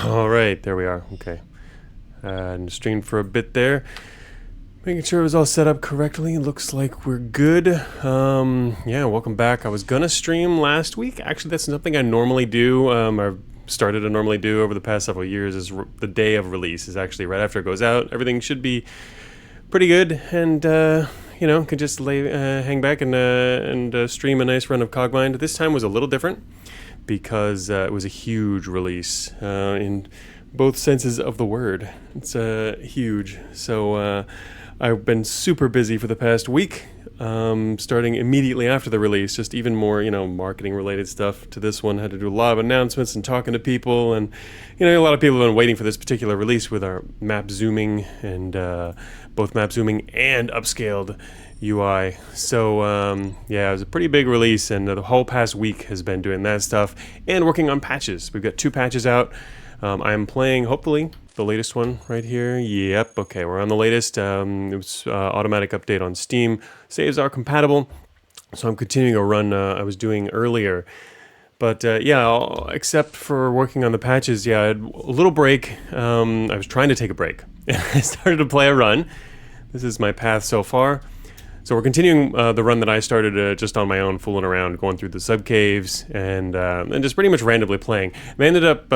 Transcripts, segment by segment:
All right, there we are. Okay. And streamed for a bit there. Making sure it was all set up correctly. Looks like we're good. Yeah, welcome back. I was gonna stream last week. Actually, that's something I normally do. I've started to normally do over the past several years. Is the day of release is actually right after it goes out. Everything should be pretty good, and can just hang back and stream a nice run of Cogmind. This time was a little different because it was a huge release in both senses of the word. It's huge. So I've been super busy for the past week, starting immediately after the release, just even more, marketing related stuff to this one. Had to do a lot of announcements and talking to people, and, a lot of people have been waiting for this particular release with our map zooming and both map zooming and upscaled UI. So, yeah, it was a pretty big release, and the whole past week has been doing that stuff and working on patches. We've got 2 patches out. I'm playing, hopefully, the latest one right here. Yep, okay, we're on the latest. It was automatic update on Steam. Saves are compatible, so I'm continuing a run I was doing earlier. But yeah, except for working on the patches, yeah, I had a little break. I was trying to take a break. I started to play a run. This is my path so far. So we're continuing the run that I started just on my own, fooling around, going through the Subcaves, and just pretty much randomly playing. I ended up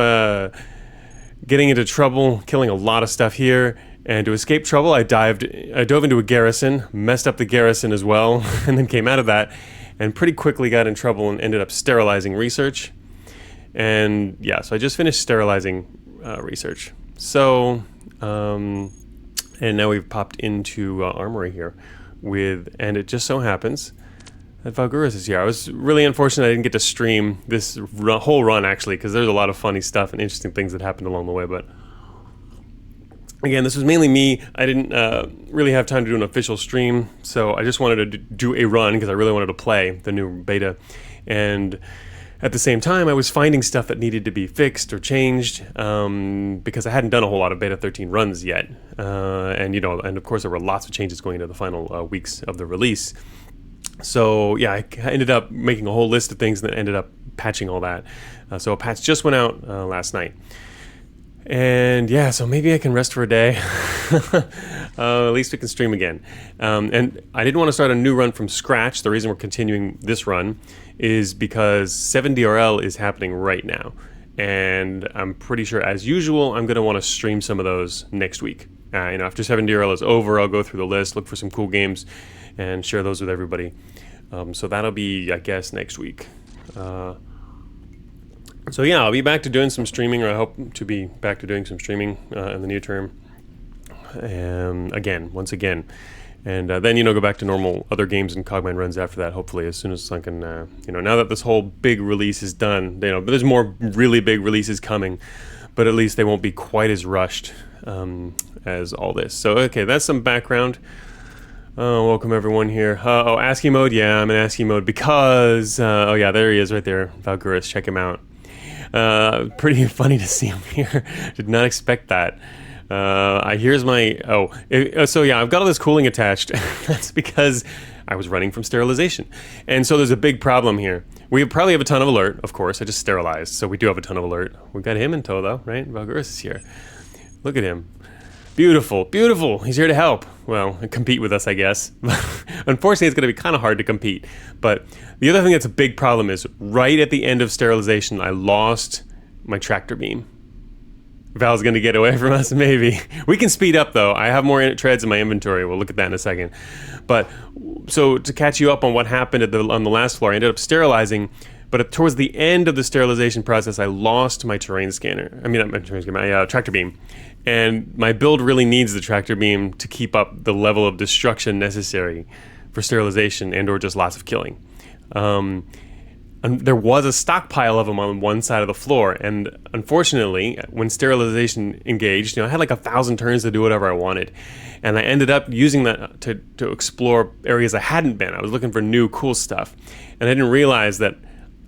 getting into trouble, killing a lot of stuff here, and to escape trouble, I dove into a Garrison, messed up the Garrison as well, and then came out of that, and pretty quickly got in trouble and ended up sterilizing research. And yeah, so I just finished sterilizing research. So, and now we've popped into Armory here. And it just so happens that Vuurus is here. I was really unfortunate I didn't get to stream this whole run, actually, because there's a lot of funny stuff and interesting things that happened along the way. But again, this was mainly me. I didn't really have time to do an official stream, so I just wanted to do a run because I really wanted to play the new beta. And at the same time, I was finding stuff that needed to be fixed or changed because I hadn't done a whole lot of Beta 13 runs yet. And of course, there were lots of changes going into the final weeks of the release. So yeah, I ended up making a whole list of things and then ended up patching all that. So a patch just went out last night. And yeah, so maybe I can rest for a day. At least we can stream again. And I didn't want to start a new run from scratch. The reason we're continuing this run is because 7DRL is happening right now. And I'm pretty sure, as usual, I'm going to want to stream some of those next week. After 7DRL is over, I'll go through the list, look for some cool games, and share those with everybody. So that'll be, I guess, next week. So yeah, I'll be back to doing some streaming, or I hope to be back to doing some streaming in the near term. Once again. And then, go back to normal other games and Cogmind runs after that, hopefully, as soon as I can, now that this whole big release is done, but there's more really big releases coming, but at least they won't be quite as rushed as all this. So, okay, that's some background. Welcome everyone here. ASCII mode? Yeah, I'm in ASCII mode because, yeah, there he is right there, Vuurus, check him out. Pretty funny to see him here. Did not expect that. Here's my, so yeah, I've got all this cooling attached. That's because I was running from sterilization. And so there's a big problem here. We probably have a ton of alert, of course. I just sterilized, so we do have a ton of alert. We've got him in tow though, right? Vuurus is here. Look at him. Beautiful, beautiful. He's here to help. Well, compete with us, I guess. Unfortunately, it's going to be kind of hard to compete. But the other thing that's a big problem is right at the end of sterilization, I lost my tractor beam. Val's going to get away from us, maybe. We can speed up, though. I have more treads in my inventory. We'll look at that in a second. But so to catch you up on what happened on the last floor, I ended up sterilizing. But towards the end of the sterilization process, I lost my terrain scanner. My tractor beam. And my build really needs the tractor beam to keep up the level of destruction necessary for sterilization and or just lots of killing. And there was a stockpile of them on one side of the floor, and unfortunately, when sterilization engaged, I had like 1,000 turns to do whatever I wanted, and I ended up using that to explore areas I hadn't been. I was looking for new cool stuff, and I didn't realize that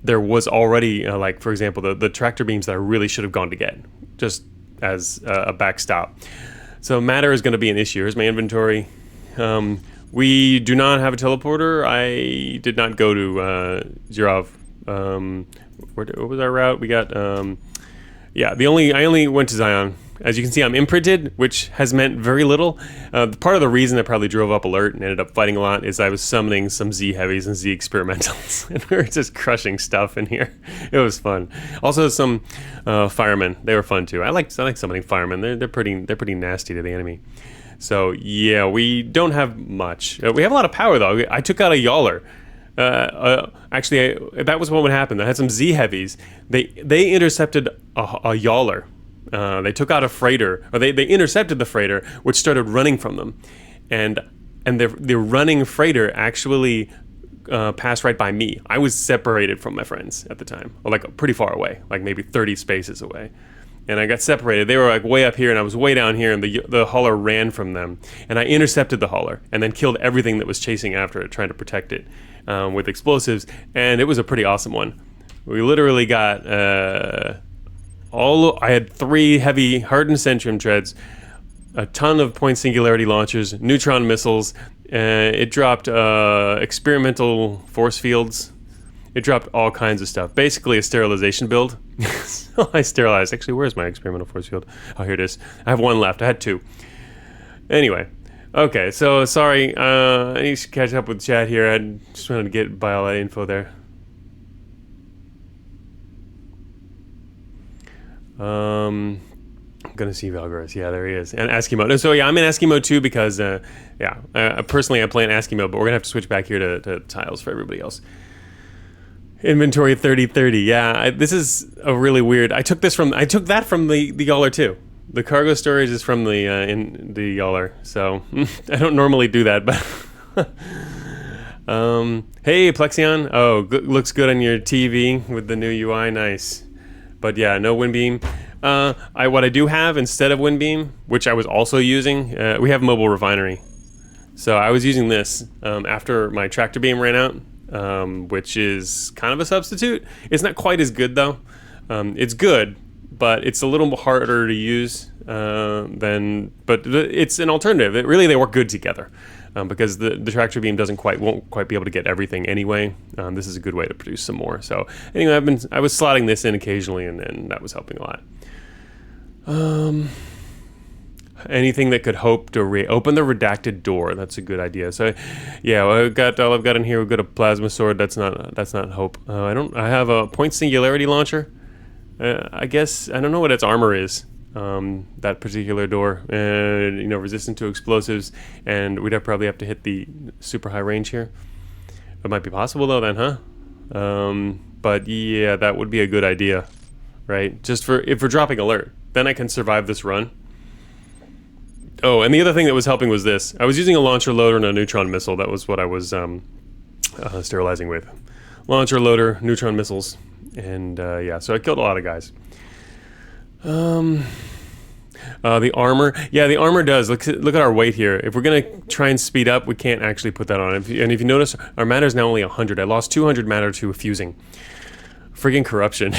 there was already, for example, the tractor beams that I really should have gone to get, just as a backstop. So matter is going to be an issue. Here's my inventory. We do not have a teleporter. I did not go to Zirov. What was our route? We got Yeah, I only went to Zion. As you can see, I'm imprinted, which has meant very little. Part of the reason I probably drove up alert and ended up fighting a lot is I was summoning some Z heavies and Z experimentals, and we were just crushing stuff in here. It was fun. Also, some firemen. They were fun too. I like summoning firemen. They're pretty nasty to the enemy. So yeah, we don't have much. We have a lot of power though. I took out a Yawler. Actually, that was what would happen. I had some Z heavies. They intercepted a Yawler. They took out a freighter, or they intercepted the freighter, which started running from them, and the running freighter actually passed right by me. I was separated from my friends at the time, or like pretty far away, like maybe 30 spaces away, and I got separated. They were like way up here, and I was way down here, and the hauler ran from them, and I intercepted the hauler, and then killed everything that was chasing after it, trying to protect it with explosives, and it was a pretty awesome one. We literally got. I had 3 heavy hardened Centrium treads, a ton of point singularity launchers, neutron missiles. It dropped experimental force fields. It dropped all kinds of stuff. Basically a sterilization build. So I sterilized. Actually, where's my experimental force field? Oh, here it is. I have 1 left. I had 2. Anyway. Okay, so sorry. I need to catch up with chat here. I just wanted to get by all that info there. I'm gonna see Vuurus. Yeah, there he is. And ASCII mode. So yeah, I'm in ASCII mode too because personally I play in ASCII mode, but we're gonna have to switch back here to tiles for everybody else. Inventory 3030. Yeah, this is a really weird. I took that from the Yawler too. The cargo storage is from the Yawler. So I don't normally do that, but hey Plexion. Oh, looks good on your TV with the new UI. Nice. But yeah, no wind beam. What I do have instead of wind beam, which I was also using, we have mobile refinery. So I was using this after my tractor beam ran out, which is kind of a substitute. It's not quite as good though. It's good, but it's a little harder to use but it's an alternative. They work good together. Because the tractor beam won't quite be able to get everything anyway. This is a good way to produce some more. So anyway, I was slotting this in occasionally, and that was helping a lot. Anything that could hope to open the redacted door. That's a good idea. So yeah, all I've got in here. We've got a plasma sword. That's not hope. I have a point singularity launcher. I guess I don't know what its armor is. That particular door, resistant to explosives, and we'd probably have to hit the super high range here. It might be possible though, then, huh? But yeah, that would be a good idea, right? Just if we're dropping alert, then I can survive this run. Oh, and the other thing that was helping was this. I was using a launcher loader and a neutron missile. That was what I was sterilizing with. Launcher loader, neutron missiles, and yeah, so I killed a lot of guys. The armor. Yeah, the armor does. Look at our weight here. If we're gonna try and speed up, we can't actually put that on. And if you notice, our matter is now only 100. I lost 200 matter to fusing. Friggin' corruption.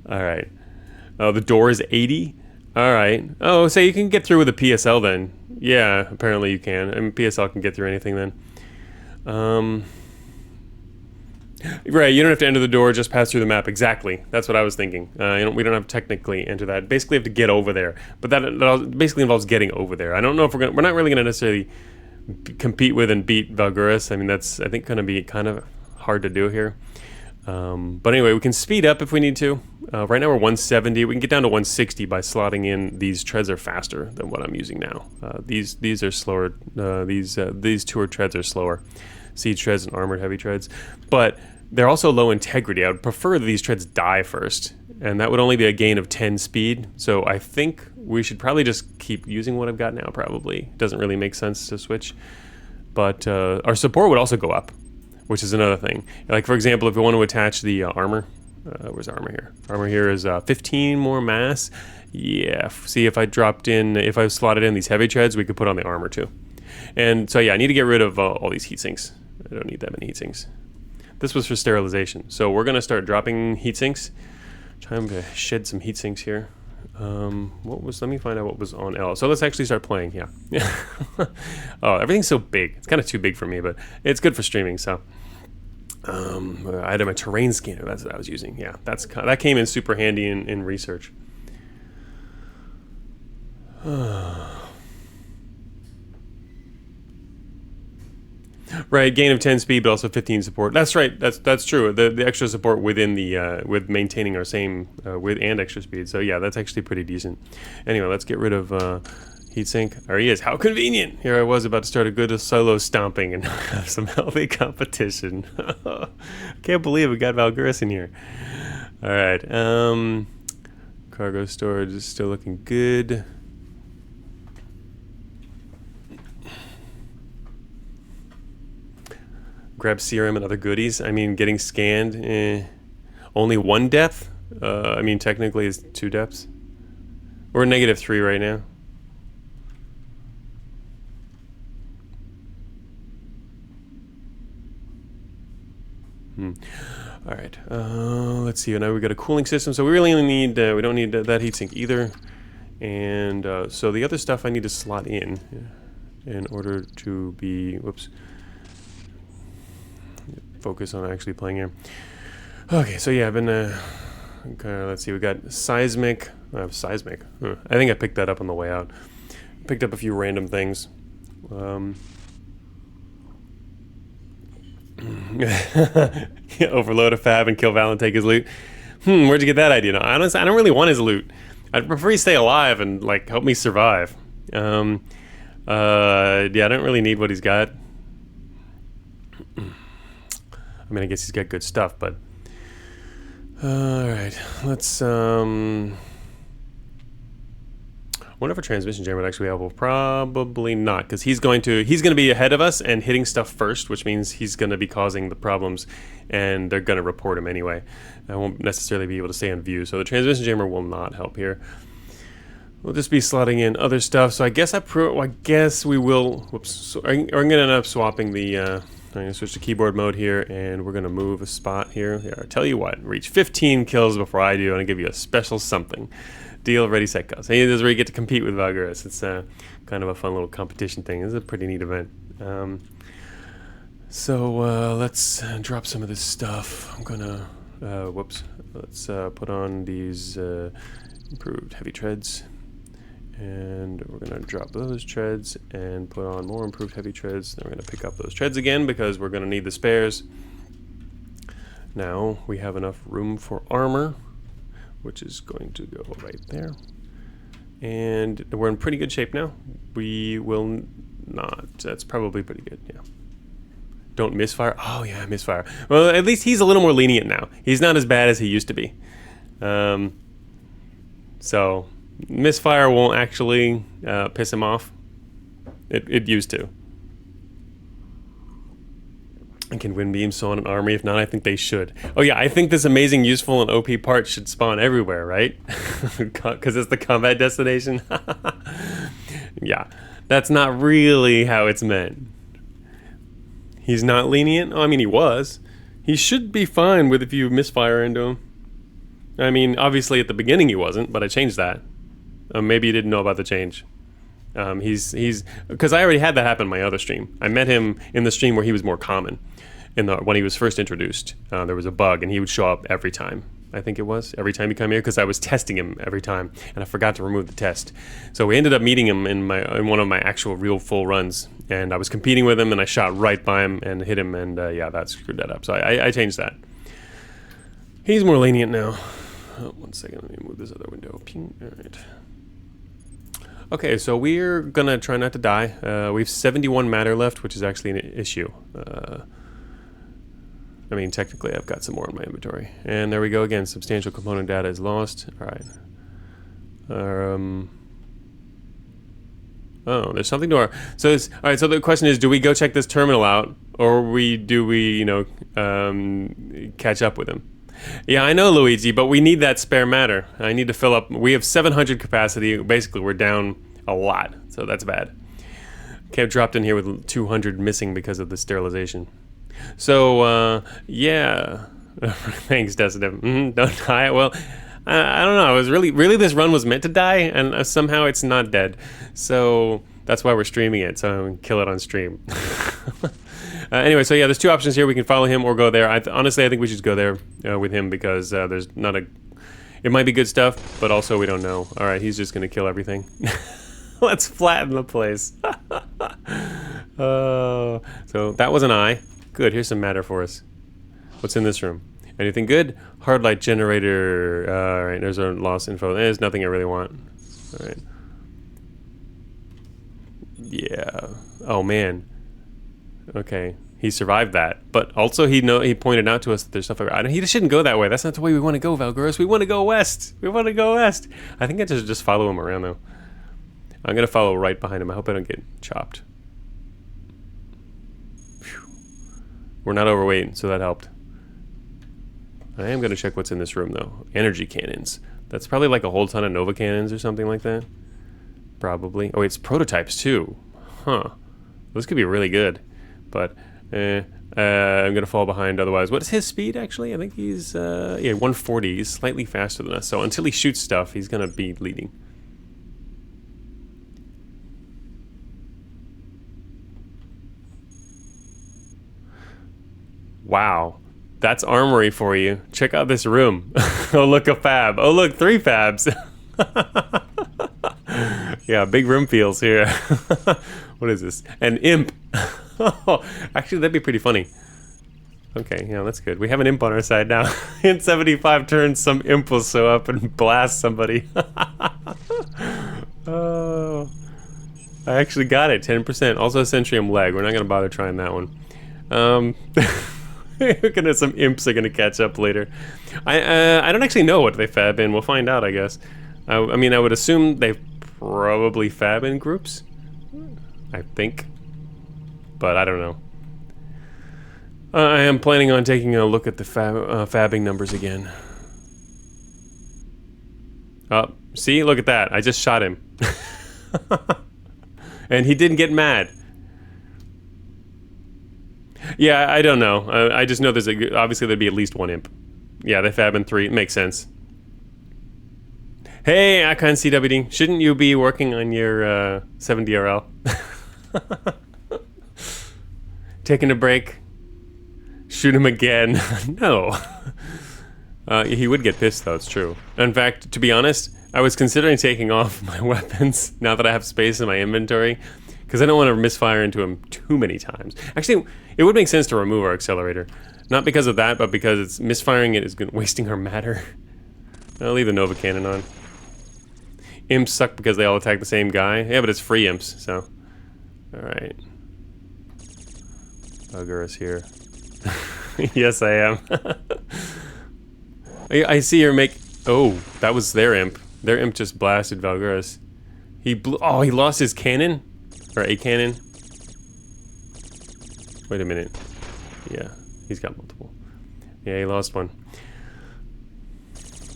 All right. Oh, the door is 80. All right. Oh, so you can get through with a PSL then. Yeah, apparently you can. I mean, PSL can get through anything then. Right, you don't have to enter the door, just pass through the map. Exactly, that's what I was thinking. We don't have to technically enter that. Basically, have to get over there, but that basically involves getting over there. I don't know if we're not really gonna necessarily compete with and beat Vuurus. I mean, that's I think gonna be kind of hard to do here. But anyway, we can speed up if we need to. Right now we're 170. We can get down to 160 by slotting in. These treads are faster than what I'm using now. These are slower. These tour treads are slower. Siege treads and armored heavy treads, but they're also low integrity. I would prefer that these treads die first, and that would only be a gain of 10 speed. So I think we should probably just keep using what I've got now. Probably doesn't really make sense to switch, but our support would also go up, which is another thing. Like for example, if we want to attach the armor, where's armor here? Armor here is 15 more mass. Yeah, see if I slotted in these heavy treads, we could put on the armor too. And so yeah, I need to get rid of all these heat sinks. I don't need that many heat sinks. This was for sterilization. So we're gonna start dropping heat sinks. Trying to shed some heat sinks here. Let me find out what was on L. So let's actually start playing, yeah. Oh, everything's so big. It's kind of too big for me, but it's good for streaming, so. I had my terrain scanner. That's what I was using. Yeah, that came in super handy in research. Right, gain of 10 speed, but also 15 support. That's right. That's true. The extra support within the with maintaining our same with and extra speed. So yeah, that's actually pretty decent. Anyway, let's get rid of heatsink. There he is. How convenient. Here I was about to start a good solo stomping and have some healthy competition. Can't believe we got Garrison here. All right. Cargo storage is still looking good. Grab serum and other goodies. I mean, getting scanned. Only 1 depth. I mean, technically it's 2 depths. We're -3 right now. All right. Let's see. Now we got a cooling system, so we really only need. We don't need that heatsink either. And so the other stuff I need to slot in order to be. Whoops. Focus on actually playing here. Okay, so yeah, I've been. Okay, let's see. We got seismic. Seismic. I think I picked that up on the way out. Picked up a few random things. Overload a fab and kill Val and take his loot. Where'd you get that idea? No, honestly, I don't really want his loot. I'd prefer he stay alive and like help me survive. Yeah, I don't really need what he's got. I mean, I guess he's got good stuff, but all right. Let's wonder if a transmission jammer would actually be helpful. Probably not, because he's going to be ahead of us and hitting stuff first, which means he's going to be causing the problems, and they're going to report him anyway. I won't necessarily be able to stay on view, so the transmission jammer will not help here. We'll just be slotting in other stuff. So I guess we will. Whoops. So I'm going to end up swapping the. I'm going to switch to keyboard mode here, and we're going to move a spot here. Here, I'll tell you what. Reach 15 kills before I do, and I'll give you a special something. Deal, ready, set, go. So this is where you get to compete with Vuurus. It's kind of a fun little competition thing. This is a pretty neat event. So let's drop some of this stuff. I'm gonna, whoops. Let's put on these improved heavy treads. And we're gonna drop those treads and put on more improved heavy treads. Then we're gonna pick up those treads again because we're gonna need the spares. Now we have enough room for armor, which is going to go right there. And we're in pretty good shape now. We will not. That's probably pretty good, yeah. Don't misfire. Oh yeah, misfire. Well, at least he's a little more lenient now. He's not as bad as he used to be. So misfire won't actually piss him off. It used to. And can wind beam spawn an armory? If not, I think they should. Oh yeah, I think this amazing, useful, and OP part should spawn everywhere, right? Because it's the combat destination. Yeah, that's not really how it's meant. He's not lenient? Oh, I mean, he was. He should be fine with if you misfire into him. I mean, obviously at the beginning he wasn't, but I changed that. Maybe you didn't know about the change. He's because I already had that happen in my other stream. I met him in the stream where he was more common. When he was first introduced, there was a bug and he would show up every time. I think it was every time he come here because I was testing him every time and I forgot to remove the test. So we ended up meeting him in one of my actual real full runs, and I was competing with him and I shot right by him and hit him, and yeah, that screwed that up. So I changed that. He's more lenient now. Oh, 1 second, let me move this other window. Ping. All right. Okay, so we're gonna try not to die. We have 71 matter left, which is actually an issue. I mean, technically, I've got some more in my inventory. And there we go again. Substantial component data is lost. All right. Oh, there's something to our. So all right. So the question is, do we go check this terminal out, or do we catch up with him? Yeah, I know, Luigi, but we need that spare matter. I need to fill up. We have 700 capacity. Basically, we're down a lot, so that's bad. Kept dropped in here with 200 missing because of the sterilization. So, yeah. Thanks, Decidim. Don't die. Well, I don't know. I was really this run was meant to die, and somehow it's not dead. So that's why we're streaming it, so I can kill it on stream. Anyway, so yeah, there's two options here. We can follow him or go there. Honestly, I think we should go there with him because there's not a... It might be good stuff, but also we don't know. All right, he's just going to kill everything. Let's flatten the place. So that was an eye. Good, here's some matter for us. What's in this room? Anything good? Hard light generator. All right, there's our lost info. There's nothing I really want. All right. Yeah. Oh man. Okay. He survived that, but also he pointed out to us that there's stuff around. He shouldn't go that way. That's not the way we want to go, Vuurus. We want to go west. We want to go west. I think I just follow him around though. I'm gonna follow right behind him. I hope I don't get chopped. Whew. We're not overweight, so that helped. I am gonna check what's in this room though. Energy cannons. That's probably like a whole ton of Nova cannons or something like that. Probably. Oh, it's prototypes too. Huh. Those could be really good, but. I'm gonna fall behind otherwise. What is his speed actually? I think he's yeah, 140. He's slightly faster than us. So until he shoots stuff, he's gonna be leading. Wow, that's Armory for you. Check out this room. Oh look, a fab. Oh look, 3 fabs. Yeah, big room feels here. What is this? An imp. Oh, actually, that'd be pretty funny. Okay, yeah, that's good. We have an imp on our side now. In 75 turns, some imp will show up and blast somebody. Oh, I actually got it, 10%. Also a Centrium leg. We're not going to bother trying that one. Some imps are going to catch up later. I don't actually know what they fab in. We'll find out, I guess. I mean, I would assume they probably fab in groups. I think. But I don't know. I am planning on taking a look at the fabbing numbers again. Oh, see? Look at that. I just shot him. And he didn't get mad. Yeah, I don't know. I just know there's obviously there'd be at least 1 imp. Yeah, they fab in 3. It makes sense. Hey, Icon CWD. Shouldn't you be working on your 7DRL? Taking a break. Shoot him again. No. He would get pissed though, it's true. In fact, to be honest, I was considering taking off my weapons now that I have space in my inventory, because I don't want to misfire into him too many times. Actually, it would make sense to remove our accelerator. Not because of that, but because it's misfiring it is wasting our matter. I'll leave the Nova Cannon on. Imps suck because they all attack the same guy. Yeah, but it's free imps, so. Alright. Vuurus here. Yes, I am. I see her make... Oh, that was their imp. Their imp just blasted Vuurus. Oh, he lost his cannon? Or a cannon? Wait a minute. Yeah, he's got multiple. Yeah, he lost one.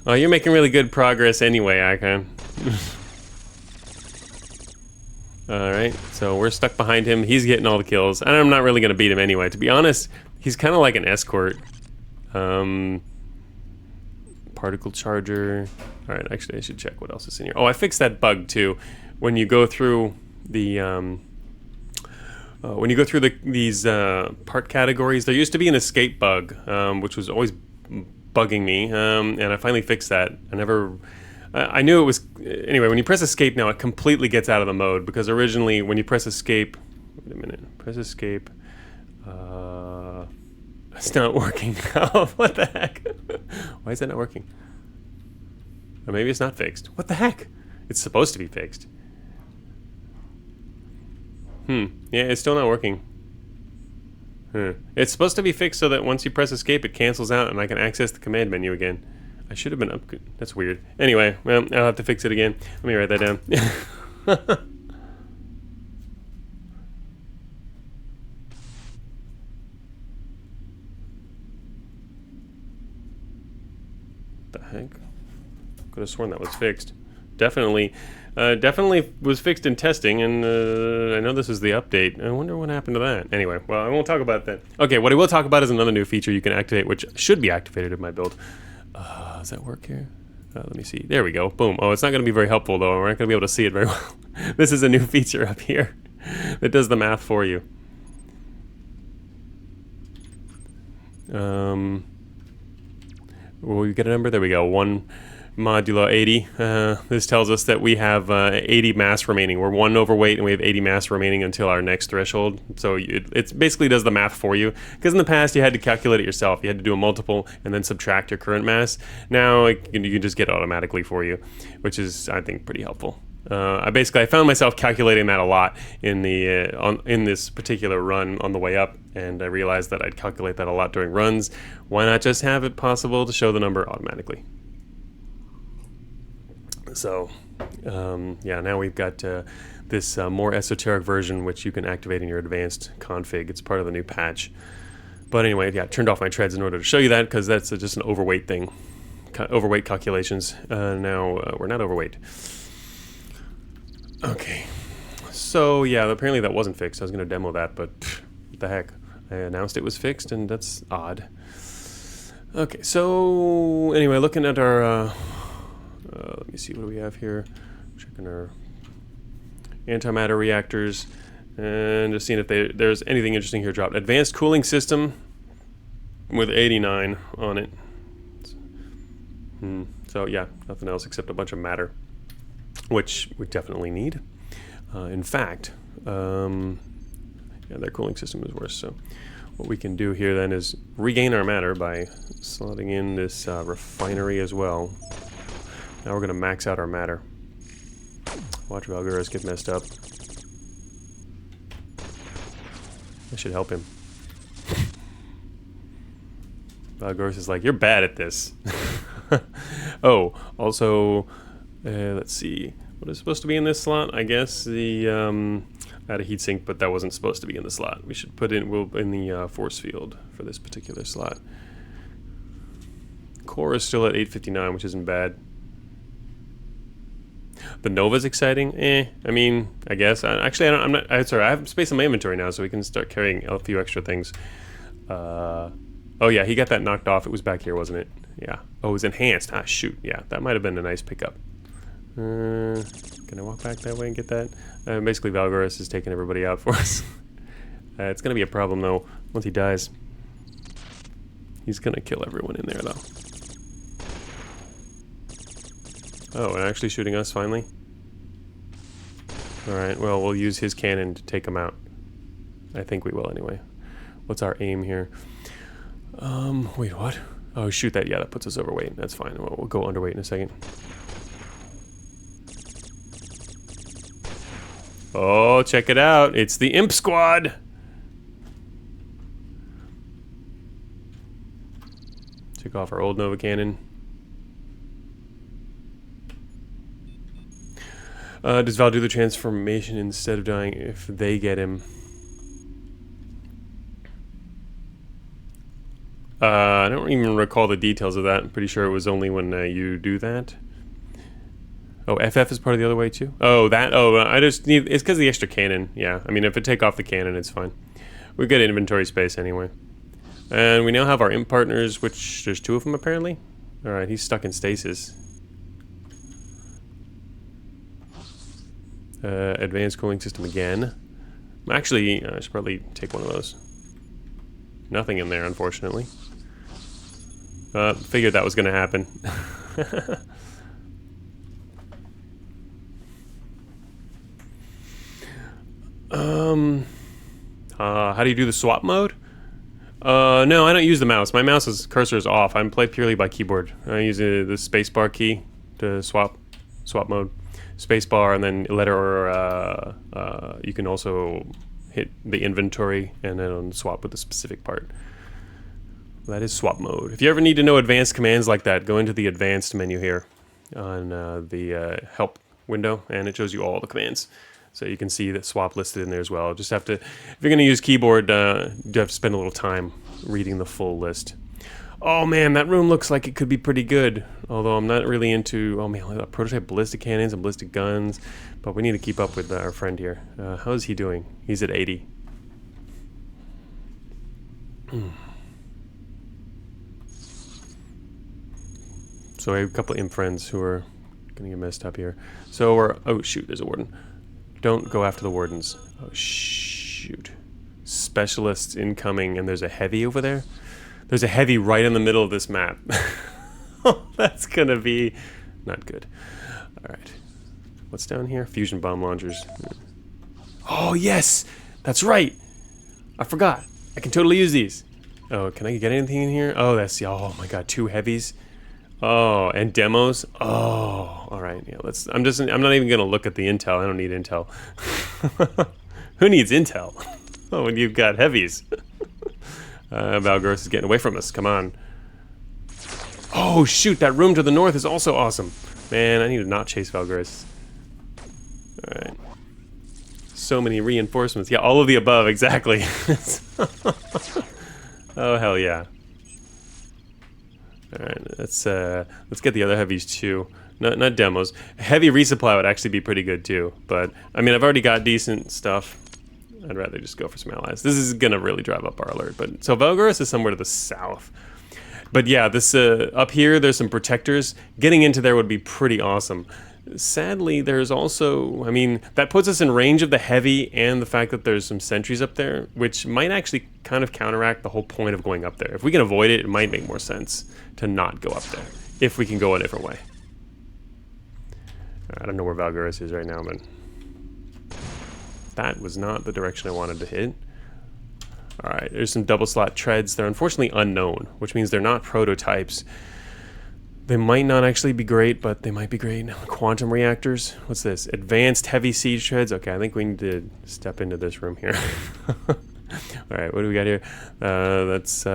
Oh, you're making really good progress anyway, Icon. Alright, so we're stuck behind him. He's getting all the kills. And I'm not really going to beat him anyway. To be honest, he's kind of like an escort. Particle charger. Alright, actually I should check what else is in here. Oh, I fixed that bug too. When you go through the... these part categories, there used to be an escape bug, which was always bugging me, and I finally fixed that. I knew it was... Anyway, when you press escape now, it completely gets out of the mode, because originally when you press escape... Wait a minute. Press escape. It's not working. What the heck? Why is that not working? Or maybe it's not fixed. What the heck? It's supposed to be fixed. Yeah, it's still not working. It's supposed to be fixed so that once you press escape, it cancels out and I can access the command menu again. I should have been up. That's weird. Anyway, well, I'll have to fix it again. Let me write that down. The heck? Could have sworn that was fixed. Definitely was fixed in testing, and I know this is the update. I wonder what happened to that. Anyway, well, I won't talk about that. Okay, what I will talk about is another new feature you can activate, which should be activated in my build. Does that work here? Let me see. There we go. Boom. Oh, it's not going to be very helpful, though. We're not going to be able to see it very well. This is a new feature up here that does the math for you. Will we get a number? There we go. 1 modulo 80. This tells us that we have 80 mass remaining. We're 1 overweight and we have 80 mass remaining until our next threshold. So it basically does the math for you. Because in the past you had to calculate it yourself. You had to do a multiple and then subtract your current mass. Now you can just get it automatically for you, which is, I think, pretty helpful. I found myself calculating that a lot in in this particular run on the way up, and I realized that I'd calculate that a lot during runs. Why not just have it possible to show the number automatically? So, yeah, now we've got this more esoteric version which you can activate in your advanced config. It's part of the new patch. But anyway, yeah, I turned off my treads in order to show you that because that's just an overweight thing. Overweight calculations. Now we're not overweight. Okay, so yeah, apparently that wasn't fixed. I was going to demo that, but what the heck. I announced it was fixed, and that's odd. Okay, so anyway, looking at our, let me see, what do we have here? Checking our antimatter reactors, and just seeing if there's anything interesting here dropped. Advanced cooling system with 89 on it. So yeah, nothing else except a bunch of matter, which we definitely need. In fact, yeah, their cooling system is worse. So what we can do here then is regain our matter by slotting in this refinery as well. Now we're going to max out our matter. Watch Vuurus get messed up. I should help him. Vuurus is like, you're bad at this. Oh, also, let's see. What is supposed to be in this slot? I guess the I had a heatsink, but that wasn't supposed to be in the slot. We should put in in the force field for this particular slot. Core is still at 859, which isn't bad. The Nova's exciting. I mean, I guess. Actually, I'm not. Sorry, I have space in my inventory now, so we can start carrying a few extra things. Oh yeah, he got that knocked off. It was back here, wasn't it? Yeah. Oh, it was enhanced. Ah, shoot. Yeah, that might have been a nice pickup. Can I walk back that way and get that? Basically, Vuurus is taking everybody out for us. It's going to be a problem, though, once he dies. He's going to kill everyone in there, though. Oh, and actually shooting us, finally? Alright, well, we'll use his cannon to take him out. I think we will, anyway. What's our aim here? Wait, what? Oh, shoot that. Yeah, that puts us overweight. That's fine. We'll go underweight in a second. Oh, check it out. It's the Imp Squad. Took off our old Nova cannon. Does Val do the transformation instead of dying if they get him? I don't even recall the details of that. I'm pretty sure it was only when you do that. Oh, FF is part of the other way too? Oh, that. Oh, I just need. It's because of the extra cannon. Yeah, I mean, if I take off the cannon, it's fine. We get inventory space anyway. And we now have our imp partners, which there's 2 of them apparently. Alright, he's stuck in stasis. Advanced cooling system again. Actually, I should probably take one of those. Nothing in there, unfortunately. Figured that was going to happen. How do you do the swap mode? No, I don't use the mouse. My mouse's cursor is off. I'm played purely by keyboard. I use the spacebar key to swap mode. Spacebar, and then letter, or you can also hit the inventory and then swap with a specific part. That is swap mode. If you ever need to know advanced commands like that, go into the advanced menu here on the help window, and it shows you all the commands. So you can see that swap listed in there as well. Just have to, if you're going to use keyboard, you have to spend a little time reading the full list. Oh man, that room looks like it could be pretty good. Although I'm not really into, oh man, prototype ballistic cannons and ballistic guns. But we need to keep up with our friend here. How is he doing? He's at 80. So we have a couple of imp friends who are going to get messed up here. So we're, oh shoot, there's a warden. Don't go after the wardens. Oh shoot. Specialists incoming, and there's a heavy over there. There's a heavy right in the middle of this map. Oh, that's gonna be not good. All right. What's down here? Fusion bomb launchers. Oh, yes! That's right! I forgot. I can totally use these. Oh, can I get anything in here? Oh, that's... Oh, my God. 2 heavies. Oh, and demos. Oh, all right. Yeah, let's... I'm not even going to look at the intel. I don't need intel. Who needs intel? Oh, when you've got heavies. Vuurus is getting away from us. Come on. Oh, shoot. That room to the north is also awesome. Man, I need to not chase Vuurus. All right. So many reinforcements. Yeah, all of the above, exactly. Oh, hell yeah. Alright, let's get the other heavies too. Not demos. Heavy resupply would actually be pretty good too, but I mean I've already got decent stuff. I'd rather just go for some allies. This is gonna really drive up our alert, but so Vuurus is somewhere to the south. But yeah, this up here there's some protectors. Getting into there would be pretty awesome. Sadly, there's also, I mean, that puts us in range of the heavy and the fact that there's some sentries up there, which might actually kind of counteract the whole point of going up there. If we can avoid it, it might make more sense to not go up there, if we can go a different way. I don't know where Vuurus is right now, but that was not the direction I wanted to hit. Alright, there's some double slot treads. They're unfortunately unknown, which means they're not prototypes. They might not actually be great, but they might be great. Quantum reactors. What's this? Advanced heavy siege treads. Okay, I think we need to step into this room here. Alright, what do we got here? Let's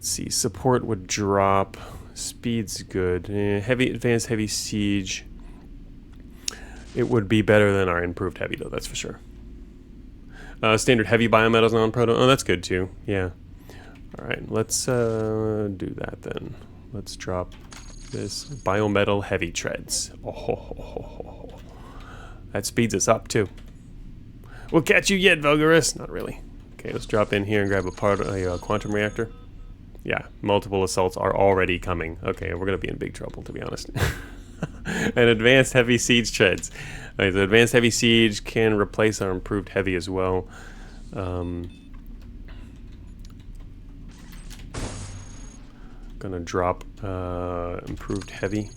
see. Support would drop. Speed's good. Advanced heavy siege. It would be better than our improved heavy, though, that's for sure. Standard heavy biometals non-proto. Oh, that's good, too. Yeah. Alright, let's do that, then. Let's drop this biometal heavy treads. Oh, that speeds us up too. We'll catch you yet, Vuurus. Not really. Okay, let's drop in here and grab a quantum reactor. Yeah, multiple assaults are already coming. Okay, we're gonna be in big trouble, to be honest. And advanced heavy siege treads. Okay, so advanced heavy siege can replace our improved heavy as well. Gonna drop improved heavy,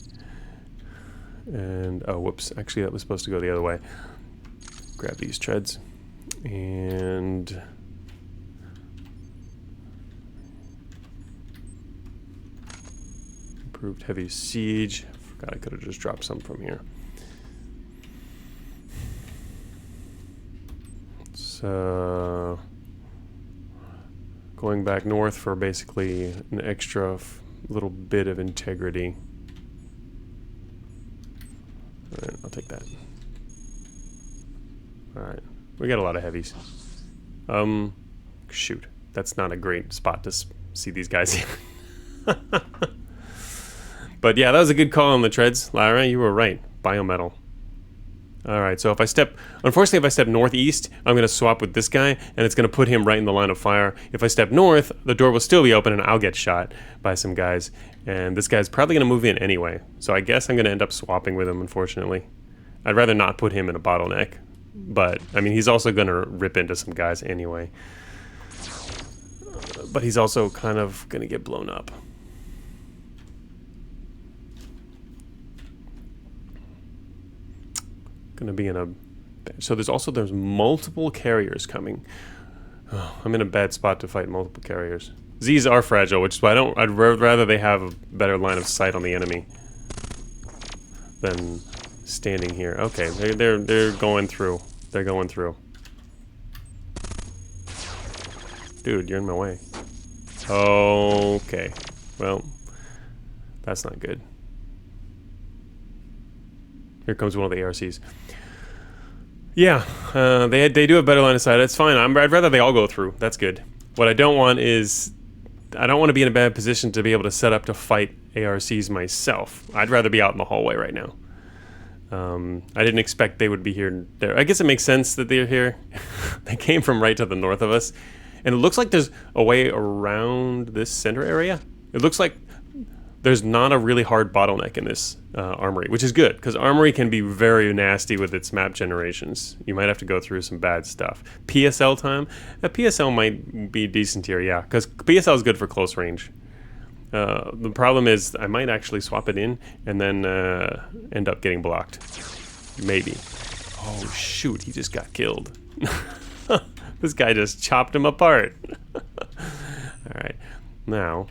and oh whoops, actually that was supposed to go the other way. Grab these treads and improved heavy siege. Forgot I could have just dropped some from here. So going back north for basically an extra little bit of integrity. Alright, I'll take that. Alright, we got a lot of heavies. Shoot, that's not a great spot to see these guys. But yeah, that was a good call on the treads, Lara. You were right. Biometal. Alright, so if I step... Unfortunately, if I step northeast, I'm going to swap with this guy, and it's going to put him right in the line of fire. If I step north, the door will still be open, and I'll get shot by some guys. And this guy's probably going to move in anyway. So I guess I'm going to end up swapping with him, unfortunately. I'd rather not put him in a bottleneck. But, I mean, he's also going to rip into some guys anyway. But he's also kind of going to get blown up. Gonna be in a... So there's multiple carriers coming. Oh, I'm in a bad spot to fight multiple carriers. These are fragile, which is why I'd rather they have a better line of sight on the enemy than standing here. Okay, they're going through. They're going through. Dude, you're in my way. Okay. Well, that's not good. Here comes one of the ARCs. Yeah, they do have better line of sight. That's fine. I'd rather they all go through. That's good. What I don't want is... I don't want to be in a bad position to be able to set up to fight ARCs myself. I'd rather be out in the hallway right now. I didn't expect they would be here and there. I guess it makes sense that they're here. They came from right to the north of us. And it looks like there's a way around this center area. It looks like there's not a really hard bottleneck in this Armory, which is good, because Armory can be very nasty with its map generations. You might have to go through some bad stuff. PSL time? PSL might be decent here, yeah, because PSL is good for close range. The problem is I might actually swap it in and then end up getting blocked. Maybe. Oh shoot, he just got killed. This guy just chopped him apart. Alright, now,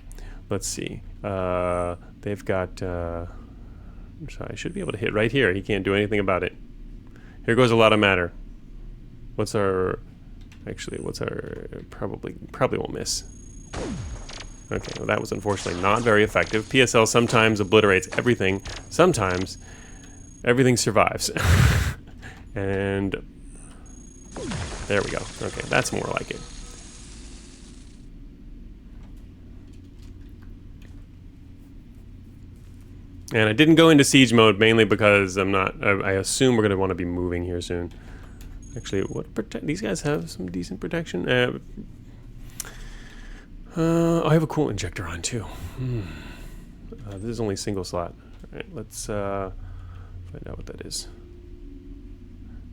let's see. They've got... so I should be able to hit right here. He can't do anything about it. Here goes a lot of matter. What's our... Actually, what's our... Probably won't miss. Okay, well that was unfortunately not very effective. PSL sometimes obliterates everything. Sometimes everything survives. And there we go. Okay, that's more like it. And I didn't go into siege mode mainly because I'm not. I assume we're going to want to be moving here soon. Actually, what these guys have some decent protection. I have a cool injector on too. This is only single slot. All right, let's find out what that is.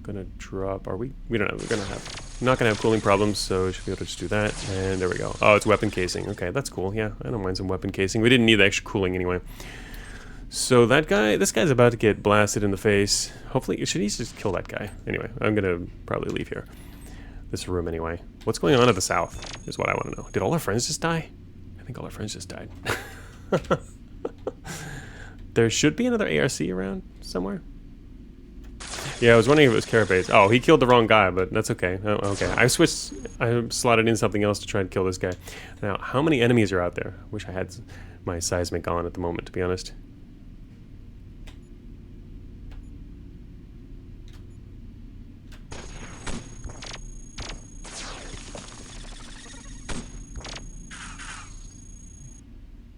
Gonna drop. Are we? We don't know. We're not gonna have cooling problems, so we should be able to just do that. And there we go. Oh, it's weapon casing. Okay, that's cool. Yeah, I don't mind some weapon casing. We didn't need the extra cooling anyway. So this guy's about to get blasted in the face. Hopefully, should he just kill that guy? Anyway, I'm gonna probably leave here. This room anyway. What's going on at the south is what I want to know. Did all our friends just die? I think all our friends just died. There should be another ARC around somewhere. Yeah, I was wondering if it was Carapace. Oh, he killed the wrong guy, but that's okay. Oh, okay, I slotted in something else to try to kill this guy. Now, how many enemies are out there? Wish I had my seismic on at the moment, to be honest.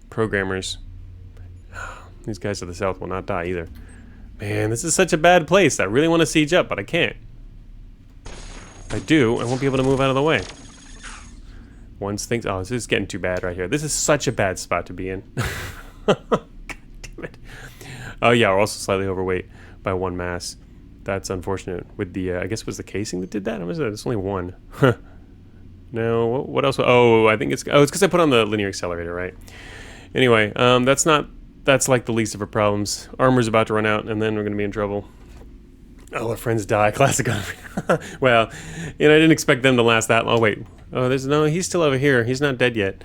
Programmers. These guys to the south will not die either. Man, this is such a bad place. I really want to siege up, but I can't. If I do, I won't be able to move out of the way. Once things... Oh, this is getting too bad right here. This is such a bad spot to be in. God damn it. Oh yeah, we're also slightly overweight by one mass. That's unfortunate. With the... I guess it was the casing that did that? Or was it? It's only one. No, what else? Oh, I think it's... Oh, it's because I put on the linear accelerator, right? Anyway, that's like the least of our problems. Armor's about to run out, and then we're going to be in trouble. Oh, our friends die. Classic. Well, I didn't expect them to last that long. Oh, wait. Oh, he's still over here. He's not dead yet.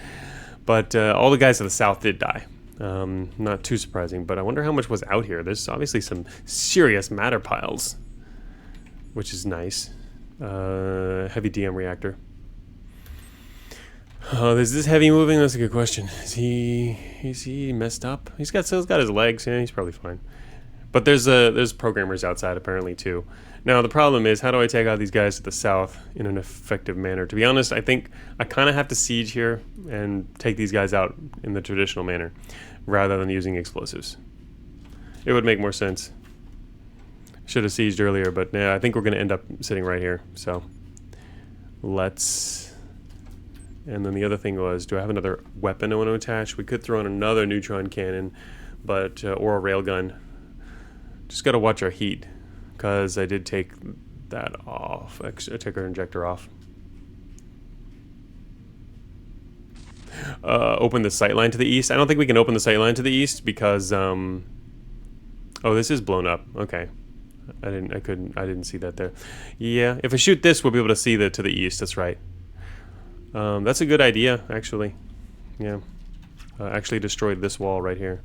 But all the guys to the south did die. Not too surprising, but I wonder how much was out here. There's obviously some serious matter piles, which is nice. Heavy DM reactor. Oh, is this heavy moving? That's a good question. Is he messed up? He's got his legs. Yeah, he's probably fine. But there's programmers outside apparently too. Now the problem is, how do I take out these guys to the south in an effective manner? To be honest, I think I kind of have to siege here and take these guys out in the traditional manner, rather than using explosives. It would make more sense. Should have sieged earlier, but yeah, I think we're going to end up sitting right here. So let's. And then the other thing was, do I have another weapon I want to attach? We could throw in another neutron cannon, but or a railgun. Just got to watch our heat, because I did take that off. I took our injector off. Open the sightline to the east. I don't think we can open the sightline to the east because oh, this is blown up. Okay, I didn't see that there. Yeah, if I shoot this, we'll be able to see to the east. That's right. That's a good idea, actually. Yeah. Actually destroyed this wall right here.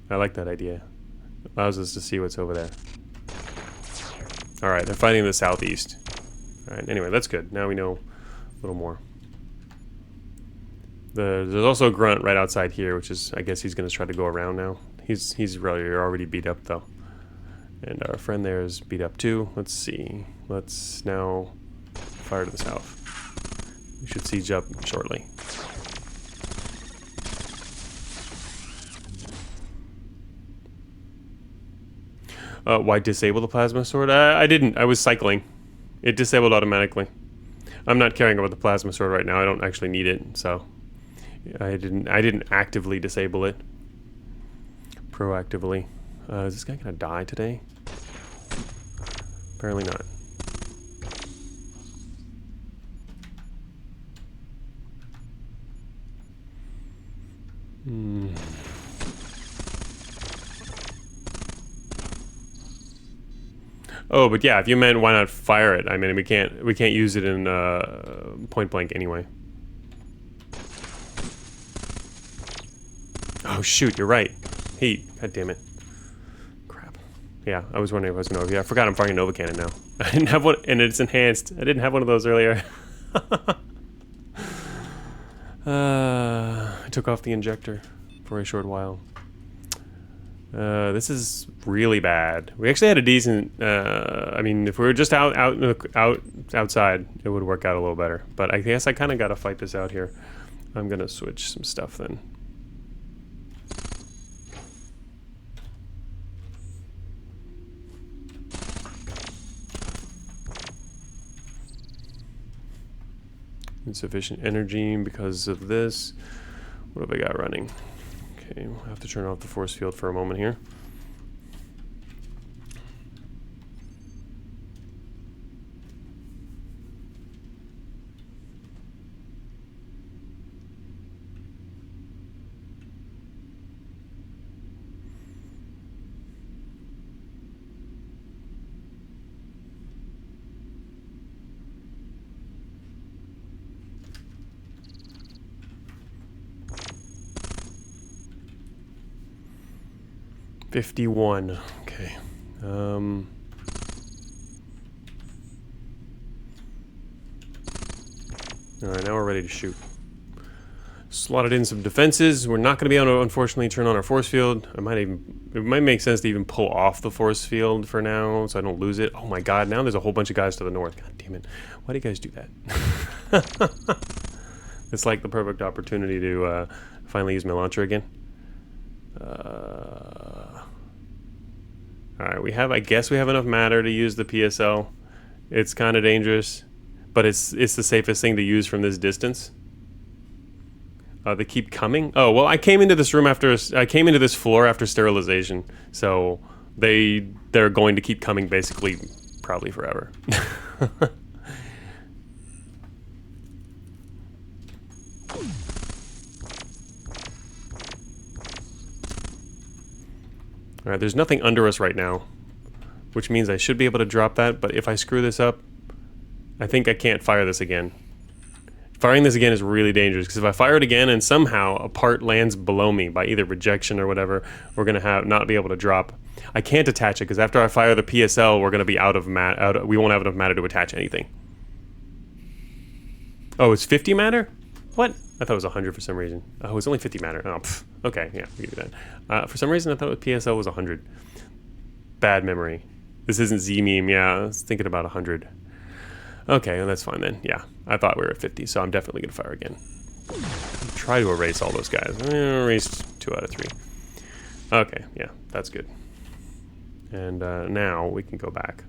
I like that idea. Allows us to see what's over there. Alright, they're fighting the southeast. Alright, anyway, that's good. Now we know a little more. There's also a grunt right outside here, which is, I guess he's going to try to go around now. He's really already beat up, though. And our friend there is beat up, too. Let's see. Let's now fire to the south. We should siege up shortly. Why disable the plasma sword? I didn't. I was cycling. It disabled automatically. I'm not caring about the plasma sword right now. I don't actually need it, so I didn't actively disable it. Proactively. Is this guy gonna die today? Apparently not. Oh, but yeah, if you meant why not fire it? I mean, we can't use it in point blank anyway. Oh shoot, you're right. Heat. God damn it. Crap. Yeah, I was wondering if I was gonna. Yeah, I forgot I'm firing a Nova Cannon now. I didn't have one, and it's enhanced. I didn't have one of those earlier. I took off the injector for a short while. This is really bad. We actually had a decent. I mean, if we were just outside, it would work out a little better. But I guess I kind of got to fight this out here. I'm gonna switch some stuff then. Insufficient energy because of this. What have I got running? Okay, we'll have to turn off the force field for a moment here. $51. Okay. All right, now we're ready to shoot. Slotted in some defenses. We're not going to be able to, unfortunately, turn on our force field. It might make sense to even pull off the force field for now, so I don't lose it. Oh my God! Now there's a whole bunch of guys to the north. God damn it! Why do you guys do that? It's like the perfect opportunity to finally use my launcher again. Alright, I guess we have enough matter to use the PSL. It's kind of dangerous, but it's the safest thing to use from this distance. They keep coming. Oh, well, I came into this floor after sterilization, so they're going to keep coming basically probably forever. Alright, there's nothing under us right now, which means I should be able to drop that, but if I screw this up, I think I can't fire this again. Firing this again is really dangerous, because if I fire it again and somehow a part lands below me by either rejection or whatever, we're going to not be able to drop. I can't attach it, because after I fire the PSL, we're going to be we won't have enough matter to attach anything. Oh, it's 50 matter? What? I thought it was 100 for some reason. Oh, it's only 50 matter. Oh, pff. Okay, yeah, we can do that. For some reason, I thought PSL was 100. Bad memory. This isn't Z-meme, yeah, I was thinking about 100. Okay, well, that's fine then. Yeah, I thought we were at 50, so I'm definitely going to fire again. Try to erase all those guys. Erased 2 out of 3. Okay, yeah, that's good. And now we can go back.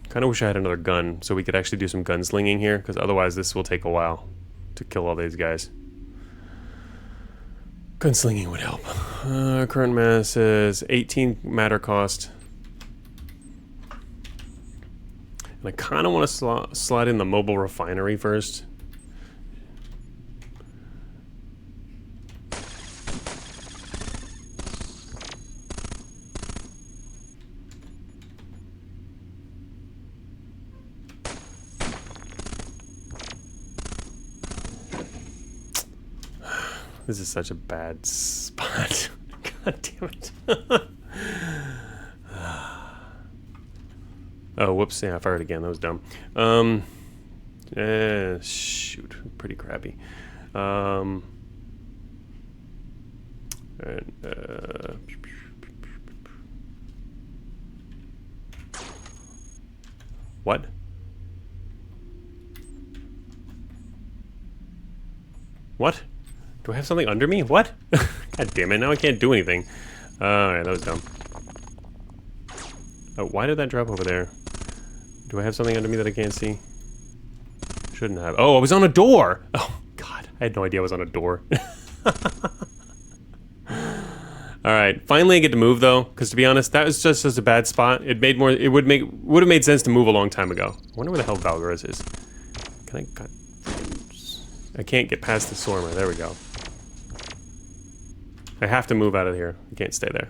Kind of wish I had another gun so we could actually do some gunslinging here, because otherwise this will take a while to kill all these guys. Gunslinging would help. Current mass is 18 matter cost. And I kind of want to slide in the mobile refinery first. This is such a bad spot. God damn it. Oh, whoops. Yeah, I fired again. That was dumb. Shoot. Pretty crappy. What? What? Do I have something under me? What? God damn it, now I can't do anything. Alright, that was dumb. Oh, why did that drop over there? Do I have something under me that I can't see? Shouldn't have. Oh, I was on a door! Oh, God. I had no idea I was on a door. Alright, finally I get to move though, because to be honest, that was just a bad spot. It would have made sense to move a long time ago. I wonder where the hell Vuurus is. Can I can't get past the Stormer. There we go. I have to move out of here. I can't stay there.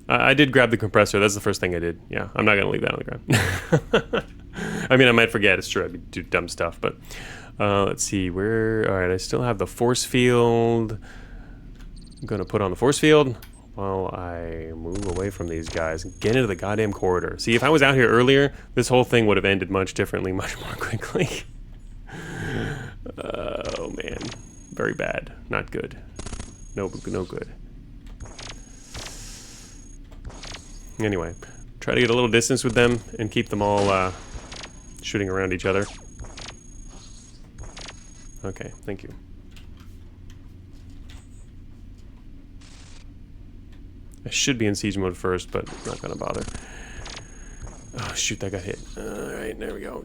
I did grab the compressor. That's the first thing I did. Yeah, I'm not gonna leave that on the ground. I mean, I might forget. It's true. I do dumb stuff, but let's see. Where? All right, I still have the force field. I'm gonna put on the force field while I move away from these guys and get into the goddamn corridor. See, if I was out here earlier, this whole thing would have ended much differently, much more quickly. Oh man, very bad. Not good. No good. Anyway, try to get a little distance with them and keep them all shooting around each other. Okay, thank you. I should be in siege mode first, but not gonna bother. Oh shoot, that got hit. Alright, there we go.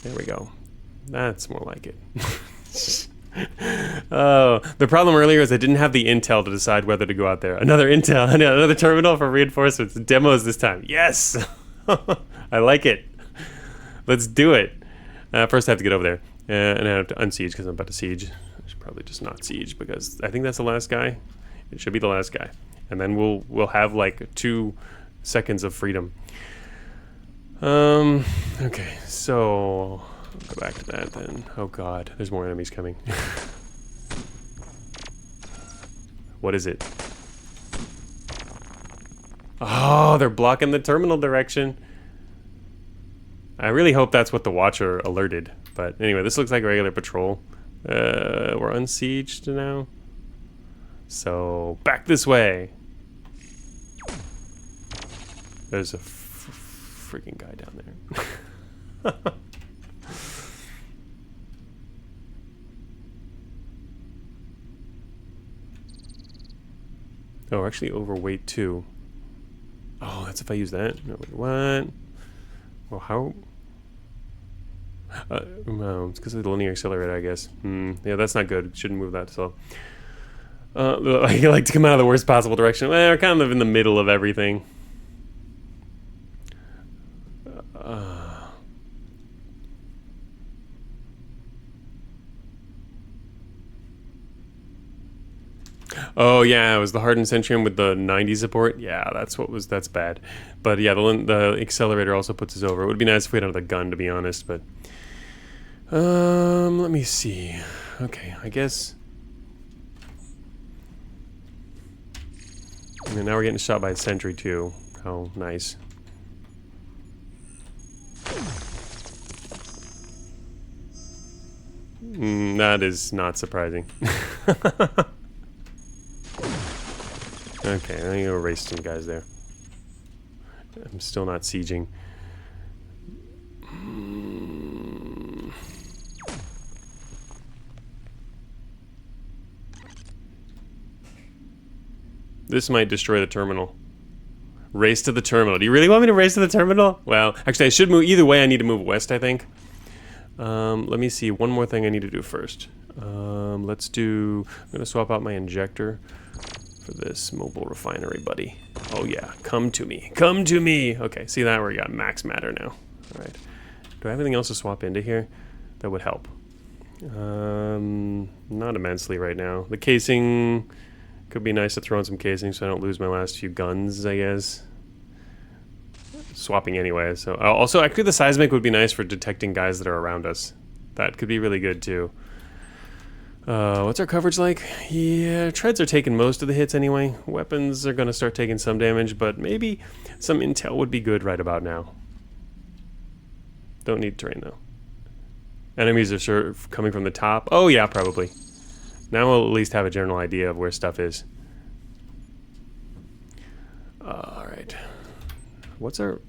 There we go. That's more like it. Oh, the problem earlier is I didn't have the intel to decide whether to go out there. Another intel, another terminal for reinforcements. Demos this time. Yes! I like it. Let's do it. First I have to get over there. And I have to unsiege because I'm about to siege. I should probably just not siege because I think that's the last guy. It should be the last guy. And then we'll have like 2 seconds of freedom. Okay, so I'll go back to that then. Oh god, there's more enemies coming. What is it? Oh, they're blocking the terminal direction. I really hope that's what the Watcher alerted. But anyway, this looks like a regular patrol. We're unsieged now. So, back this way. There's a freaking guy down there. Oh, we're actually overweight too. Oh, that's if I use that. No, wait, what? Well, how? No, it's because of the linear accelerator, I guess. Yeah, that's not good. Shouldn't move that slow. I like to come out of the worst possible direction. Well, we're kind of in the middle of everything. Oh yeah, it was the hardened Centurion with the 90 support. Yeah, that's bad. But yeah, the accelerator also puts us over. It would be nice if we had another gun, to be honest. But let me see. Okay, I guess. And now we're getting shot by a sentry too. How nice. That is not surprising. Okay, I'm gonna erase some guys there. I'm still not sieging. This might destroy the terminal. Race to the terminal. Do you really want me to race to the terminal? Well, actually I should move. Either way I need to move west, I think. Let me see. One more thing I need to do first. Let's do... I'm gonna swap out my injector for this mobile refinery, buddy. Oh yeah, come to me. Come to me! Okay, see that? We got max matter now. Alright. Do I have anything else to swap into here? That would help. Not immensely right now. The casing... Could be nice to throw in some casing so I don't lose my last few guns, I guess. Swapping anyway, so... also, actually the seismic would be nice for detecting guys that are around us. That could be really good, too. What's our coverage like? Yeah, treads are taking most of the hits anyway. Weapons are going to start taking some damage, but maybe some intel would be good right about now. Don't need terrain, though. Enemies are sure coming from the top. Oh, yeah, probably. Now we'll at least have a general idea of where stuff is. Alright. What's our...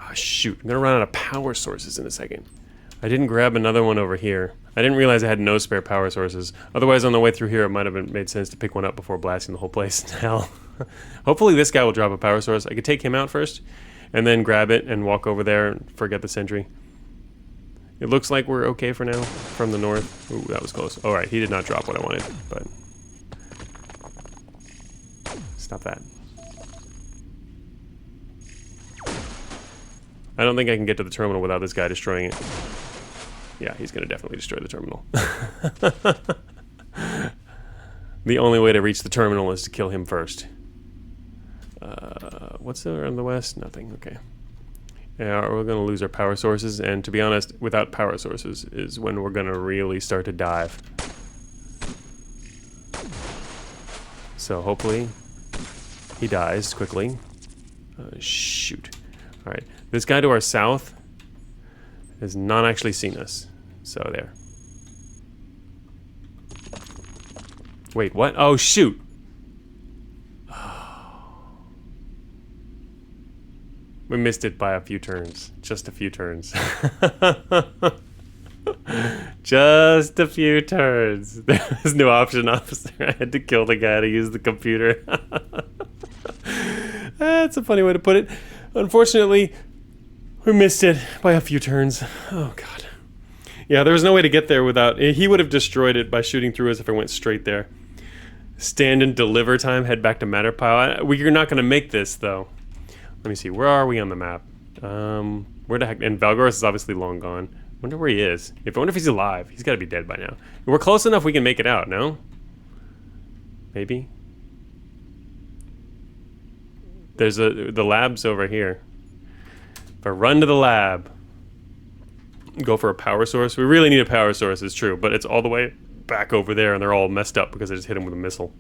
Oh, shoot. I'm going to run out of power sources in a second. I didn't grab another one over here. I didn't realize I had no spare power sources. Otherwise, on the way through here, it might have made sense to pick one up before blasting the whole place to hell. Hopefully this guy will drop a power source. I could take him out first, and then grab it and walk over there and forget the sentry. It looks like we're okay for now from the north. Ooh, that was close. All right, he did not drop what I wanted, but... Stop that. I don't think I can get to the terminal without this guy destroying it. Yeah, he's going to definitely destroy the terminal. The only way to reach the terminal is to kill him first. What's there on the west? Nothing. Okay. Yeah, we're going to lose our power sources, and to be honest, without power sources is when we're going to really start to dive. So hopefully he dies quickly. Shoot. All right. This guy to our south has not actually seen us. So there. Wait, what? Oh, shoot. We missed it by a few turns. Just a few turns. Just a few turns. There was no option, officer. I had to kill the guy to use the computer. That's a funny way to put it. Unfortunately, we missed it by a few turns. Oh, God. Yeah, there was no way to get there without... He would have destroyed it by shooting through us if I went straight there. Stand and deliver time, head back to matter pile. We're not going to make this, though. Let me see. Where are we on the map? Where the heck... And Valgoros is obviously long gone. Wonder where he is. I wonder if he's alive. He's got to be dead by now. We're close enough we can make it out, no? Maybe? There's the lab's over here. If I run to the lab, go for a power source. We really need a power source, it's true, but it's all the way back over there, and they're all messed up because I just hit him with a missile.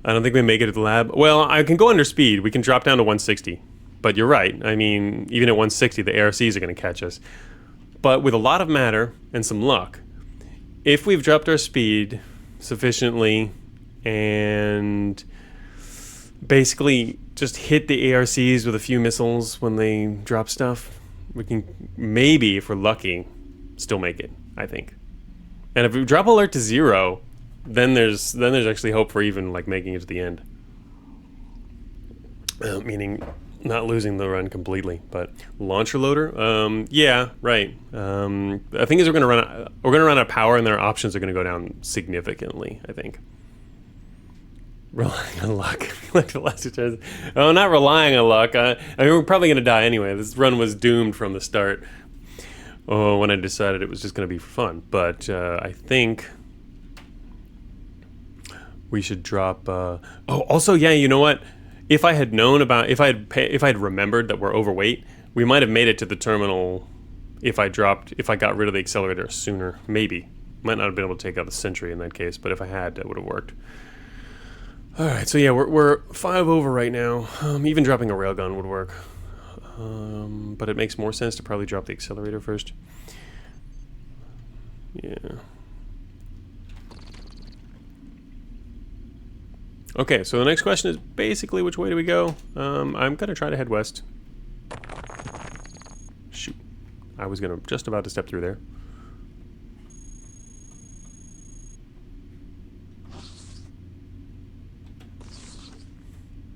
I don't think we make it to the lab. Well, I can go under speed. We can drop down to 160. But you're right. I mean, even at 160, the ARCs are going to catch us. But with a lot of matter and some luck, if we've dropped our speed sufficiently and basically just hit the ARCs with a few missiles when they drop stuff, we can maybe, if we're lucky, still make it, I think. And if we drop alert to 0, then there's actually hope for even like making it to the end. Meaning not losing the run completely, but launcher loader, yeah, right. The thing is, we're gonna run out of power, and their options are gonna go down significantly, I think. Relying on luck, like the last two turns. Oh, not relying on luck. I mean, we're probably gonna die anyway. This run was doomed from the start. Oh, when I decided it was just gonna be for fun, but I think we should drop. Oh, also, yeah, you know what? If I had known about, if I had remembered that we're overweight, we might have made it to the terminal. If I got rid of the accelerator sooner, maybe. Might not have been able to take out the sentry in that case, but if I had, that would have worked. All right, so yeah, we're 5 over right now. Even dropping a railgun would work, but it makes more sense to probably drop the accelerator first. Yeah. Okay, so the next question is basically which way do we go? I'm gonna try to head west. Shoot. I was just about to step through there.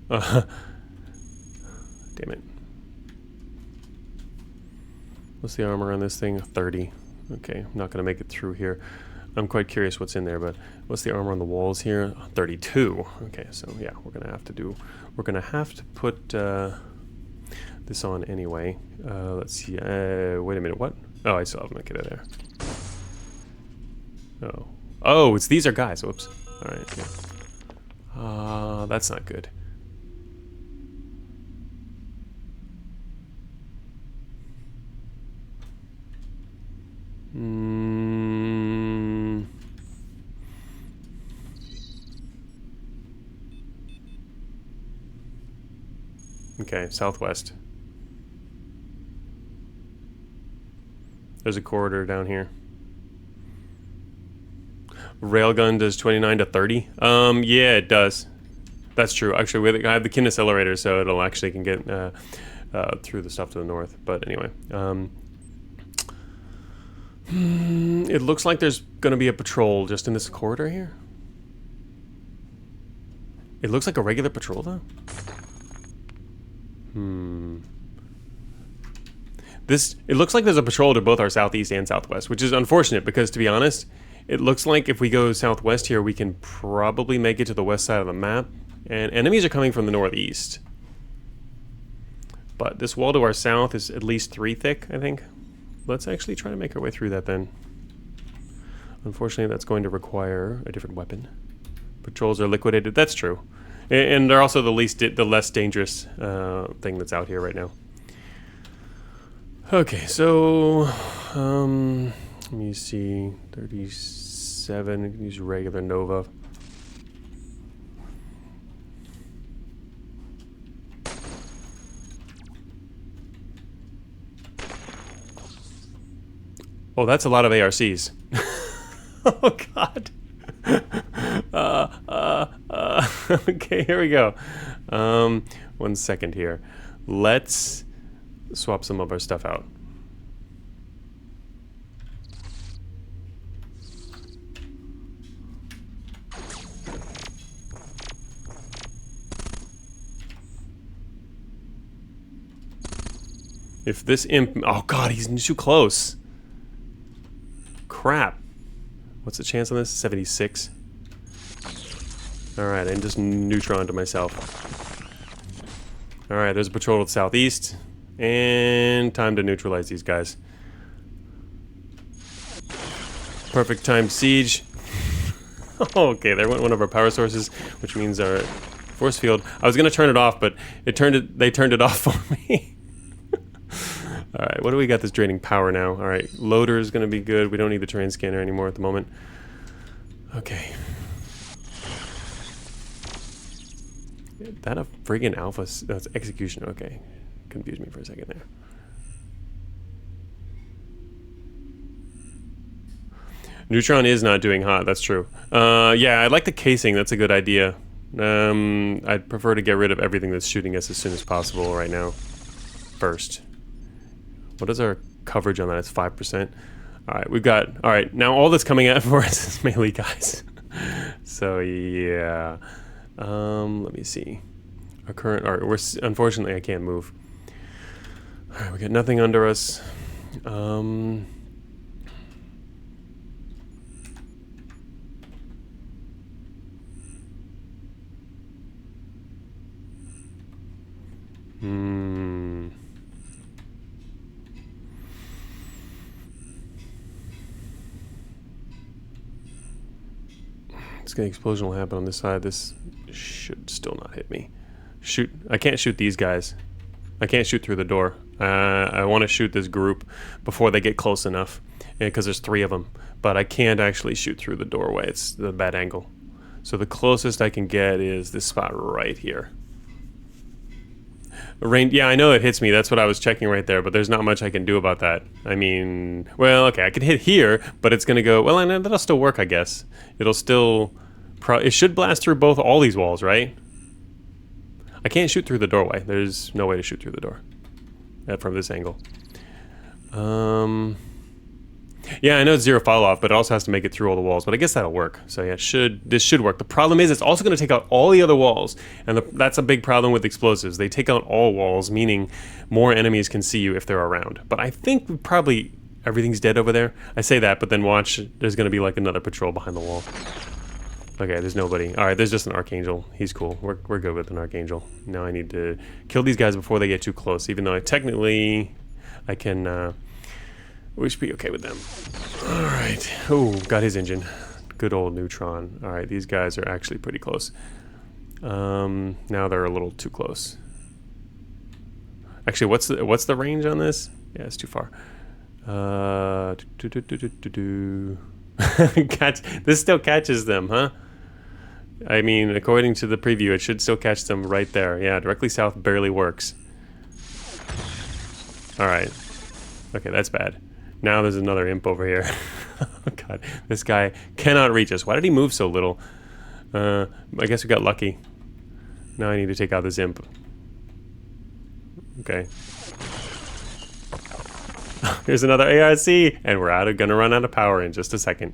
Damn it. What's the armor on this thing? 30. Okay, I'm not gonna make it through here. I'm quite curious what's in there, but what's the armor on the walls here? 32. Okay, so yeah, we're gonna have to put this on anyway. Let's see. Wait a minute. What? Oh, I still have my kit there. Oh, these are guys. Whoops. All right. Yeah. That's not good. Okay, southwest. There's a corridor down here. Railgun does 29 to 30. Yeah, it does. That's true. Actually, I have the kin accelerator, so it'll actually can get through the stuff to the north. But anyway, it looks like there's going to be a patrol just in this corridor here. It looks like a regular patrol, though. It looks like there's a patrol to both our southeast and southwest, which is unfortunate because, to be honest, it looks like if we go southwest here, we can probably make it to the west side of the map. And enemies are coming from the northeast. But this wall to our south is at least 3 thick, I think. Let's actually try to make our way through that then. Unfortunately, that's going to require a different weapon. Patrols are liquidated. That's true. And they're also the less dangerous thing that's out here right now. Okay, so let me see. 37. We can use regular Nova. Oh, that's a lot of ARCs. Oh God. Okay, here we go. 1 second here. Let's swap some of our stuff out. If this imp... Oh God, he's too close. Crap. What's the chance on this? 76. Alright, and just neutron to myself. Alright, there's a patrol to the southeast. And time to neutralize these guys. Perfect timed siege. Okay, there went one of our power sources, which means our force field. I was gonna turn it off, but they turned it off for me. Alright, what do we got that's draining power now? Alright, loader is gonna be good. We don't need the terrain scanner anymore at the moment. Okay. Is that a friggin' alpha? That's execution. Okay. Confused me for a second there. Neutron is not doing hot. That's true. Yeah, I like the casing. That's a good idea. I'd prefer to get rid of everything that's shooting us as soon as possible right now. First. What is our coverage on that? It's 5%. Alright, we've got... Alright, now all that's coming out for us is melee guys. So, yeah. Let me see. Our current... Alright, unfortunately, I can't move. Alright, we got nothing under us. The explosion will happen on this side. This should still not hit me. Shoot. I can't shoot these guys. I can't shoot through the door. I want to shoot this group before they get close enough, because there's 3 of them. But I can't actually shoot through the doorway. It's the bad angle. So the closest I can get is this spot right here. Rain, yeah, I know it hits me. That's what I was checking right there, but there's not much I can do about that. I mean, well, okay, I can hit here, but it's gonna go, well, and that'll still work, I guess. It'll still, it should blast through all these walls, right? I can't shoot through the doorway. There's no way to shoot through the door from this angle. Yeah, I know it's 0 fall off, but it also has to make it through all the walls. But I guess that'll work. So yeah, this should work. The problem is it's also going to take out all the other walls, and that's a big problem with explosives. They take out all walls, meaning more enemies can see you if they're around. But I think probably everything's dead over there. I say that, but then watch, there's going to be like another patrol behind the wall. Okay, there's nobody. All right, there's just an Archangel. He's cool. We're good with an Archangel. Now I need to kill these guys before they get too close, even though I can... we should be okay with them. Alright. Oh, got his engine. Good old neutron. Alright, these guys are actually pretty close. Now they're a little too close. Actually, what's the range on this? Yeah, it's too far. This still catches them, huh? I mean, according to the preview, it should still catch them right there. Yeah, directly south barely works. Alright. Okay, that's bad. Now there's another imp over here. Oh god, this guy cannot reach us. Why did he move so little? I guess we got lucky. Now I need to take out this imp. Okay. Here's another ARC, and we're gonna run out of power in just a second.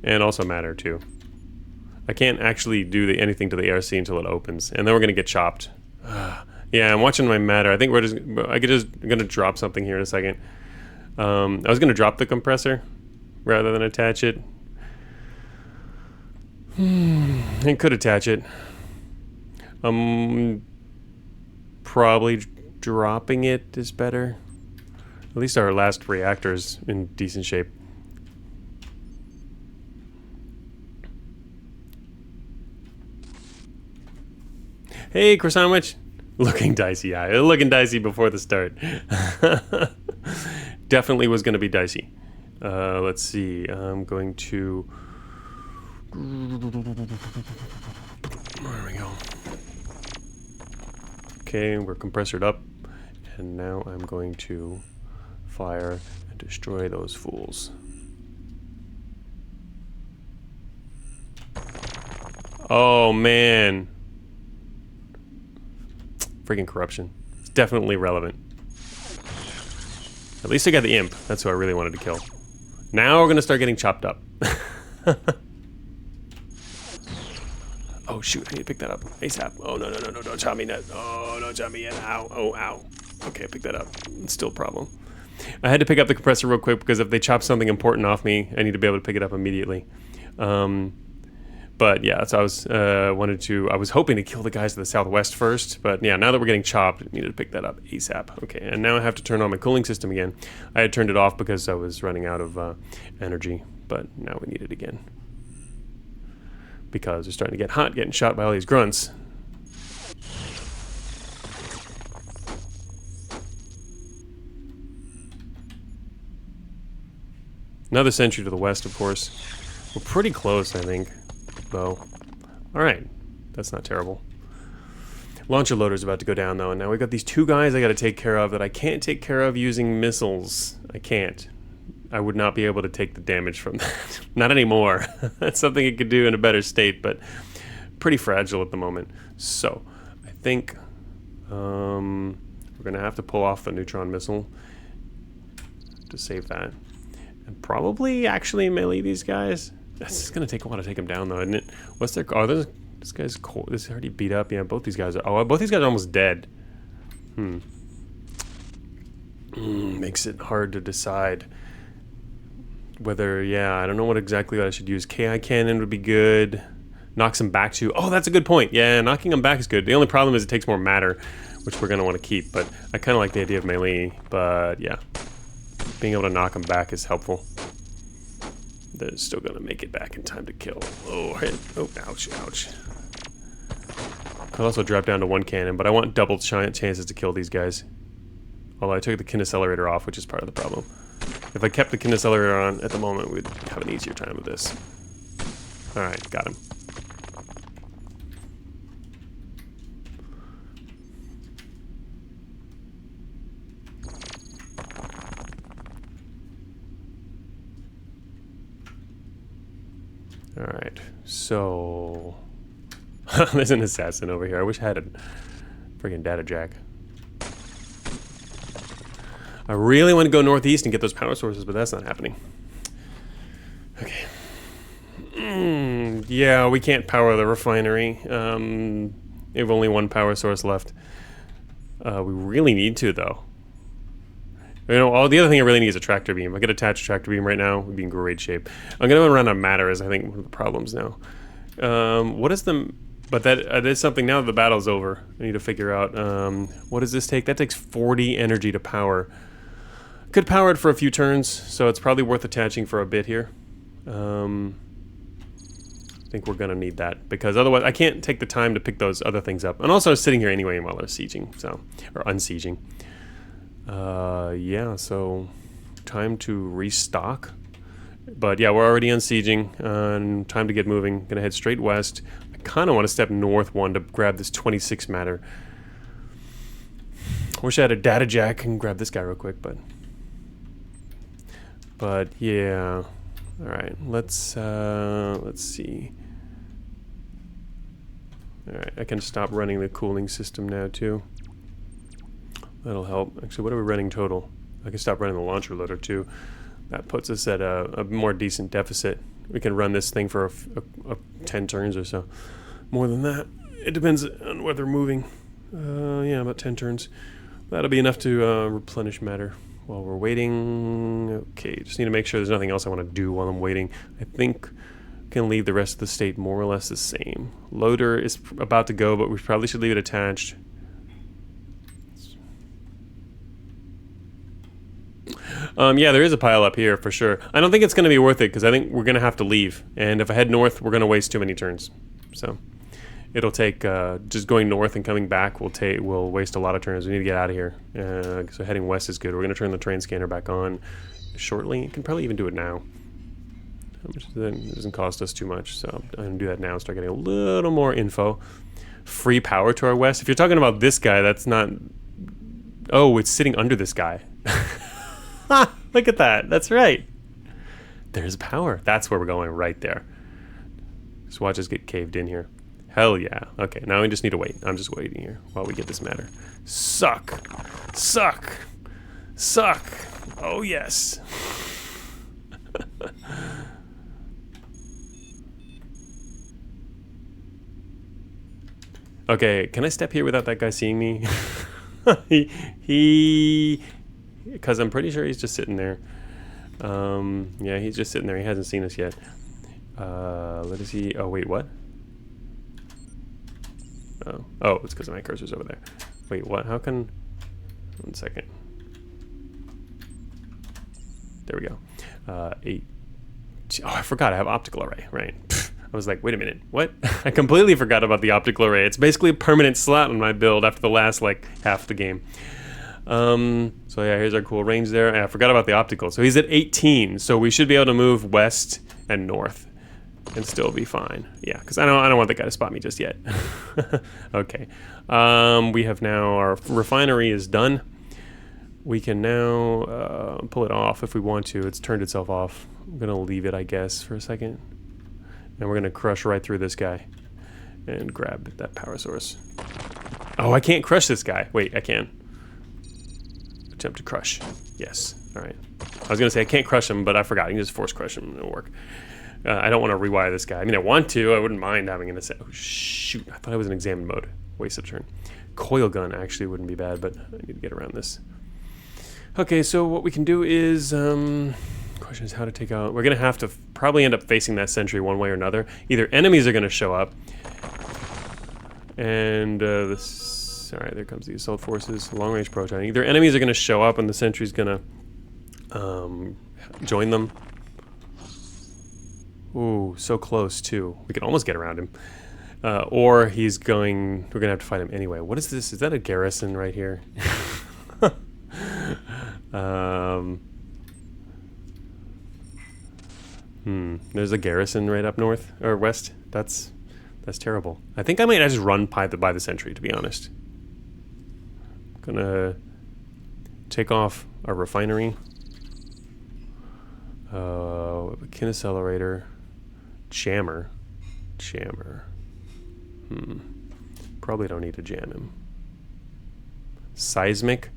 And also matter too. I can't actually do anything to the ARC until it opens, and then we're gonna get chopped. Yeah, I'm watching my matter. I think I'm gonna drop something here in a second. I was gonna drop the compressor rather than attach it. I could attach it. Probably dropping it is better. At least our last reactor's in decent shape. Hey, croissant sandwich. Looking dicey, yeah. Looking dicey before the start. Definitely was going to be dicey. Let's see. I'm going to... There we go. Okay, we're compressored up. And now I'm going to fire and destroy those fools. Oh, man. Freaking corruption. It's definitely relevant. At least I got the imp. That's who I really wanted to kill. Now we're gonna start getting chopped up. Oh shoot, I need to pick that up ASAP. Oh no, don't chop me yet. Oh, don't chop me yet. Ow, oh, ow. Okay, pick that up. It's still a problem. I had to pick up the compressor real quick because if they chop something important off me, I need to be able to pick it up immediately. But yeah, so I was hoping to kill the guys to the southwest first, but yeah, now that we're getting chopped, I needed to pick that up ASAP. Okay, and now I have to turn on my cooling system again. I had turned it off because I was running out of energy, but now we need it again. Because we're starting to get hot, getting shot by all these grunts. Another sentry to the west, of course. We're pretty close, I think. Though. Alright, that's not terrible. Launcher loader's about to go down though, and now we've got these two guys I gotta take care of that I can't take care of using missiles. I can't. I would not be able to take the damage from that. Not anymore. That's something it could do in a better state, but pretty fragile at the moment. So, I think we're gonna have to pull off the neutron missile to save that. And probably actually melee these guys. This is gonna take a while to take him down, though, isn't it? What's their? Oh, this guy's cold. This is already beat up. Yeah, both these guys are. Oh, both these guys are almost dead. Makes it hard to decide whether. Yeah, I don't know what exactly I should use. KI cannon would be good. Knocks him back to. Oh, that's a good point. Yeah, knocking him back is good. The only problem is it takes more matter, which we're gonna want to keep. But I kind of like the idea of melee. But yeah, being able to knock him back is helpful. They're still gonna make it back in time to kill. Oh, hit. Oh, ouch, ouch. I'll also drop down to one cannon, but I want double chances to kill these guys. Although I took the kindecelerator off, which is part of the problem. If I kept the kindecelerator on at the moment, we'd have an easier time with this. Alright, got him. Alright, so... There's an assassin over here. I wish I had a friggin' data jack. I really want to go northeast and get those power sources, but that's not happening. Okay. Yeah, we can't power the refinery. We have only one power source left. We really need to, though. You know, the other thing I really need is a tractor beam. I could attach a tractor beam right now. We'd be in great shape. I'm going to run out of matter is, I think, one of the problems now. What is the... But that is something now that the battle's over. I need to figure out, what does this take? That takes 40 energy to power. Could power it for a few turns, so it's probably worth attaching for a bit here. I think we're going to need that, because otherwise I can't take the time to pick those other things up. And also I was sitting here anyway while I was sieging, so... Or unsieging. Yeah, so time to restock. But yeah, we're already unsieging, and time to get moving. Gonna head straight west. I kind of want to step north one to grab this 26 matter. Wish I had a data jack and grab this guy real quick, but yeah. All right, let's see. Alright, I can stop running the cooling system now too. That'll help. Actually, what are we running total? I can stop running the launcher loader too. That puts us at a more decent deficit. We can run this thing for 10 turns or so. More than that. It depends on whether moving. Yeah, about 10 turns. That'll be enough to replenish matter while we're waiting. Okay, just need to make sure there's nothing else I want to do while I'm waiting. I think I can leave the rest of the state more or less the same. Loader is about to go, but we probably should leave it attached. Yeah, there is a pile up here for sure. I don't think it's going to be worth it because I think we're going to have to leave. And if I head north, we're going to waste too many turns. So it'll take, just going north and coming back will waste a lot of turns. We need to get out of here. So heading west is good. We're going to turn the train scanner back on shortly. You can probably even do it now. Which doesn't cost us too much. So I'm going to do that now and start getting a little more info. Free power to our west. If you're talking about this guy, that's not... Oh, it's sitting under this guy. Look at that. That's right. There's power. That's where we're going, right there. Just watch us get caved in here. Hell yeah. Okay, now we just need to wait. I'm just waiting here while we get this matter. Suck. Suck. Suck. Oh, yes. Okay, can I step here without that guy seeing me? Because I'm pretty sure he's just sitting there. Yeah, he's just sitting there. He hasn't seen us yet. Let us see. Oh, wait, what? Oh, it's because my cursor's over there. Wait, what? How can... 1 second. There we go. 8. Oh, I forgot I have optical array, right. I was like, wait a minute, what? I completely forgot about the optical array. It's basically a permanent slot on my build after the last, like, half the game. So yeah, here's our cool range there. I forgot about the optical. So he's at 18, so we should be able to move west and north and still be fine. Yeah, because I don't want the guy to spot me just yet. Okay. We have now, our refinery is done. We can now pull it off if we want to. It's turned itself off. I'm gonna leave it, I guess, for a second. And we're gonna crush right through this guy and grab that power source. Oh, I can't crush this guy. Wait, I can. Attempt to crush. Yes. All right. I was gonna say I can't crush him, but I forgot. You can just force crush him and it'll work. I don't want to rewire this guy. I mean, I want to. I wouldn't mind having an oh shoot! I thought I was in examine mode. Waste a turn. Coil gun actually wouldn't be bad, but I need to get around this. Okay, so what we can do is question is how to take out. We're gonna have to probably end up facing that sentry one way or another. Either enemies are gonna show up, and this. All right, there comes the assault forces, long range proton. Either enemies are gonna show up, and the sentry's gonna join them. Ooh, so close too. We can almost get around him. Or he's going. We're gonna have to fight him anyway. What is this? Is that a garrison right here? There's a garrison right up north or west. That's terrible. I think I might just run by the sentry, to be honest. Gonna take off our refinery. Kin accelerator. Jammer. Probably don't need to jam him. Seismic.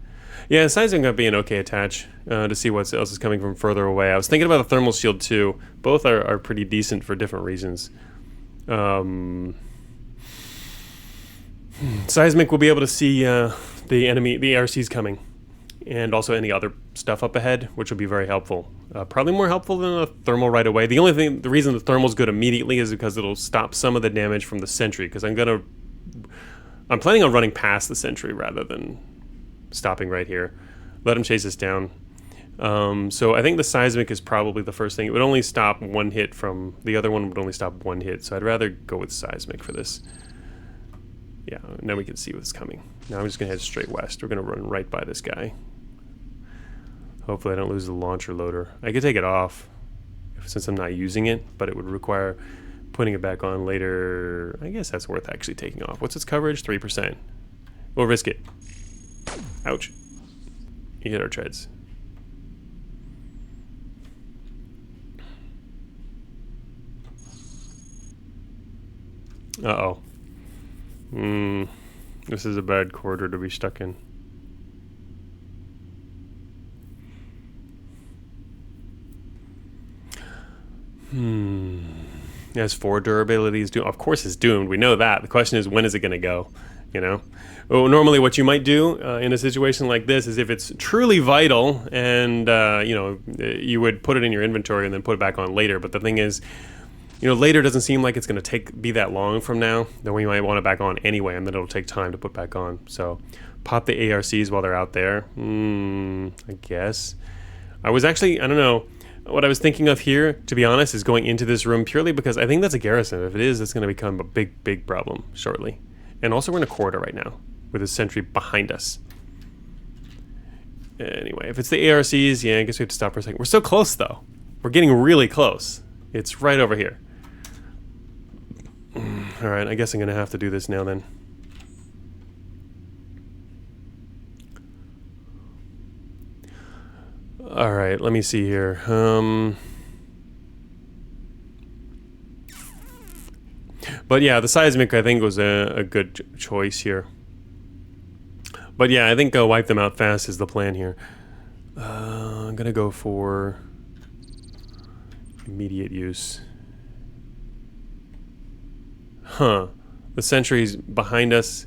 Yeah, seismic might be an okay attach to see what else is coming from further away. I was thinking about the thermal shield too. Both are pretty decent for different reasons. Seismic will be able to see the enemy, the ARCs coming, and also any other stuff up ahead, which will be very helpful. Probably more helpful than a thermal right away. The reason the thermal's good immediately is because it'll stop some of the damage from the sentry. Because I'm planning on running past the sentry rather than stopping right here. Let him chase us down. So I think the seismic is probably the first thing. It would only stop one hit from the other one would only stop one hit. So I'd rather go with seismic for this. Yeah, now we can see what's coming. Now I'm just gonna head straight west. We're gonna run right by this guy. Hopefully I don't lose the launcher loader. I could take it off since I'm not using it, but it would require putting it back on later. I guess that's worth actually taking off. What's its coverage? 3%. We'll risk it. Ouch. You hit our treads. Uh-oh. This is a bad corridor to be stuck in. It has 4 durabilities. Of course it's doomed. We know that. The question is, when is it going to go? You know? Well, normally what you might do in a situation like this is if it's truly vital and, you know, you would put it in your inventory and then put it back on later. But the thing is, you know, later doesn't seem like it's going to be that long from now. Then we might want it back on anyway, and then it'll take time to put back on. So pop the ARCs while they're out there. I guess. I was actually, I don't know. What I was thinking of here, to be honest, is going into this room purely because I think that's a garrison. If it is, it's going to become a big, big problem shortly. And also we're in a corridor right now with a sentry behind us. Anyway, if it's the ARCs, yeah, I guess we have to stop for a second. We're so close, though. We're getting really close. It's right over here. Alright, I guess I'm going to have to do this now then. Alright, let me see here. But yeah, the seismic I think was a good choice here. But yeah, I think wipe them out fast is the plan here. I'm gonna go for immediate use. Huh. The sentries behind us.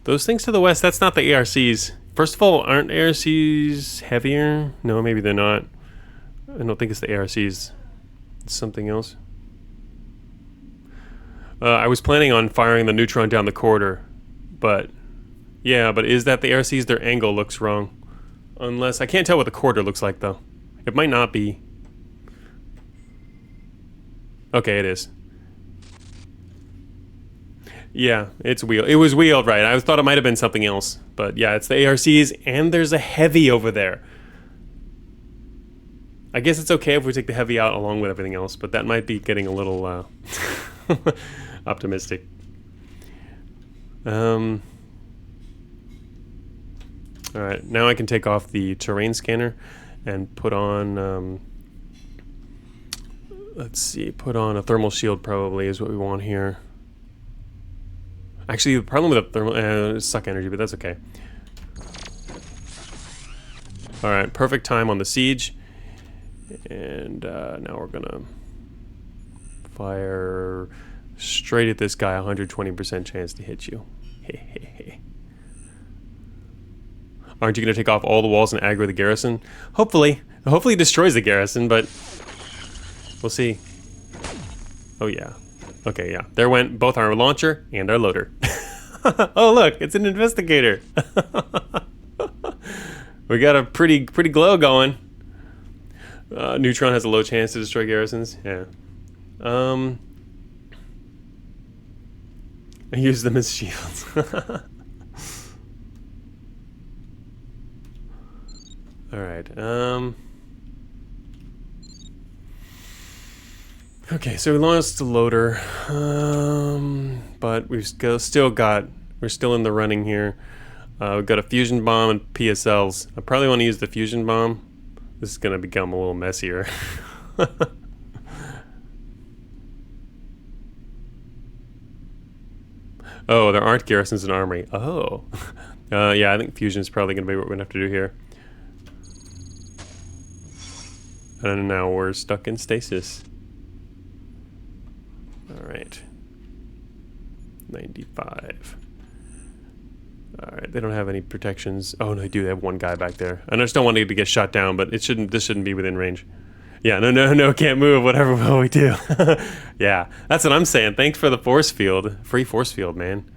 Those things to the west, that's not the ARCs. First of all, aren't ARCs heavier? No, maybe they're not. I don't think it's the ARCs. It's something else. I was planning on firing the neutron down the corridor, but yeah, but is that the ARCs? Their angle looks wrong. Unless, I can't tell what the corridor looks like though. It might not be. Okay, it is. Yeah, it's wheeled. It was wheeled, right. I thought it might have been something else. But yeah, it's the ARCs, and there's a heavy over there. I guess it's okay if we take the heavy out along with everything else, but that might be getting a little optimistic. Alright, now I can take off the terrain scanner and put on, let's see, put on a thermal shield probably is what we want here. Actually, the problem with the thermal suck energy, but that's okay. All right, perfect time on the siege, and now we're gonna fire straight at this guy. 120% chance to hit you. Aren't you gonna take off all the walls and aggro the garrison? Hopefully, hopefully it destroys the garrison, but we'll see. Oh yeah. Okay, yeah. There went both our launcher and our loader. Oh, look, it's an investigator. We got a pretty glow going. Neutron has a low chance to destroy garrisons. Yeah. I use them as shields. All right. Okay, so we lost the loader, but we've still we're still in the running here. We've got a fusion bomb and PSLs. I probably want to use the fusion bomb. This is going to become a little messier. Oh, there aren't garrisons in Armory. Oh. Yeah, I think fusion is probably going to be what we're going to have to do here. And now we're stuck in stasis. Alright. 95. Alright, they don't have any protections. Oh no, they do. They have one guy back there. I just don't want it to get shot down, but this shouldn't be within range. Yeah, no, can't move, whatever will we do. Yeah, that's what I'm saying. Thanks for the force field. Free force field, man.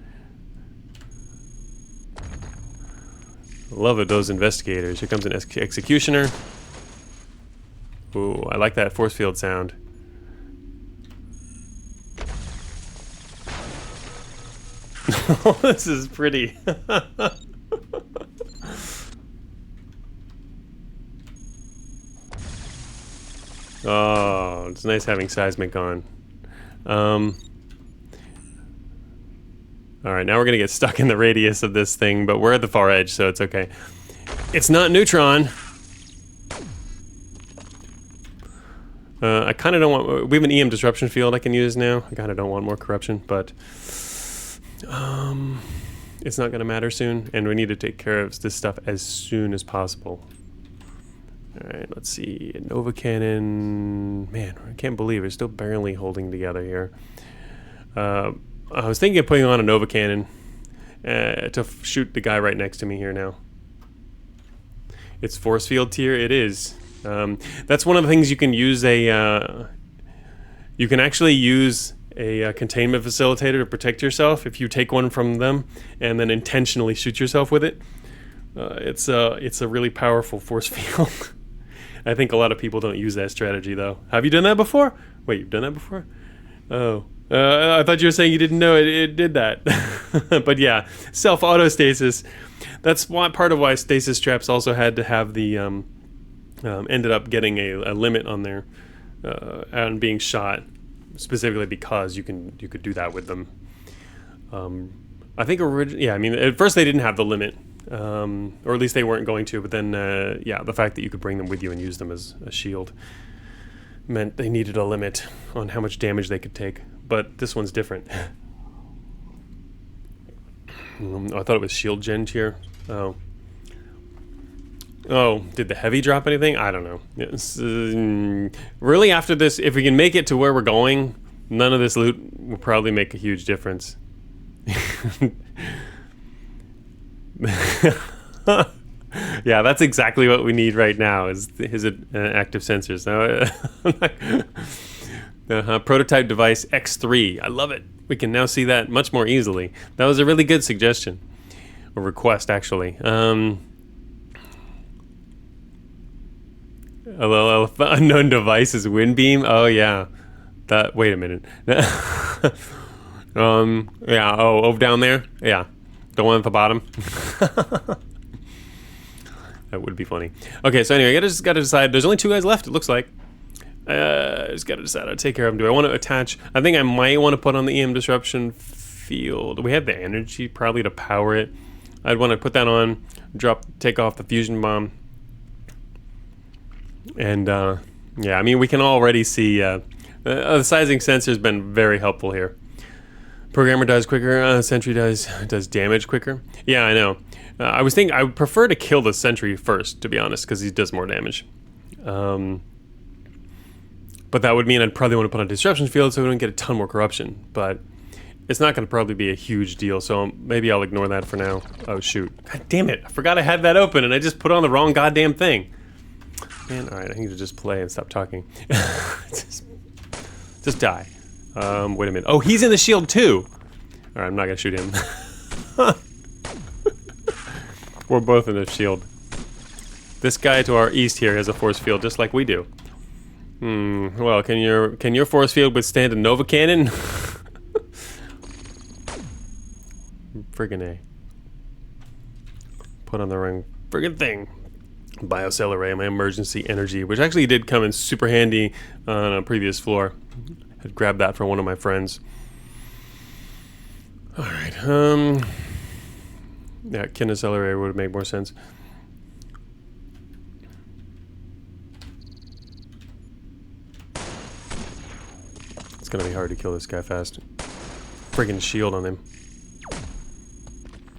Love it, those investigators. Here comes an executioner. Ooh, I like that force field sound. Oh, this is pretty. Oh, it's nice having seismic on. Alright, now we're gonna get stuck in the radius of this thing, but we're at the far edge, so it's okay. It's not neutron. I kind of don't want... We have an EM disruption field I can use now. I kind of don't want more corruption, but... It's not going to matter soon, and we need to take care of this stuff as soon as possible. Alright, let's see. Nova Cannon. Man, I can't believe we're still barely holding together here. I was thinking of putting on a Nova Cannon to shoot the guy right next to me here now. It's force field tier? It is. That's one of the things you can use a... you can actually use a containment facilitator to protect yourself if you take one from them and then intentionally shoot yourself with it. It's a really powerful force field. I think a lot of people don't use that strategy, though. Have you done that before? Wait, you've done that before? Oh. I thought you were saying you didn't know it did that. But yeah, self-auto-stasis. That's part of why stasis traps also had to have the... ended up getting a limit on there on being shot, specifically because you could do that with them. I think yeah, I mean, at first they didn't have the limit. Or at least they weren't going to, but then, yeah, the fact that you could bring them with you and use them as a shield meant they needed a limit on how much damage they could take. But this one's different. I thought it was shield gen tier. Oh. Oh, did the heavy drop anything? I don't know. It's, really, after this, if we can make it to where we're going, none of this loot will probably make a huge difference. Yeah, that's exactly what we need right now is active sensors. Prototype device X3. I love it. We can now see that much more easily. That was a really good suggestion. Or request, actually. Unknown devices wind beam. Oh yeah. Wait a minute. Yeah. Oh, down there. Yeah. The one at the bottom. That would be funny. Okay, so anyway, I just gotta decide. There's only 2 guys left, it looks like. I just gotta decide how to take care of them. Do I want to attach? I think I might want to put on the EM disruption field. We have the energy probably to power it. I'd want to put that on, take off the fusion bomb. And yeah, I mean, we can already see the sizing sensor has been very helpful here. Programmer dies quicker, sentry does damage quicker. Yeah, I know. I was thinking I would prefer to kill the sentry first, to be honest, because he does more damage. But that would mean I'd probably want to put on disruption field so we don't get a ton more corruption. But it's not going to probably be a huge deal, so maybe I'll ignore that for now. Oh shoot! God damn it! I forgot I had that open, and I just put on the wrong goddamn thing. Man, all right, I need to just play and stop talking. just die. Wait a minute. Oh, he's in the shield too. All right, I'm not gonna shoot him. We're both in the shield. This guy to our east here has a force field just like we do. Well, can your force field withstand a Nova Cannon? Friggin' A. Put on the wrong friggin' thing. Biocell array, my emergency energy, which actually did come in super handy on a previous floor. I'd grabbed that from one of my friends. Alright, yeah, kinocell array would make more sense. It's gonna be hard to kill this guy fast. Friggin' shield on him.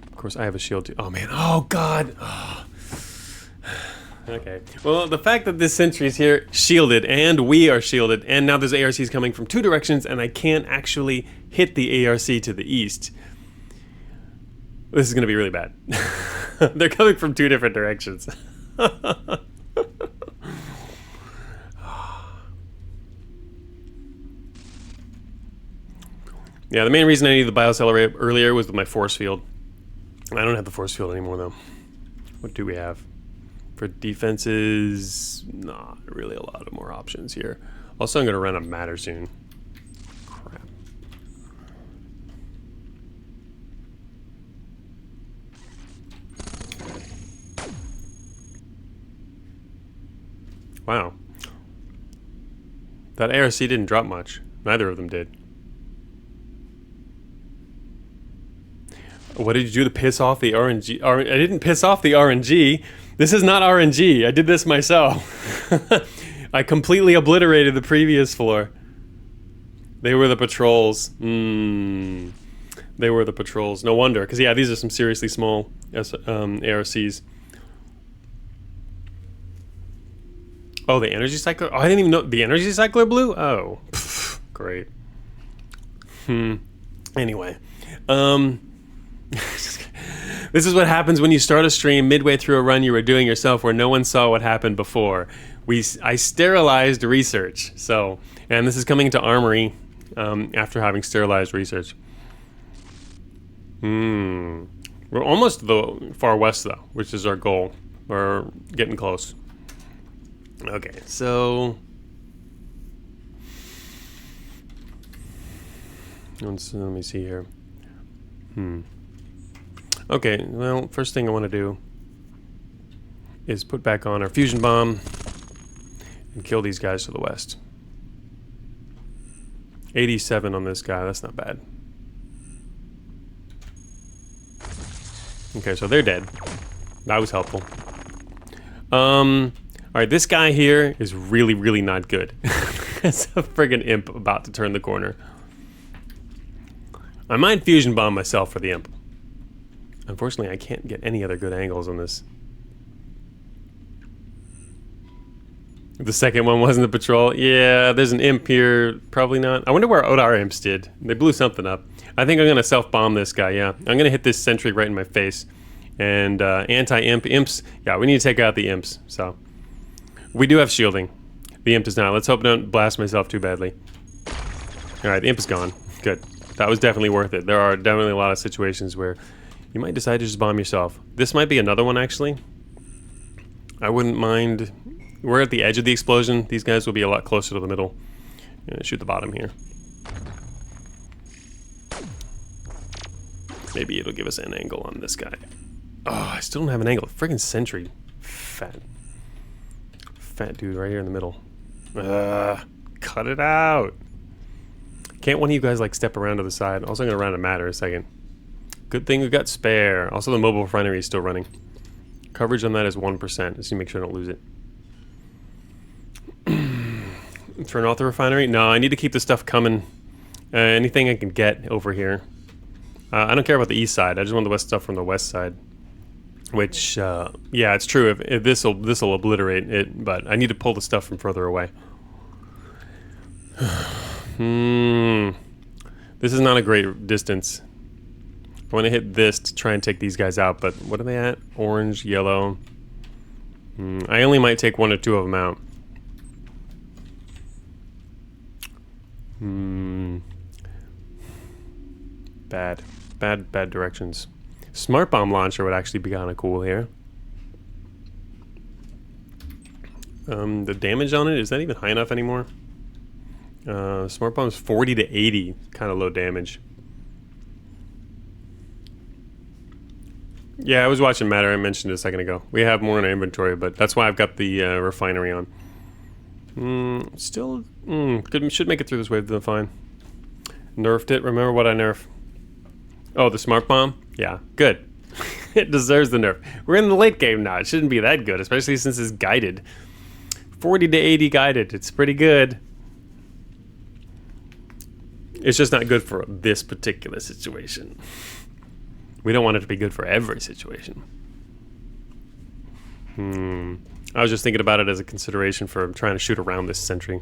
Of course, I have a shield too. Oh man, oh god! Oh. Okay, well, the fact that this sentry's here shielded, and we are shielded, and now there's ARCs coming from 2 directions, and I can't actually hit the ARC to the east. This is gonna be really bad. They're coming from 2 different directions. Yeah, the main reason I needed the biocell array earlier was with my force field. I don't have the force field anymore, though. What do we have? For defenses, not really a lot of more options here. Also, I'm going to run a matter soon. Crap. Wow. That ARC didn't drop much. Neither of them did. What did you do to piss off the RNG? I didn't piss off the RNG. This is not RNG. I did this myself. I completely obliterated the previous floor. They were the patrols. They were the patrols. No wonder, because yeah, these are some seriously small ARCs. Oh, the energy cycler. Oh, I didn't even know the energy cycler blew. Oh, pff, great. Anyway, this is what happens when you start a stream midway through a run you were doing yourself, where no one saw what happened before. I sterilized research. So, and this is coming to Armory after having sterilized research. We're almost to the far west though, which is our goal. We're getting close. Okay, so let me see here. Okay, well, first thing I want to do is put back on our fusion bomb and kill these guys to the west. 87 on this guy, that's not bad. Okay, so they're dead. That was helpful. Alright, this guy here is really, really not good. It's a friggin' imp about to turn the corner. I might fusion bomb myself for the imp. Unfortunately, I can't get any other good angles on this. The second one wasn't the patrol. Yeah, there's an imp here. Probably not. I wonder where our imps did. They blew something up. I think I'm going to self-bomb this guy, yeah. I'm going to hit this sentry right in my face. And anti-imp imps. Yeah, we need to take out the imps. So we do have shielding. The imp does not. Let's hope I don't blast myself too badly. Alright, the imp is gone. Good. That was definitely worth it. There are definitely a lot of situations where you might decide to just bomb yourself. This might be another one, actually. I wouldn't mind. We're at the edge of the explosion. These guys will be a lot closer to the middle. Shoot the bottom here. Maybe it'll give us an angle on this guy. Oh, I still don't have an angle. Friggin' sentry. Fat dude right here in the middle. Cut it out. Can't one of you guys like step around to the side? Also gonna run a matter a second. Good thing we got spare. Also the mobile refinery is still running. Coverage on that is 1%. Just to make sure I don't lose it. Turn off the refinery? No, I need to keep the stuff coming. Anything I can get over here. I don't care about the east side. I just want the west stuff from the west side. Which, yeah, it's true. If this'll obliterate it, but I need to pull the stuff from further away. This is not a great distance. I want to hit this to try and take these guys out, but what are they at? Orange, yellow. I only might take one or two of them out. Bad directions. Smart bomb launcher would actually be kind of cool here. The damage on it, is that even high enough anymore? Smart bomb's 40 to 80, kind of low damage. Yeah, I was watching Matter, I mentioned it a second ago. We have more in our inventory, but that's why I've got the refinery on. Still, should make it through this wave, then fine. Nerfed it, remember what I nerfed? Oh, the smart bomb? Yeah, good. It deserves the nerf. We're in the late game now, it shouldn't be that good, especially since it's guided. 40 to 80 guided, it's pretty good. It's just not good for this particular situation. We don't want it to be good for every situation. I was just thinking about it as a consideration for trying to shoot around this sentry.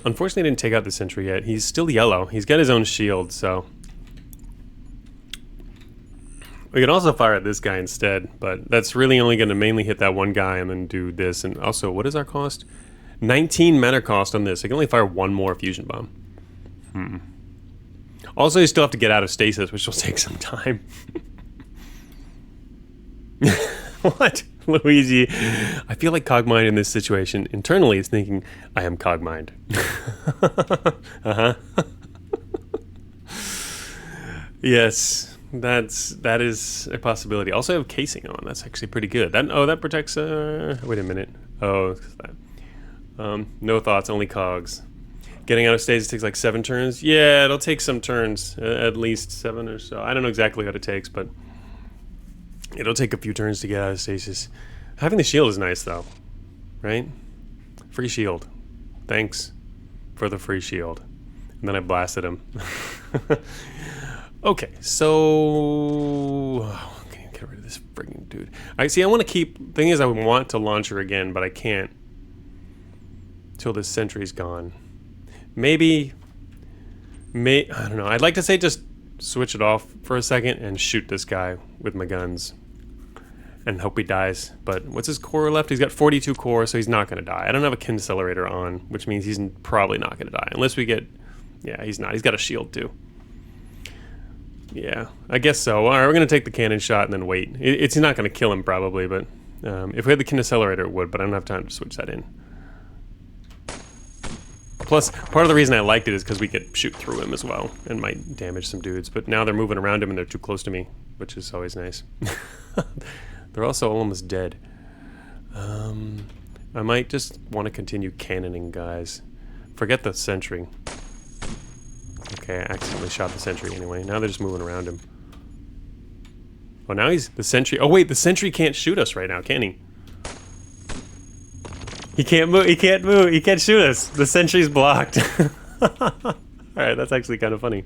Unfortunately, I didn't take out the sentry yet. He's still yellow. He's got his own shield, so... We can also fire at this guy instead, but that's really only going to mainly hit that one guy and then do this. And also, what is our cost? 19 mana cost on this. I can only fire one more fusion bomb. Also, you still have to get out of stasis, which will take some time. What? Luigi? I feel like Cogmind in this situation internally is thinking, I am Cogmind. Yes, that is a possibility. Also, I have casing on. That's actually pretty good. That protects. Wait a minute. Oh, that. No thoughts, only cogs. Getting out of stasis takes like 7 turns. Yeah, it'll take some turns, at least 7 or so. I don't know exactly what it takes, but it'll take a few turns to get out of stasis. Having the shield is nice, though, right? free shield. Thanks for the free shield. And then I blasted him. Okay, so... can you get rid of this friggin' dude? I see, I want to keep... Thing is, I want to launch her again, but I can't. Till this sentry's gone. Maybe... I don't know. I'd like to say just switch it off for a second and shoot this guy with my guns. And hope he dies. But what's his core left? He's got 42 core, so he's not going to die. I don't have a Kinaccelerator on, which means he's probably not going to die. Unless we get... Yeah, he's not. He's got a shield, too. Yeah, I guess so. All right, we're going to take the cannon shot and then wait. It's not going to kill him, probably, but... if we had the Kinaccelerator, it would, but I don't have time to switch that in. Plus, part of the reason I liked it is because we could shoot through him as well, and might damage some dudes. But now they're moving around him and they're too close to me, which is always nice. They're also almost dead. I might just want to continue cannoning guys. Forget the sentry. Okay, I accidentally shot the sentry anyway. Now they're just moving around him. Oh, now he's the sentry. Oh wait, the sentry can't shoot us right now, can he? He can't move. He can't move. He can't shoot us. The sentry's blocked. All right, that's actually kind of funny.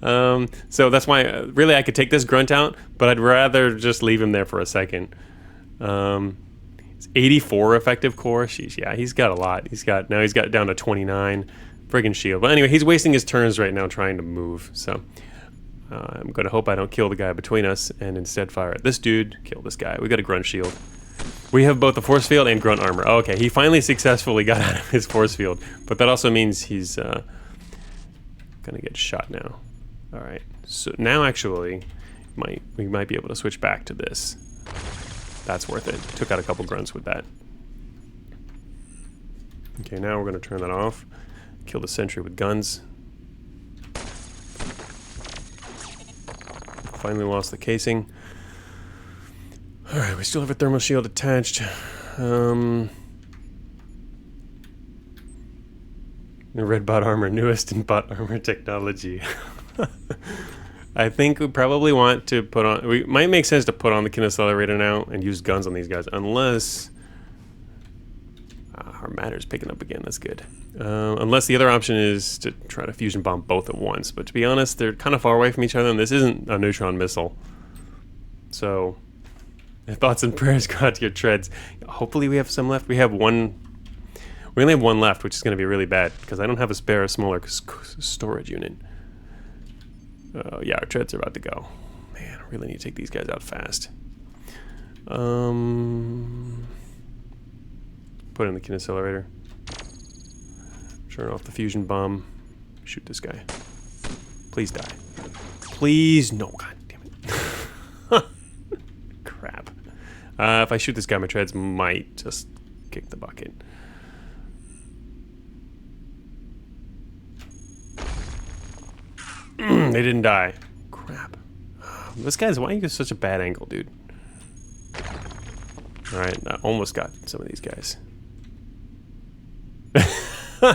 So that's why, really, I could take this grunt out, but I'd rather just leave him there for a second. It's 84 effective core. Sheesh, yeah, he's got a lot. Now he's got down to 29. Friggin' shield. But anyway, he's wasting his turns right now trying to move. So I'm gonna hope I don't kill the guy between us and instead fire at this dude. Kill this guy. We got a grunt shield. We have both the force field and grunt armor. Oh, okay, he finally successfully got out of his force field, but that also means he's gonna get shot now. All right, so now actually, we might be able to switch back to this. That's worth it. Took out a couple grunts with that. Okay, now we're gonna turn that off. Kill the sentry with guns. Finally lost the casing. Alright, we still have a thermal shield attached. The red bot armor, newest in bot armor technology. I think we probably want to put on... It might make sense to put on the Kinaccelerator now and use guns on these guys, unless... our matter's picking up again, that's good. Unless the other option is to try to fusion bomb both at once. But to be honest, they're kind of far away from each other, and this isn't a neutron missile. So... thoughts and prayers go out to your treads. Hopefully we have some left. We only have one left, which is going to be really bad because I don't have a spare smaller storage unit. Yeah, our treads are about to go. Man, I really need to take these guys out fast. Put in the Kinaccelerator. Turn off the fusion bomb. Shoot this guy. Please die. Please, no, god damn it. Crap. If I shoot this guy, my treads might just kick the bucket. They didn't die. Crap. This guy's, why are you at such a bad angle, dude? Alright, I almost got some of these guys.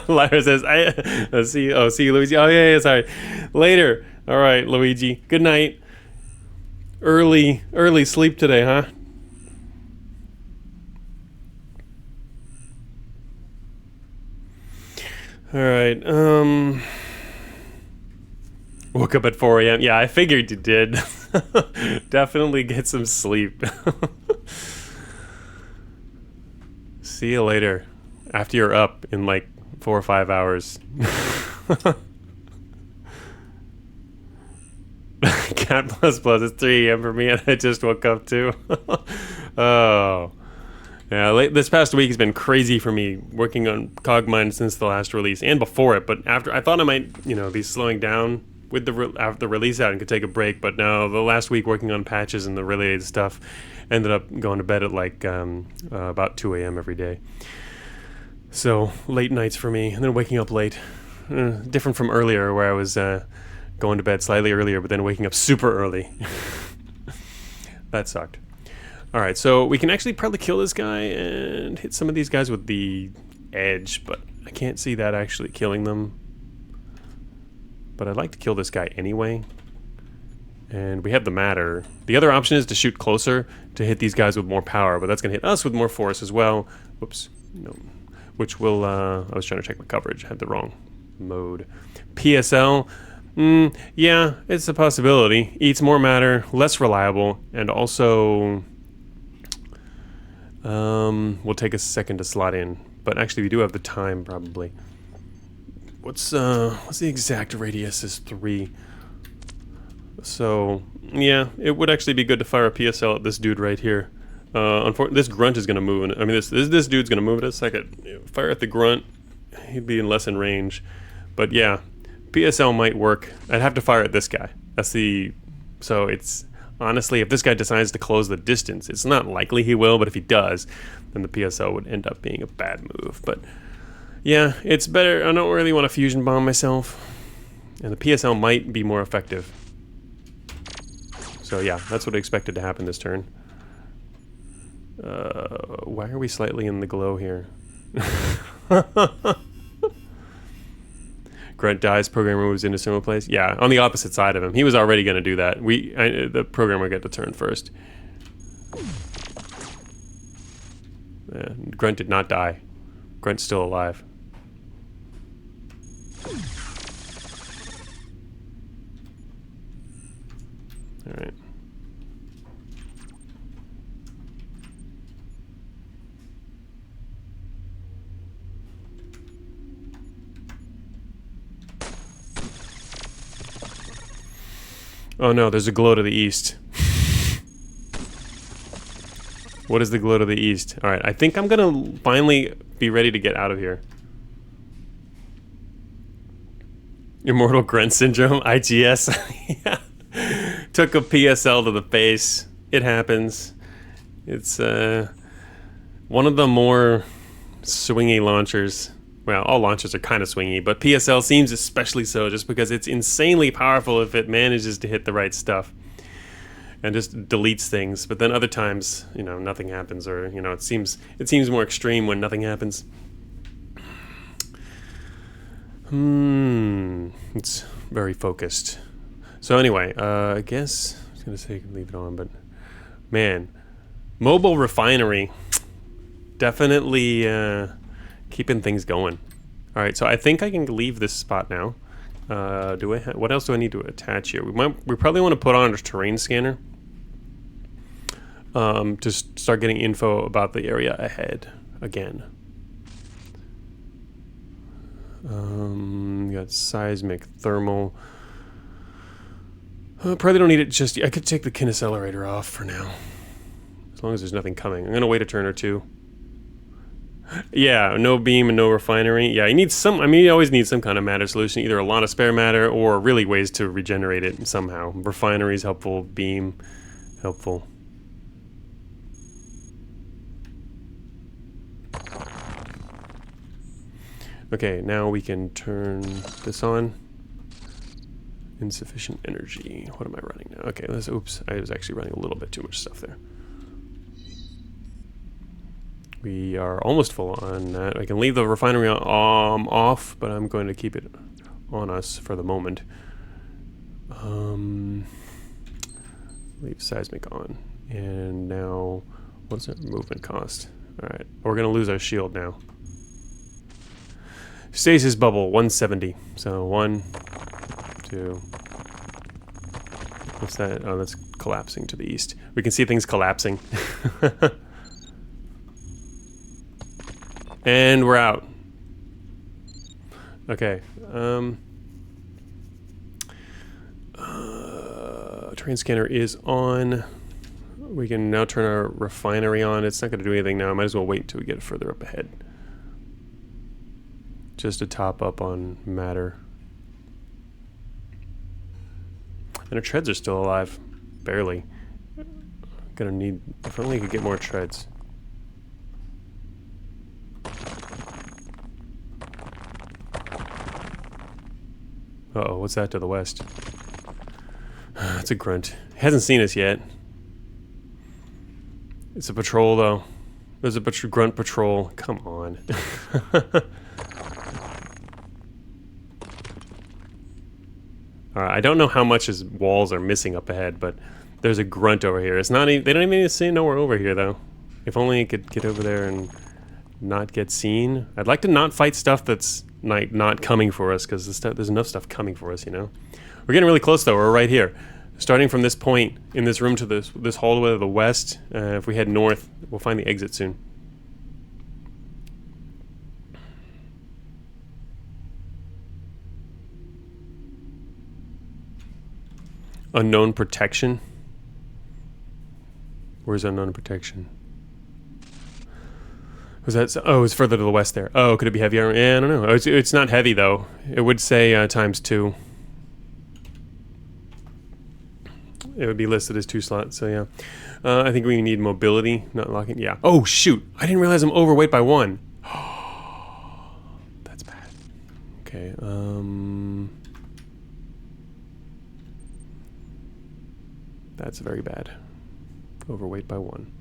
Lyra says, see you, Luigi. Oh, yeah, sorry. Later. Alright, Luigi. Good night. Early sleep today, huh? Alright, woke up at 4 a.m. Yeah, I figured you did. Definitely get some sleep. See you later. After you're up in like 4 or 5 hours. Cat plus plus, it's 3 a.m. for me and I just woke up too. Oh. Yeah, this past week has been crazy for me working on Cogmind since the last release and before it, but after I thought I might, be slowing down with after the release out and could take a break, but no, the last week working on patches and the related stuff ended up going to bed at like about 2 a.m. every day. So late nights for me, and then waking up late. Different from earlier where I was going to bed slightly earlier, but then waking up super early. That sucked. Alright, so we can actually probably kill this guy and hit some of these guys with the edge, but I can't see that actually killing them. But I'd like to kill this guy anyway. And we have the matter. The other option is to shoot closer to hit these guys with more power, but that's going to hit us with more force as well. Whoops. No. which will, I was trying to check my coverage, I had the wrong mode. PSL, yeah, it's a possibility. Eats more matter, less reliable, and also will take a second to slot in. But actually we do have the time probably. What's the exact radius is 3. So yeah, it would actually be good to fire a PSL at this dude right here. Unfortunately, this grunt is going to move. I mean, this dude's going to move in a second. Fire at the grunt, he'd be less in range. But yeah, PSL might work. I'd have to fire at this guy. So it's honestly, if this guy decides to close the distance, it's not likely he will. But if he does, then the PSL would end up being a bad move. But yeah, it's better. I don't really want to fusion bomb myself, and the PSL might be more effective. So yeah, that's what I expected to happen this turn. Why are we slightly in the glow here? Grunt dies, programmer moves into similar place. Yeah, on the opposite side of him. He was already going to do that. The programmer got the turn first. Grunt did not die. Grunt's still alive. All right. Oh no, there's a glow to the east. What is the glow to the east? Alright, I think I'm gonna finally be ready to get out of here. Immortal Grunt Syndrome, IGS. Yeah. Took a PSL to the face. It happens. It's one of the more swingy launchers. Well, all launchers are kind of swingy, but PSL seems especially so just because it's insanely powerful if it manages to hit the right stuff and just deletes things. But then other times, you know, nothing happens, or you know, it seems more extreme when nothing happens. It's very focused. So anyway, I guess I was gonna say you can leave it on, but man, mobile refinery definitely keeping things going. All right, so I think I can leave this spot now. What else do I need to attach here? We probably want to put on a terrain scanner to start getting info about the area ahead again. Got seismic, thermal. Probably don't need it just yet. I could take the kinaccelerator off for now, as long as there's nothing coming. I'm gonna wait a turn or two. Yeah, no beam and no refinery. Yeah, you need some. I mean, you always need some kind of matter solution, either a lot of spare matter or really ways to regenerate it somehow. Refinery is helpful. Beam, helpful. Okay, now we can turn this on. Insufficient energy. What am I running now? Okay, oops, I was actually running a little bit too much stuff there. We are almost full on that. I can leave the refinery off, but I'm going to keep it on us for the moment. Leave seismic on. And now, what's our movement cost? Alright, we're going to lose our shield now. Stasis bubble, 170. So 1, 2. What's that? Oh, that's collapsing to the east. We can see things collapsing. And we're out. Okay. Terrain scanner is on. We can now turn our refinery on. It's not going to do anything now. I might as well wait until we get further up ahead. Just to top up on matter. And our treads are still alive. Barely. Gonna need... If only we could get more treads. Uh-oh, what's that to the west? It's a grunt. He hasn't seen us yet. It's a patrol, though. There's a grunt patrol. Come on. I don't know how much his walls are missing up ahead, but there's a grunt over here. It's not. They don't even say no we're over here, though. If only he could get over there and not get seen. I'd like to not fight stuff that's not coming for us, because there's enough stuff coming for us, you know? We're getting really close, though. We're right here. Starting from this point in this room to this hallway to the west, if we head north, we'll find the exit soon. Unknown protection? Where's unknown protection? Was that? Oh, it's further to the west there. Oh, could it be heavy armor? Yeah, I don't know. It's not heavy though. It would say ×2. It would be listed as 2 slots. So yeah, I think we need mobility, not locking. Yeah. Oh shoot! I didn't realize I'm overweight by 1. That's bad. Okay. That's very bad. Overweight by 1.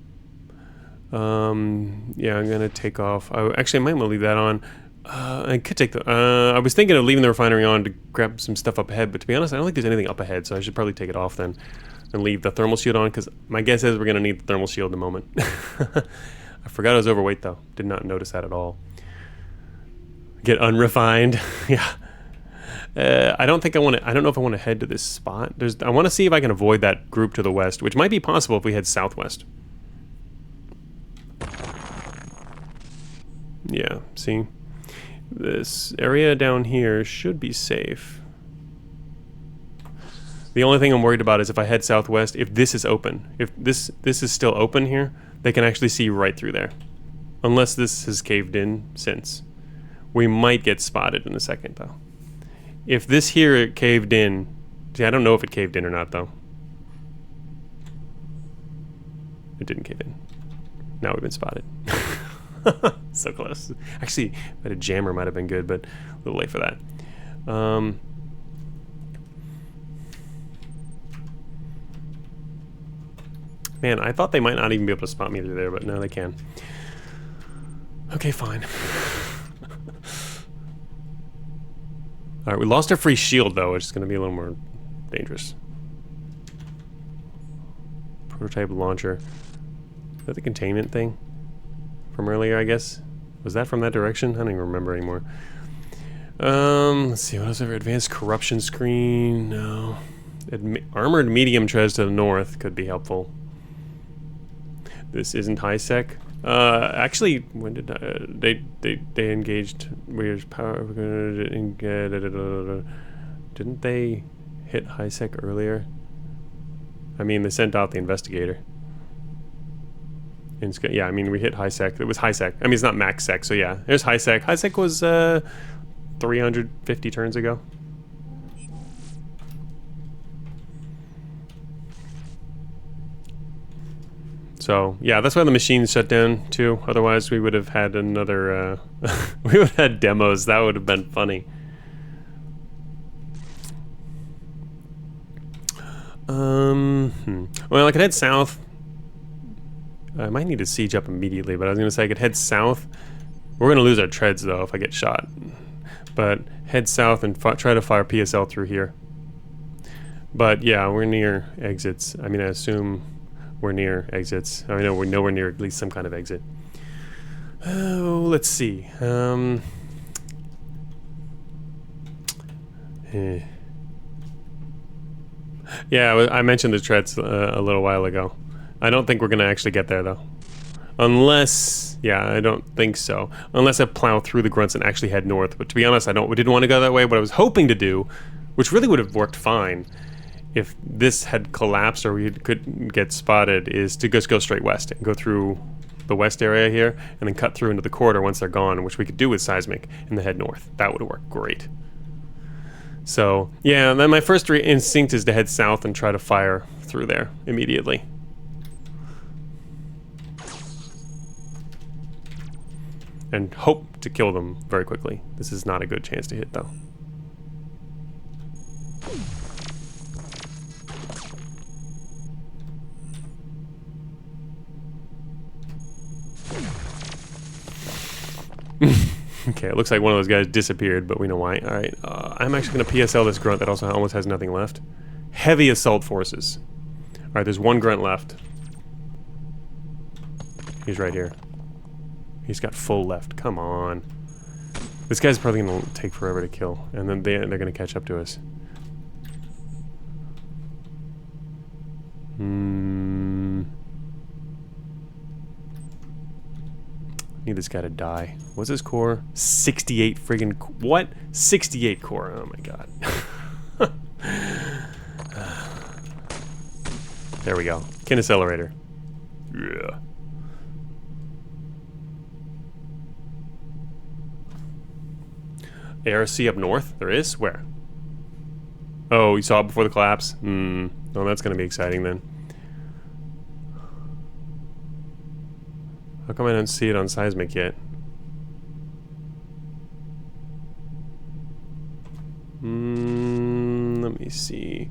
Yeah, I'm gonna take off. Actually, I might want to leave that on. I could take the. I was thinking of leaving the refinery on to grab some stuff up ahead, but to be honest, I don't think there's anything up ahead, so I should probably take it off then, and leave the thermal shield on, because my guess is we're gonna need the thermal shield in a moment. I forgot I was overweight though. Did not notice that at all. Get unrefined. Yeah. I don't think I want to. I don't know if I want to head to this spot. I want to see if I can avoid that group to the west, which might be possible if we head southwest. Yeah, see? This area down here should be safe. The only thing I'm worried about is if I head southwest, if this is open. If this is still open here, they can actually see right through there. Unless this has caved in since. We might get spotted in a second, though. If this here caved in... See, I don't know if it caved in or not, though. It didn't cave in. Now we've been spotted. So close. Actually, a jammer might have been good, but a little late for that. Man, I thought they might not even be able to spot me through there, but no, they can. Okay, fine. Alright, we lost our free shield, though, which is going to be a little more dangerous. Prototype launcher. Is that the containment thing? From earlier, I guess? Was that from that direction? I don't even remember anymore. Let's see, what else ever? Advanced corruption screen? No. Armored medium treads to the north could be helpful. This isn't high sec. Actually, when did they engaged? Where's power? Didn't they hit high sec earlier? I mean, they sent out the investigator. Yeah, I mean, we hit high sec. It was high sec. I mean, it's not max sec, so yeah. There's high sec. High sec was 350 turns ago. So, yeah, that's why the machines shut down, too. Otherwise, we would have had another... we would have had demos. That would have been funny. Well, I could head south. I might need to siege up immediately, but I was going to say I could head south. We're going to lose our treads, though, if I get shot. But head south and try to fire PSL through here. But, yeah, we're near exits. I mean, I assume we're near exits. I know we're near at least some kind of exit. Oh, let's see. Yeah, I mentioned the treads a little while ago. I don't think we're going to actually get there, though. Unless... Yeah, I don't think so. Unless I plow through the grunts and actually head north. But to be honest, we didn't want to go that way. What I was hoping to do, which really would have worked fine if this had collapsed or we couldn't get spotted, is to just go straight west and go through the west area here and then cut through into the corridor once they're gone, which we could do with seismic, and then head north. That would have worked great. So, yeah, then my first instinct is to head south and try to fire through there immediately. And hope to kill them very quickly. This is not a good chance to hit, though. Okay, it looks like one of those guys disappeared, but we know why. Alright, I'm actually going to PSL this grunt that also almost has nothing left. Heavy assault forces. Alright, there's one grunt left. He's right here. He's got full left. Come on. This guy's probably gonna take forever to kill, and then they're gonna catch up to us. Need this guy to die. What's his core? 68 friggin' what? 68 core. Oh my god. There we go. Kin accelerator. Yeah. ARC up north? There is? Where? Oh, you saw it before the collapse? Oh, that's gonna be exciting then. How come I don't see it on seismic yet? Let me see.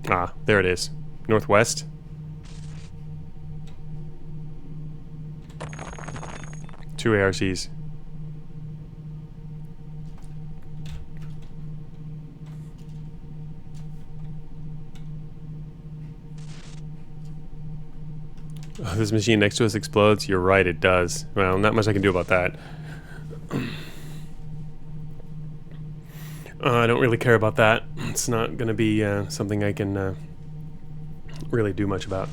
Ah, there it is. Northwest. Two ARCs. Oh, this machine next to us explodes? You're right, it does. Well, not much I can do about that. I don't really care about that. It's not going to be something I can really do much about.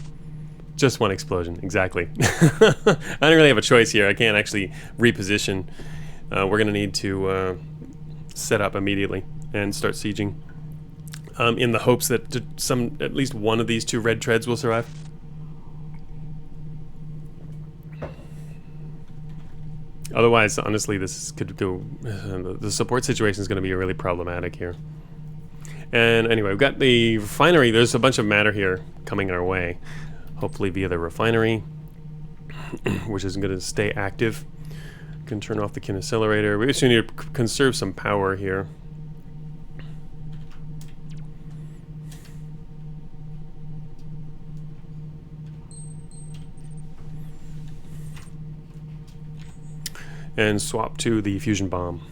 Just one explosion, exactly. I don't really have a choice here. I can't actually reposition. We're going to need to set up immediately and start sieging. In the hopes that at least one of these two red treads will survive. Otherwise, honestly, this could go... the support situation is going to be really problematic here. And anyway, we've got the refinery. There's a bunch of matter here coming our way. Hopefully via the refinery, which is going to stay active. Can turn off the kin accelerator. We actually need to conserve some power here. And swap to the fusion bomb.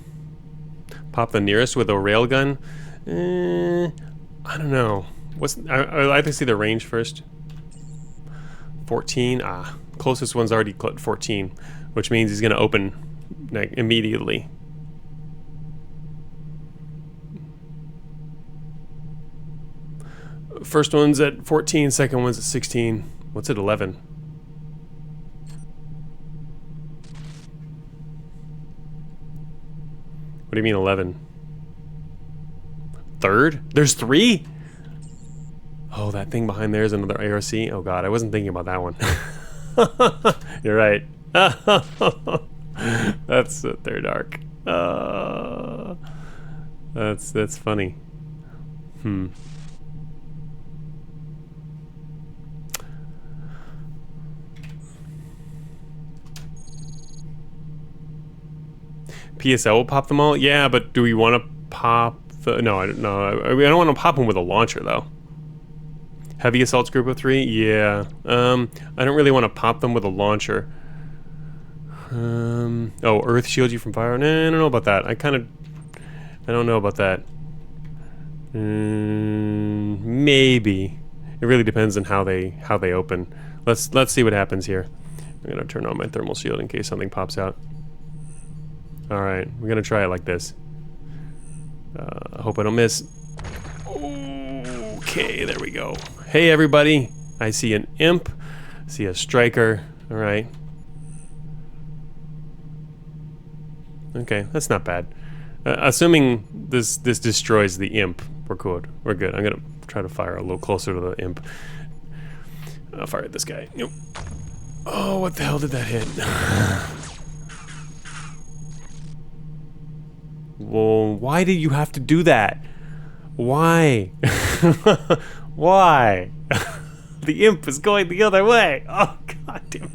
Pop the nearest with a railgun. I don't know. I like to see the range first. 14. Ah, closest one's already 14, which means he's gonna open like immediately. First one's at 14. Second one's at 16. What's at 11? What do you mean 11? Third? There's 3? Oh, that thing behind there is another ARC? Oh god, I wasn't thinking about that one. You're right. That's a third arc. That's funny. PSL will pop them all? Yeah, but do we want to pop the... No, I don't want to pop them with a launcher, though. Heavy assaults group of 3? Yeah. I don't really want to pop them with a launcher. Oh, Earth shields you from fire? Nah, I don't know about that. I don't know about that. Maybe. It really depends on how they open. Let's see what happens here. I'm gonna turn on my thermal shield in case something pops out. Alright, we're gonna try it like this. I hope I don't miss. Okay, there we go. Hey everybody, I see an imp, I see a striker. Alright. Okay, that's not bad. Assuming this destroys the imp, we're good. We're good. I'm gonna try to fire a little closer to the imp. I'll fire at this guy. Nope. Oh, what the hell did that hit? Well, why did you have to do that? Why? Why? The imp is going the other way. Oh, god damn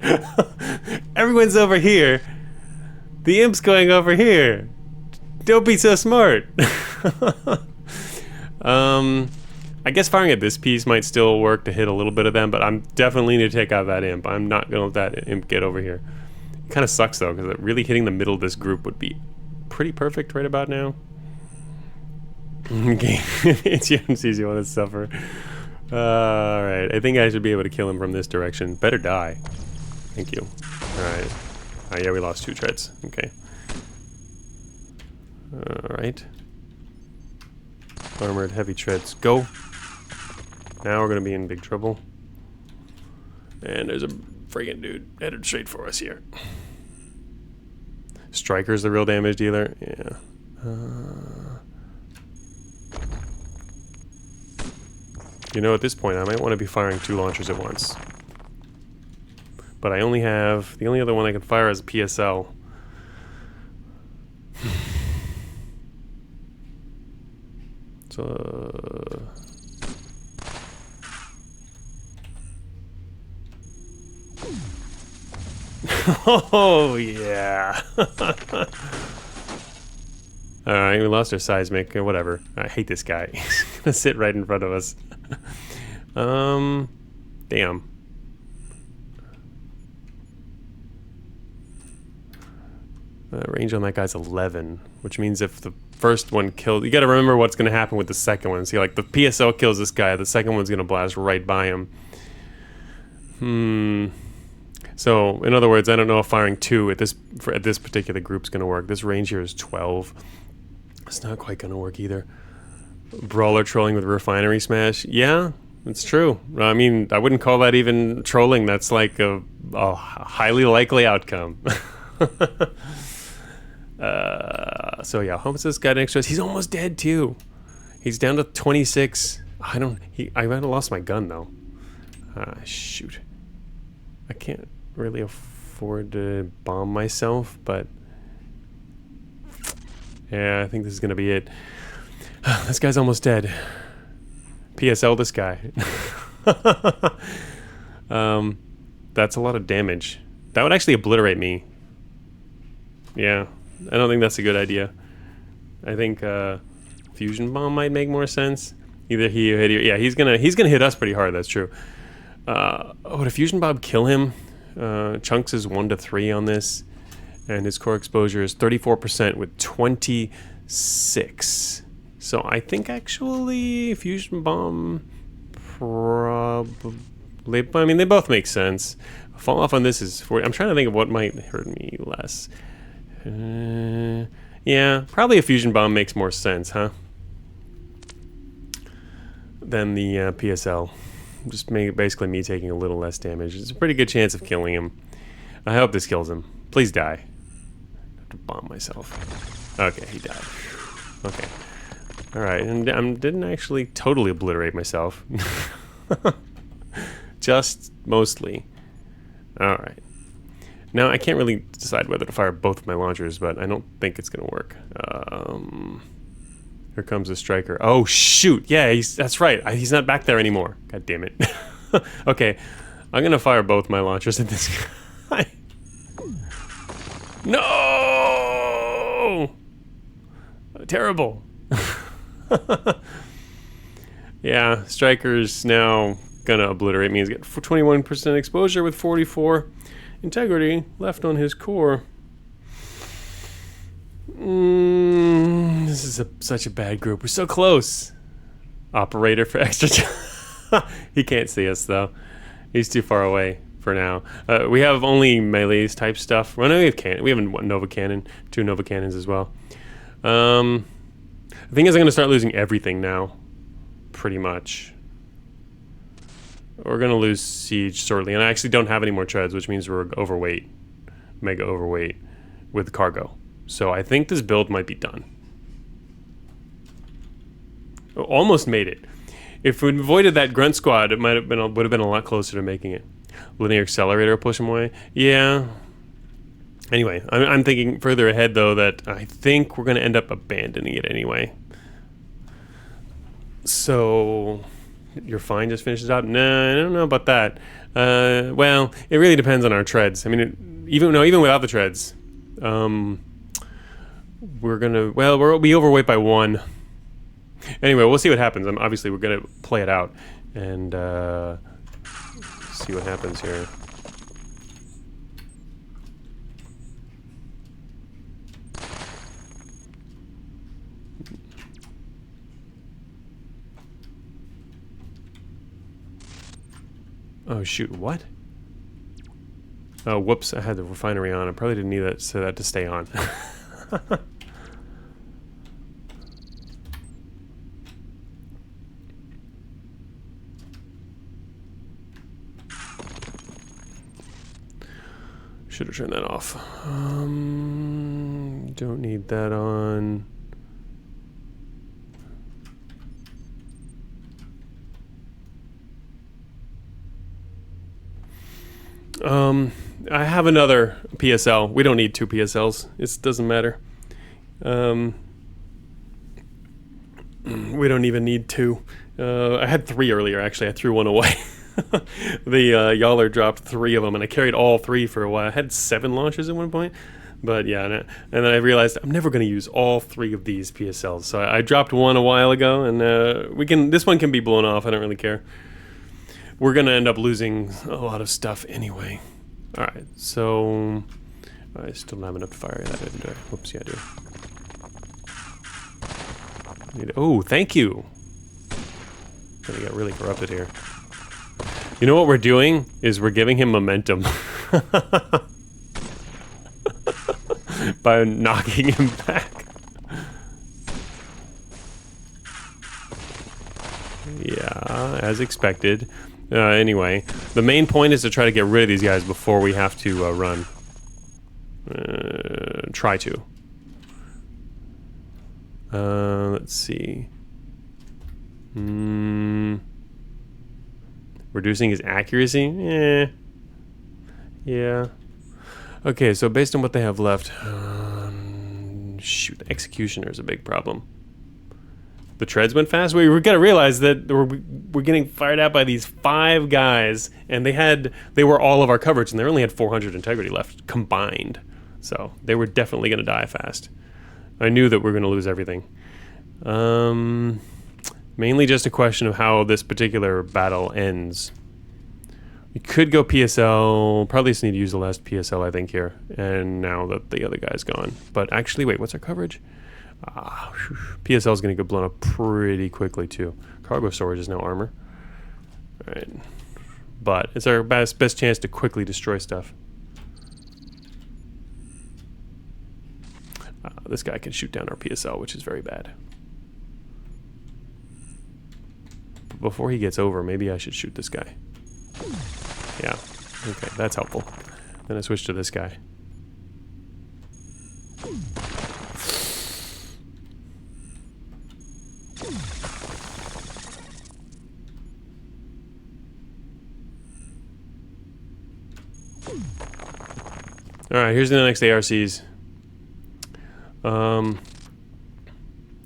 it. Everyone's over here. The imp's going over here. Don't be so smart. I guess firing at this piece might still work to hit a little bit of them, but I'm definitely need to take out that imp. I'm not gonna let that imp get over here. It kind of sucks though, because really hitting the middle of this group would be pretty perfect right about now. Okay, it's UMCs you want to suffer. Alright, I think I should be able to kill him from this direction. Better die. Thank you. Alright. Oh yeah, we lost 2 treads. Okay. Alright. Armored heavy treads. Go! Now we're gonna be in big trouble. And there's a friggin' dude headed straight for us here. Striker's the real damage dealer. Yeah. You know, at this point, I might want to be firing 2 launchers at once. But I only have... The only other one I can fire is a PSL. So... Oh, yeah. Alright, we lost our seismic. Whatever. I hate this guy. He's gonna sit right in front of us. Damn. Range on that guy's 11, which means if the first one killed... You gotta remember what's gonna happen with the second one. See, like, the PSL kills this guy, the second one's gonna blast right by him. So, in other words, I don't know if firing 2 at this particular group's gonna work. This range here is 12. It's not quite gonna work either. Brawler trolling with refinery smash. Yeah, it's true. I mean, I wouldn't call that even trolling. That's like a highly likely outcome. So yeah, how much this guy next to us? He's almost dead too. He's down to 26. I might have lost my gun though. Shoot. I can't really afford to bomb myself, but yeah, I think this is gonna be it. This guy's almost dead. PSL this guy. That's a lot of damage. That would actually obliterate me. Yeah, I don't think that's a good idea. I think fusion bomb might make more sense. Either he or hit you. Yeah, he's gonna hit us pretty hard. That's true. Would a fusion bomb kill him? Chunks is 1 to 3 on this, and his core exposure is 34% with 26. So I think actually fusion bomb probably. I mean, they both make sense. Fall off on this is 40. I'm trying to think of what might hurt me less. Yeah, probably a fusion bomb makes more sense, huh? Than the PSL. Just basically me taking a little less damage. It's a pretty good chance of killing him. I hope this kills him. Please die. I have to bomb myself. Okay, he died. Okay. Alright, and I didn't actually totally obliterate myself. Just mostly. Alright. Now, I can't really decide whether to fire both of my launchers, but I don't think it's going to work. Here comes the striker. Oh, shoot! Yeah, that's right. He's not back there anymore. God damn it. Okay, I'm going to fire both my launchers at this guy. No! Terrible. Yeah, striker's now going to obliterate me. He's got 21% exposure with 44 integrity left on his core. This is such a bad group. We're so close. Operator for extra time. He can't see us though. He's too far away for now. We have only melees type stuff. Well, no, we have a Nova cannon, 2 Nova cannons as well. The thing is, I'm gonna start losing everything now, pretty much. We're gonna lose siege shortly, and I actually don't have any more treads, which means we're overweight, mega overweight, with cargo. So I think this build might be done. Almost made it. If we'd avoided that grunt squad, it would have been a lot closer to making it. Linear accelerator push him away. Yeah. Anyway, I'm thinking further ahead though that I think we're gonna end up abandoning it anyway. So you're fine. Just finishes up. No, I don't know about that. Well, it really depends on our treads. I mean, even without the treads, we're gonna. Well, we'll be overweight by 1. Anyway, we'll see what happens. Obviously, we're gonna play it out and see what happens here. Oh shoot, what? Oh, whoops, I had the refinery on. I probably didn't need that, so that to stay on. Should have turned that off. Don't need that on. I have another PSL. We don't need 2 PSLs. It doesn't matter. We don't even need 2. I had 3 earlier, actually. I threw one away. The Yawler dropped 3 of them, and I carried all 3 for a while. I had 7 launches at one point. But yeah, and then I realized I'm never going to use all 3 of these PSLs. So I dropped one a while ago, and this one can be blown off. I don't really care. We're going to end up losing a lot of stuff anyway. All right, so I still don't have enough to fire that in. Whoops, yeah, I do. Oh, thank you. Gonna get really corrupted here. You know what we're doing is we're giving him momentum by knocking him back. Yeah, as expected. Anyway, the main point is to try to get rid of these guys before we have to run. Try to. Let's see. Reducing his accuracy? Yeah. Okay, so based on what they have left... shoot, the Executioner is a big problem. The treads went fast. We've got to realize that we're getting fired at by these 5 guys, and they were all of our coverage, and they only had 400 integrity left combined. So they were definitely going to die fast. I knew that we were going to lose everything. Mainly just a question of how this particular battle ends. We could go PSL. Probably just need to use the last PSL, I think, here. And now that the other guy's gone. But actually, wait, what's our coverage? PSL is going to get blown up pretty quickly, too. Cargo storage is now armor. All right. But it's our best chance to quickly destroy stuff. This guy can shoot down our PSL, which is very bad. But before he gets over, maybe I should shoot this guy. Yeah. Okay, that's helpful. Then I switch to this guy. Alright, here's the next ARCs.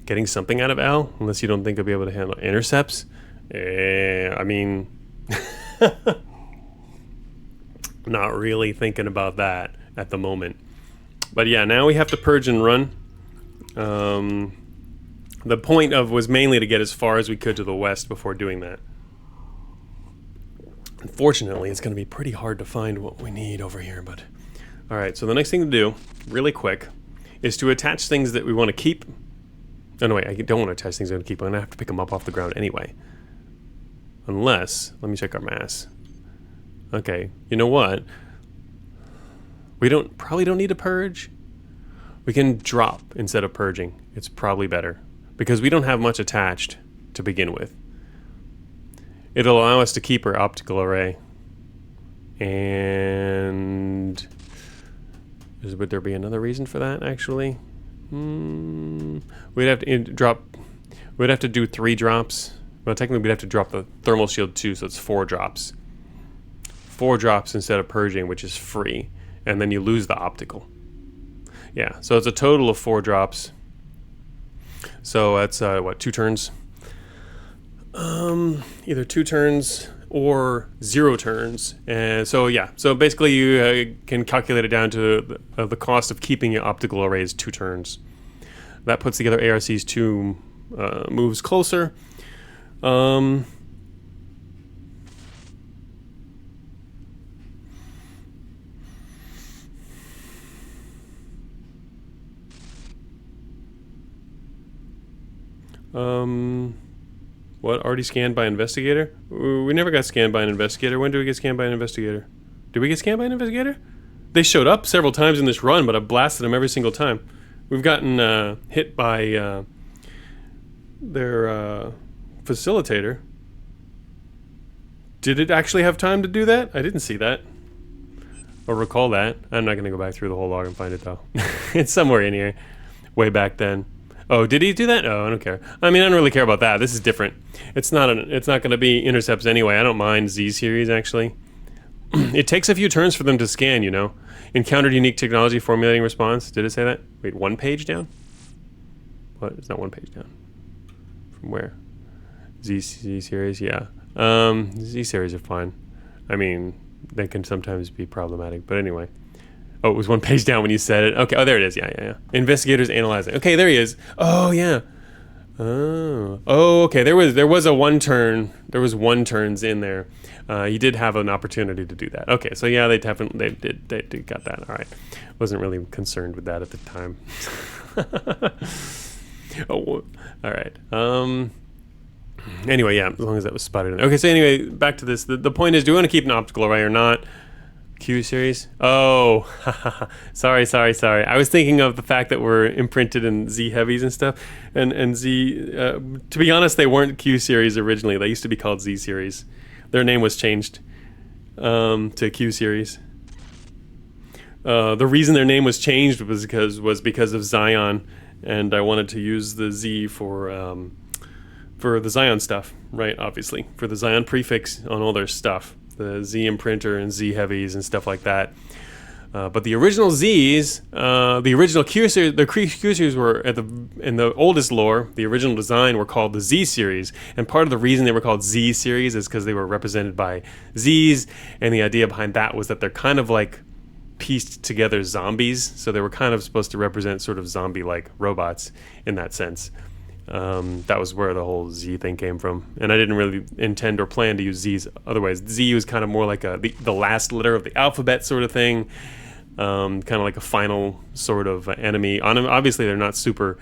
Getting something out of Al, unless you don't think I'll be able to handle intercepts. I mean... not really thinking about that at the moment. But yeah, now we have to purge and run. The point was mainly to get as far as we could to the west before doing that. Unfortunately, it's going to be pretty hard to find what we need over here, but... Alright, so the next thing to do, really quick, is to attach things that we want to keep. Oh, no, wait, I don't want to attach things I want to keep. I'm going to have to pick them up off the ground anyway. Unless, let me check our mass. Okay, you know what? We probably don't need to purge. We can drop instead of purging. It's probably better. Because we don't have much attached to begin with. It'll allow us to keep our optical array. And... would there be another reason for that, actually? We'd have to drop... We'd have to do 3 drops. Well, technically we'd have to drop the thermal shield too, so it's 4 drops. 4 drops instead of purging, which is free. And then you lose the optical. Yeah, so it's a total of 4 drops. So that's, what, 2 turns? Either 2 turns or 0 turns. And so, yeah. So basically you can calculate it down to the cost of keeping your optical array is 2 turns. That puts together ARC's 2 moves closer. What? Already scanned by investigator? We never got scanned by an investigator. When did we get scanned by an investigator? Did we get scanned by an investigator? They showed up several times in this run, but I've blasted them every single time. We've gotten hit by their facilitator. Did it actually have time to do that? I didn't see that. Or recall that. I'm not going to go back through the whole log and find it though. It's somewhere in here. Way back then. Oh, did he do that? Oh, I don't care. I mean, I don't really care about that. This is different. It's not going to be intercepts anyway. I don't mind Z series actually. It takes a few turns for them to scan, you know. Encountered unique technology formulating response. Did it say that? Wait, 1 page down? What? It's not 1 page down. From where? Z series, yeah. Z series are fine. I mean, they can sometimes be problematic, but anyway. Oh, it was 1 page down when you said it. Okay, oh, there it is. Yeah. Investigators analyzing. Okay, there he is. Oh, yeah. Oh, okay. There was a 1 turn. There was 1 turns in there. You did have an opportunity to do that. Okay, so yeah, they did got that. All right. Wasn't really concerned with that at the time. Oh, all right. Anyway, yeah, as long as that was spotted. Okay, so anyway, back to this. The point is, do we want to keep an optical array or not? Q series? Oh, sorry. I was thinking of the fact that we're imprinted in Z heavies and stuff, and Z. To be honest, they weren't Q series originally. They used to be called Z series. Their name was changed to Q series. The reason their name was changed was because of Zion, and I wanted to use the Z for the Zion stuff, right? Obviously, for the Zion prefix on all their stuff. The Z imprinter and Z heavies and stuff like that. But the original Zs, the original Q series, the Q series were in the oldest lore, the original design were called the Z series. And part of the reason they were called Z series is because they were represented by Zs. And the idea behind that was that they're kind of like pieced together zombies. So they were kind of supposed to represent sort of zombie-like robots in that sense. That was where the whole Z thing came from, and I didn't really intend or plan to use Z's otherwise. Z was kind of more like the last letter of the alphabet sort of thing, kind of like a final sort of enemy. Obviously, they're not super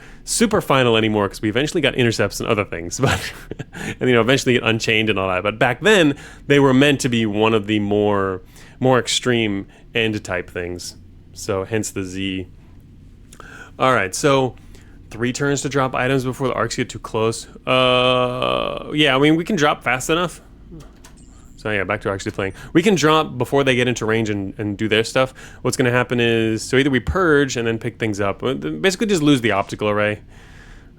final anymore because we eventually got intercepts and other things, but and eventually get unchained and all that. But back then, they were meant to be one of the more extreme end type things. So hence the Z. All right, so. 3 turns to drop items before the arcs get too close. Yeah, I mean, we can drop fast enough. So yeah, back to actually playing. We can drop before they get into range and do their stuff. What's going to happen is, so either we purge and then pick things up. Basically just lose the optical array.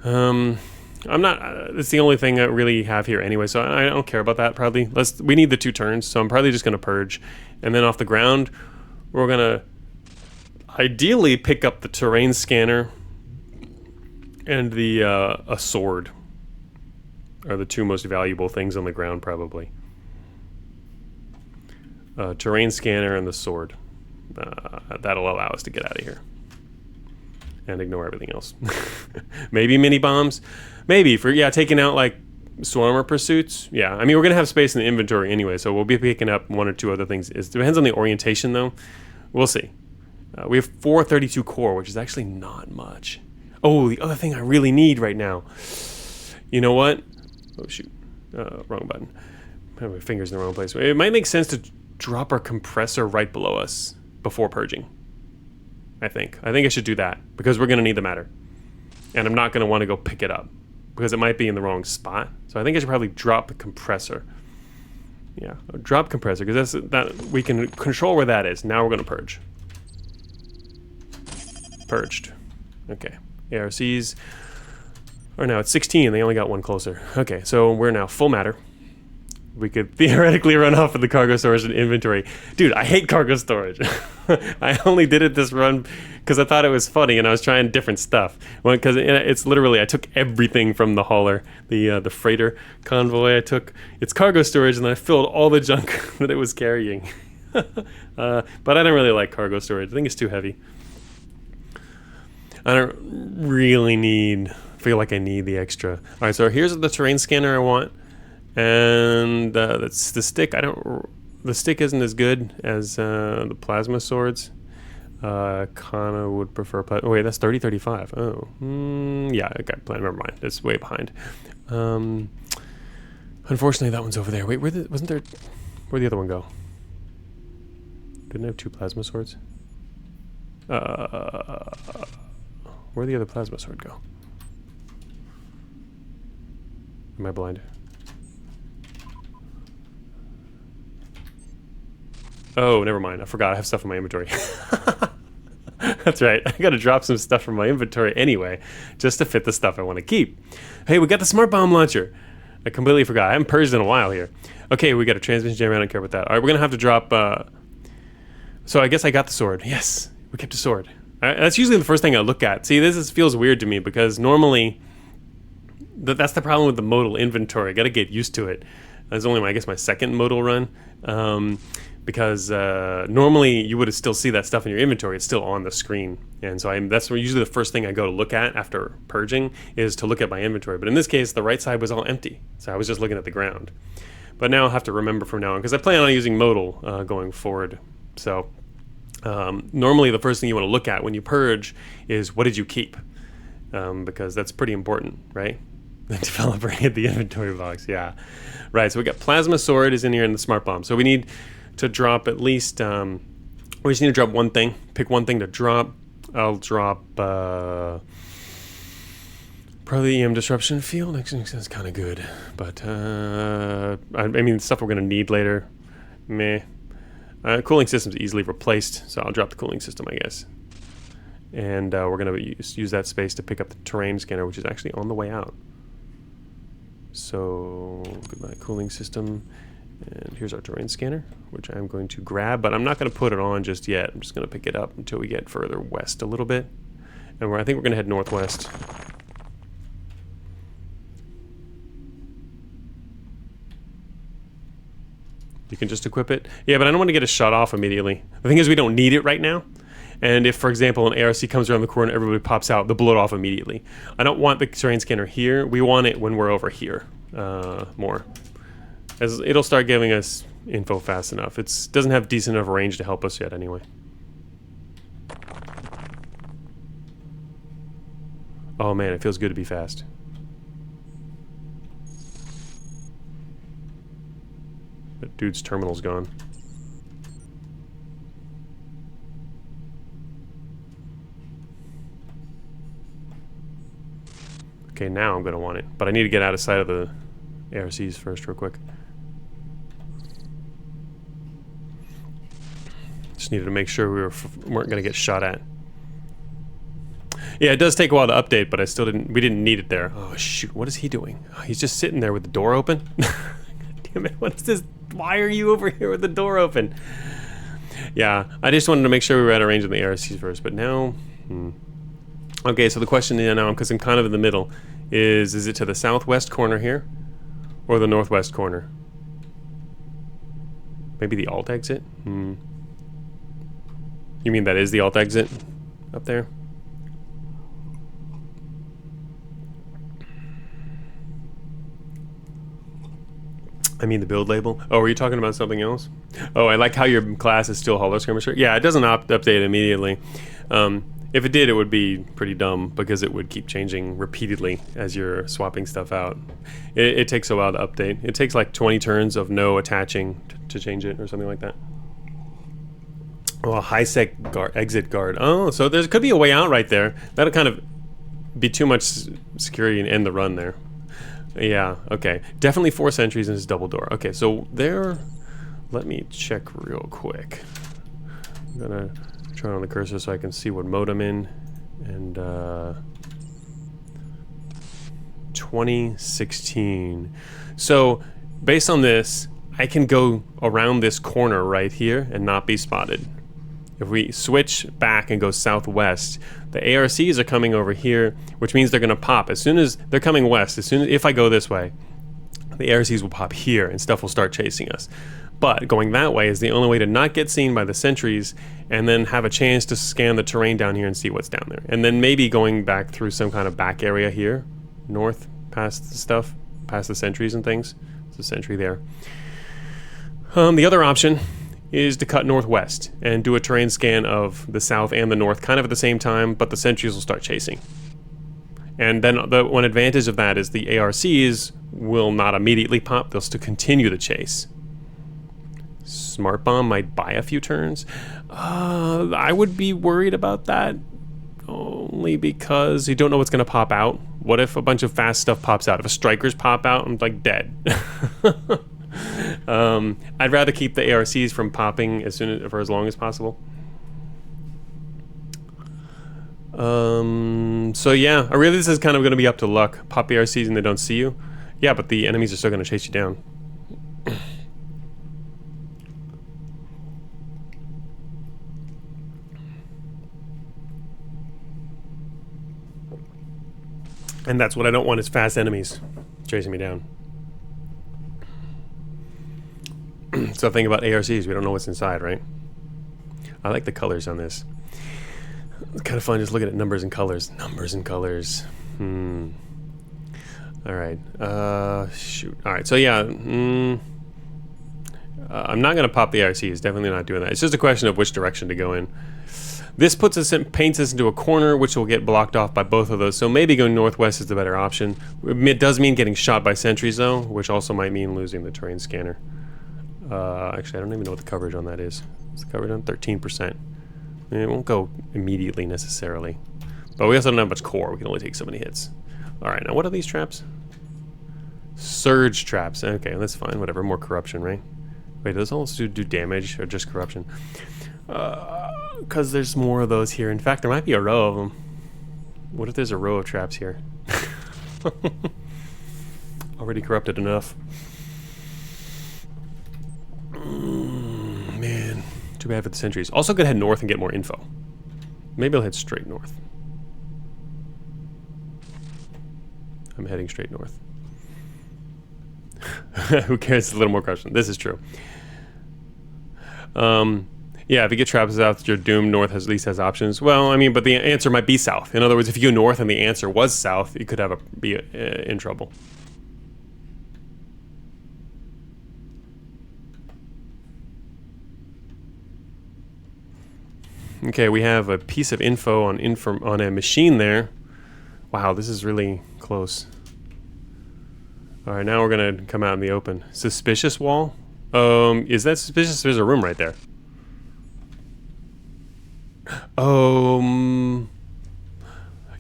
I'm not, it's the only thing I really have here anyway, so I don't care about that probably. We need the 2 turns, so I'm probably just going to purge. And then off the ground, we're going to ideally pick up the terrain scanner and a sword are the 2 most valuable things on the ground, probably. Terrain scanner and the sword. That'll allow us to get out of here. And ignore everything else. Maybe mini bombs. Maybe for, taking out like swarmer pursuits. Yeah, I mean, we're going to have space in the inventory anyway, so we'll be picking up 1 or 2 other things. It depends on the orientation, though. We'll see. We have 432 core, which is actually not much. Oh, the other thing I really need right now. You know what? Oh, shoot. Wrong button. I have my fingers in the wrong place. It might make sense to drop our compressor right below us before purging. I think I should do that because we're going to need the matter. And I'm not going to want to go pick it up because it might be in the wrong spot. So I think I should probably drop the compressor. Yeah, drop compressor because that we can control where that is. Now we're going to purge. Purged. Okay. ARCs are now at 16. They only got 1 closer. Okay, so we're now full matter. We could theoretically run off of the cargo storage and inventory. Dude, I hate cargo storage. I only did it this run because I thought it was funny and I was trying different stuff. Because it's literally, I took everything from the hauler, the freighter convoy. I took its cargo storage and then I filled all the junk that it was carrying. But I don't really like cargo storage. I think it's too heavy. I don't really feel like I need the extra. All right, so here's the terrain scanner I want. And that's the stick. The stick isn't as good as the plasma swords. Kana would prefer plasma. Oh, wait, that's 3035. Oh, yeah, okay, never mind. It's way behind. Unfortunately, that one's over there. Wait, wasn't there... Where'd the other one go? Didn't I have 2 plasma swords? Where'd the other plasma sword go? Am I blind? Oh, never mind. I forgot I have stuff in my inventory. That's right. I gotta drop some stuff from my inventory anyway, just to fit the stuff I want to keep. Hey, we got the smart bomb launcher. I completely forgot. I haven't purged in a while here. Okay, we got a transmission jammer. I don't care about that. All right, we're gonna have to drop... So I guess I got the sword. Yes, we kept a sword. That's usually the first thing I look at. See, feels weird to me because normally... That's the problem with the modal inventory. I gotta get used to it. That's only, I guess, my second modal run. Because normally you would still see that stuff in your inventory. It's still on the screen, and so that's usually the first thing I go to look at after purging is to look at my inventory. But in this case, the right side was all empty, so I was just looking at the ground. But now I'll have to remember from now on because I plan on using modal going forward. So normally the first thing you want to look at when you purge is what did you keep, because that's pretty important, right? The developer hid the inventory box. Yeah, right. So we got plasma sword is in here and the smart bomb. So we need to drop at least, we just need to drop one thing. Pick one thing to drop. I'll drop probably the EM disruption field. Actually, that's kind of good, but I mean stuff we're gonna need later. Meh. Cooling system's easily replaced, so I'll drop the cooling system, I guess. And we're gonna use that space to pick up the terrain scanner, which is actually on the way out. So goodbye cooling system. And here's our terrain scanner, which I'm going to grab, but I'm not going to put it on just yet. I'm just going to pick it up until we get further west a little bit. And I think we're going to head northwest. You can just equip it. Yeah, but I don't want to get it shut off immediately. The thing is we don't need it right now. And if, for example, an ARC comes around the corner, everybody pops out, they'll blow it off immediately. I don't want the terrain scanner here. We want it when we're over here more. As it'll start giving us info fast enough. It doesn't have decent enough range to help us yet anyway. Oh man, it feels good to be fast. That dude's terminal's gone. Okay, now I'm gonna want it, but I need to get out of sight of the ARCs first real quick. Just needed to make sure we weren't going to get shot at. Yeah, it does take a while to update, but we didn't need it there. Oh shoot, what is he doing? Oh, he's just sitting there with the door open? Damn it, what is this? Why are you over here with the door open? Yeah, I just wanted to make sure we were out of range of the ARCs first, but now... Okay, so the question now, because I'm kind of in the middle, is it to the southwest corner here? Or the northwest corner? Maybe the alt exit? You mean that is the alt exit? Up there? I mean the build label. Oh, were you talking about something else? Oh, I like how your class is still Holo Skirmisher. Yeah, it doesn't update immediately. If it did, it would be pretty dumb because it would keep changing repeatedly as you're swapping stuff out. It takes a while to update. It takes like 20 turns of no attaching to change it or something like that. Oh, a high-sec exit guard. Oh, so there could be a way out right there. That'll kind of be too much security and end the run there. Yeah, okay. Definitely 4 sentries and it's double door. Okay, so there... Let me check real quick. I'm gonna turn on the cursor so I can see what mode I'm in. And 2016. So based on this, I can go around this corner right here and not be spotted. If we switch back and go southwest, the ARCs are coming over here, which means they're going to pop as soon as they're coming west. If I go this way, the ARCs will pop here and stuff will start chasing us. But going that way is the only way to not get seen by the sentries and then have a chance to scan the terrain down here and see what's down there. And then maybe going back through some kind of back area here, north, past the stuff, past the sentries and things. There's a sentry there. The other option is to cut northwest and do a terrain scan of the south and the north kind of at the same time, but the sentries will start chasing. And then the one advantage of that is the ARCs will not immediately pop. They'll still continue the chase. Smart Bomb might buy a few turns. I would be worried about that. Only because you don't know what's going to pop out. What if a bunch of fast stuff pops out? If a strikers pop out, I'm like dead. I'd rather keep the ARCs from popping for as long as possible. So yeah, really this is kind of going to be up to luck. Pop the ARCs and they don't see you. Yeah, but the enemies are still going to chase you down. And that's what I don't want, is fast enemies chasing me down. So think about ARCs, we don't know what's inside, right? I like the colors on this. It's kind of fun just looking at numbers and colors. Numbers and colors. Alright. Shoot. Alright, so yeah. I'm not going to pop the ARCs. Definitely not doing that. It's just a question of which direction to go in. This puts us paints us into a corner, which will get blocked off by both of those. So maybe going northwest is the better option. It does mean getting shot by sentries, though, which also might mean losing the terrain scanner. Actually, I don't even know what the coverage on that is. It's covered on 13%. It won't go immediately necessarily. But we also don't have much core. We can only take so many hits. Alright, now what are these traps? Surge traps. Okay, that's fine. Whatever. More corruption, right? Wait, do those also do damage or just corruption? Because there's more of those here. In fact, there might be a row of them. What if there's a row of traps here? Already corrupted enough. Man, too bad for the sentries. Also gonna head north and get more info. Maybe I'll head straight north. I'm heading straight north. Who cares? A little more corruption. This is true. Yeah, if you get traps south, you're doomed. North at least has options. Well, I mean, but the answer might be south. In other words, if you go north and the answer was south, you could be in trouble. Okay, we have a piece of info on a machine there. Wow, this is really close. All right, now we're gonna come out in the open. Suspicious wall? Is that suspicious? There's a room right there.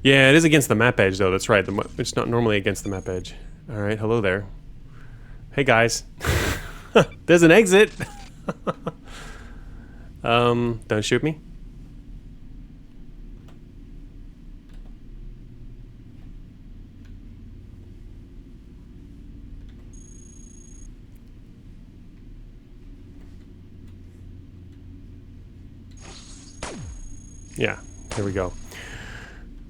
Yeah, it is against the map edge, though. That's right. It's not normally against the map edge. All right, hello there. Hey, guys. There's an exit. Don't shoot me. Yeah, here we go.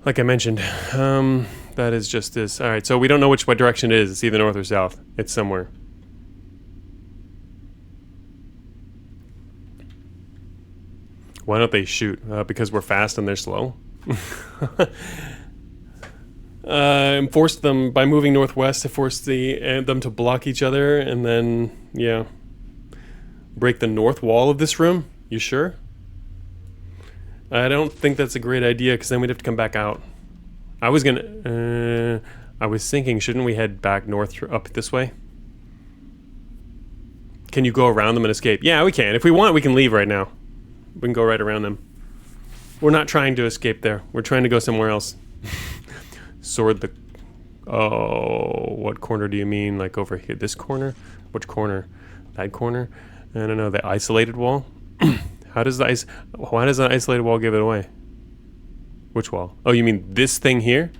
Like I mentioned, that is just this. All right, so we don't know what direction it is. It's either north or south. It's somewhere. Why don't they shoot? Because we're fast and they're slow? Force them, by moving northwest, to force them to block each other, and then, yeah. Break the north wall of this room? You sure? I don't think that's a great idea, because then we'd have to come back out. I was thinking, shouldn't we head back north up this way? Can you go around them and escape? Yeah, we can. If we want, we can leave right now. We can go right around them. We're not trying to escape there. We're trying to go somewhere else. Sword the... Oh, what corner do you mean? Like over here? This corner? Which corner? That corner? I don't know. The isolated wall? Why does the isolated wall give it away? Which wall? Oh, you mean this thing here?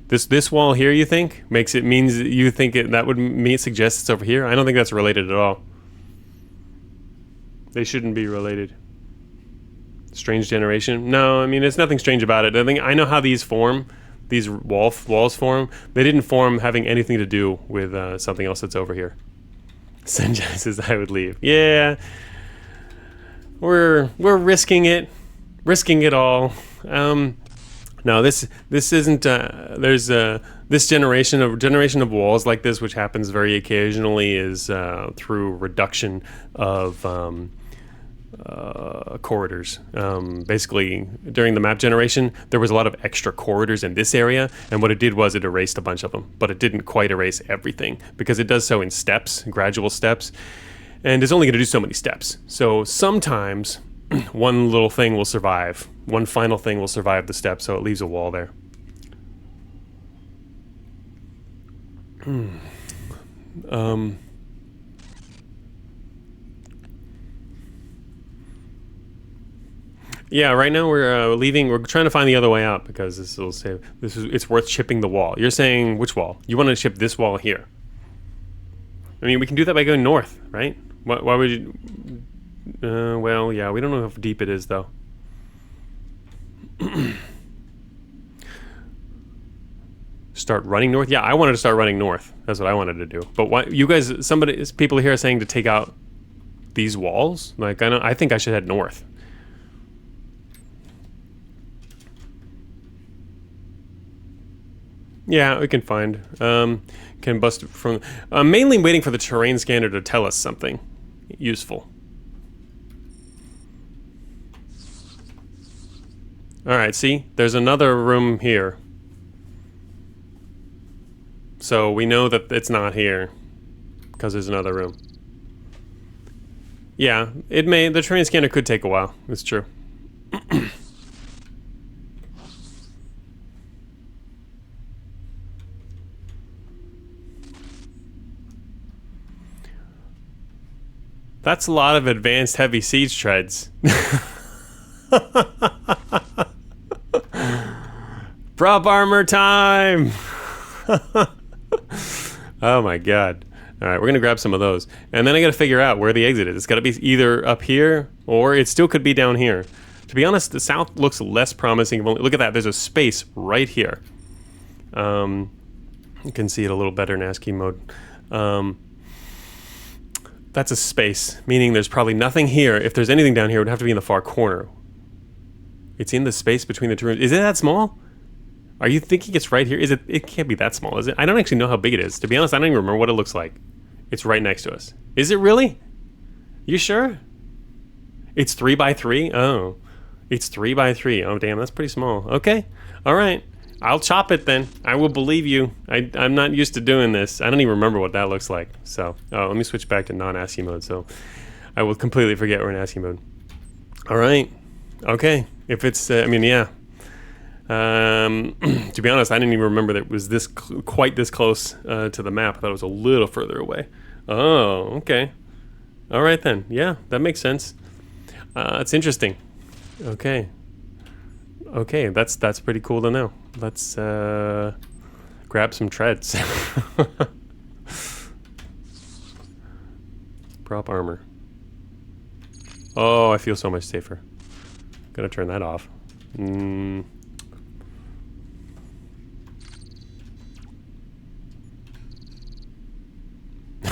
This wall here, you think? Means you think that would suggest it's over here? I don't think that's related at all. They shouldn't be related. Strange generation? No, I mean, there's nothing strange about it. I know how these form. These walls form. They didn't form having anything to do with something else that's over here. Senjai says I would leave. Yeah. We're risking it all. No, this isn't. There's this generation of walls like this, which happens very occasionally, is through reduction of corridors. Basically, during the map generation, there was a lot of extra corridors in this area, and what it did was it erased a bunch of them, but it didn't quite erase everything, because it does so in steps, gradual steps, and it's only going to do so many steps. So sometimes one little thing will survive, one final thing will survive the step, so it leaves a wall there. Yeah, right now we're leaving. We're trying to find the other way out because this will save. It's worth chipping the wall. You're saying which wall? You want to chip this wall here? I mean, we can do that by going north, right? Why would you? Well, yeah, we don't know how deep it is though. Start running north? Yeah, I wanted to start running north. That's what I wanted to do. But why? You guys, people here are saying to take out these walls. Like I think I should head north. Yeah, we can find. Can bust it from. I'm mainly waiting for the terrain scanner to tell us something useful. All right, see, there's another room here. So we know that it's not here because there's another room. Yeah, it may. The terrain scanner could take a while. It's true. That's a lot of advanced heavy siege treads. Prop armor time! Oh my god. Alright, we're gonna grab some of those. And then I gotta figure out where the exit is. It's gotta be either up here, or it still could be down here. To be honest, the south looks less promising. Look at that, there's a space right here. You can see it a little better in ASCII mode. That's a space, meaning there's probably nothing here. If there's anything down here, it would have to be in the far corner. It's in the space between the two rooms. Is it that small? Are you thinking it's right here? Is it? It can't be that small, is it? I don't actually know how big it is. To be honest, I don't even remember what it looks like. It's right next to us. Is it really? You sure? It's 3 by 3? Oh. It's 3 by 3. Oh, damn, that's pretty small. Okay. All right. I'll chop it then. I will believe you. I'm not used to doing this. I don't even remember what that looks like. So, let me switch back to non-ASCII mode. So, I will completely forget we're in ASCII mode. All right. Okay. If it's, I mean, yeah. To be honest, I didn't even remember that it was this quite this close to the map. I thought it was a little further away. Oh, okay. All right then. Yeah, that makes sense. It's interesting. Okay. Okay, that's pretty cool to know. Let's grab some treads. Prop armor. Oh, I feel so much safer. Gonna turn that off. I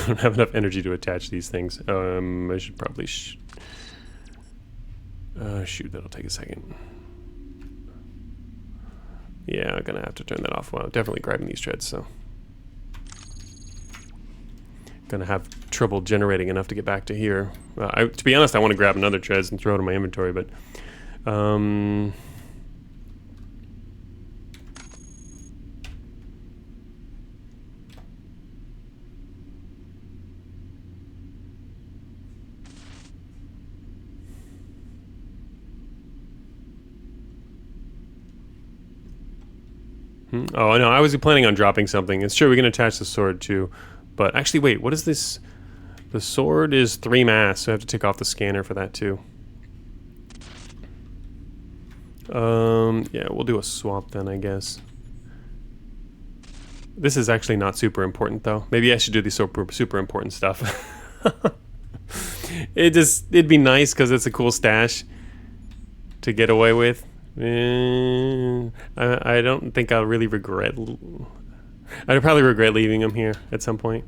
don't have enough energy to attach these things. I should probably shoot, that'll take a second. Yeah, I'm gonna have to turn that off. Well, definitely grabbing these treads, so. Gonna have trouble generating enough to get back to here. To be honest, I want to grab another treads and throw it in my inventory, but oh, no, I was planning on dropping something. It's true, we can attach the sword too. But actually, wait, what is this? The sword is 3 mass, so I have to take off the scanner for that too. Yeah, we'll do a swap then, I guess. This is actually not super important though. Maybe I should do the super important stuff. It'd be nice because it's a cool stash to get away with. I don't think I'll really regret. I'd probably regret leaving them here at some point.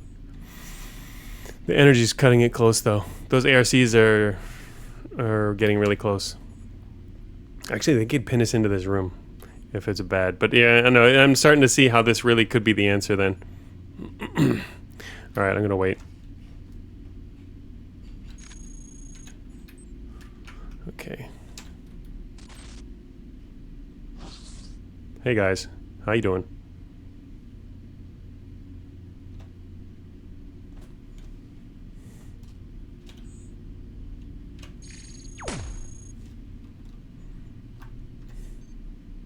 The energy's cutting it close though. Those ARCs are getting really close. Actually, they could pin us into this room if it's bad. But yeah, I know. I'm starting to see how this really could be the answer then. All right, I'm gonna wait. Hey guys, how you doing?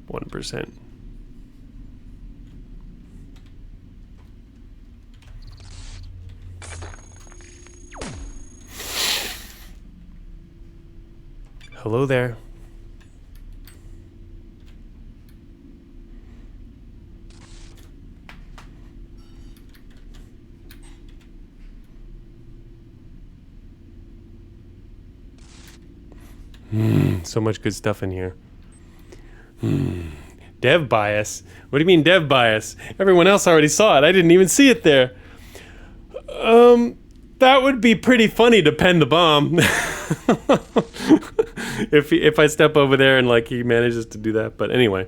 %. Hello there. So much good stuff in here. Dev bias? What do you mean dev bias? Everyone else already saw it. I didn't even see it there. That would be pretty funny to pen the bomb. if I step over there and like he manages to do that. But anyway,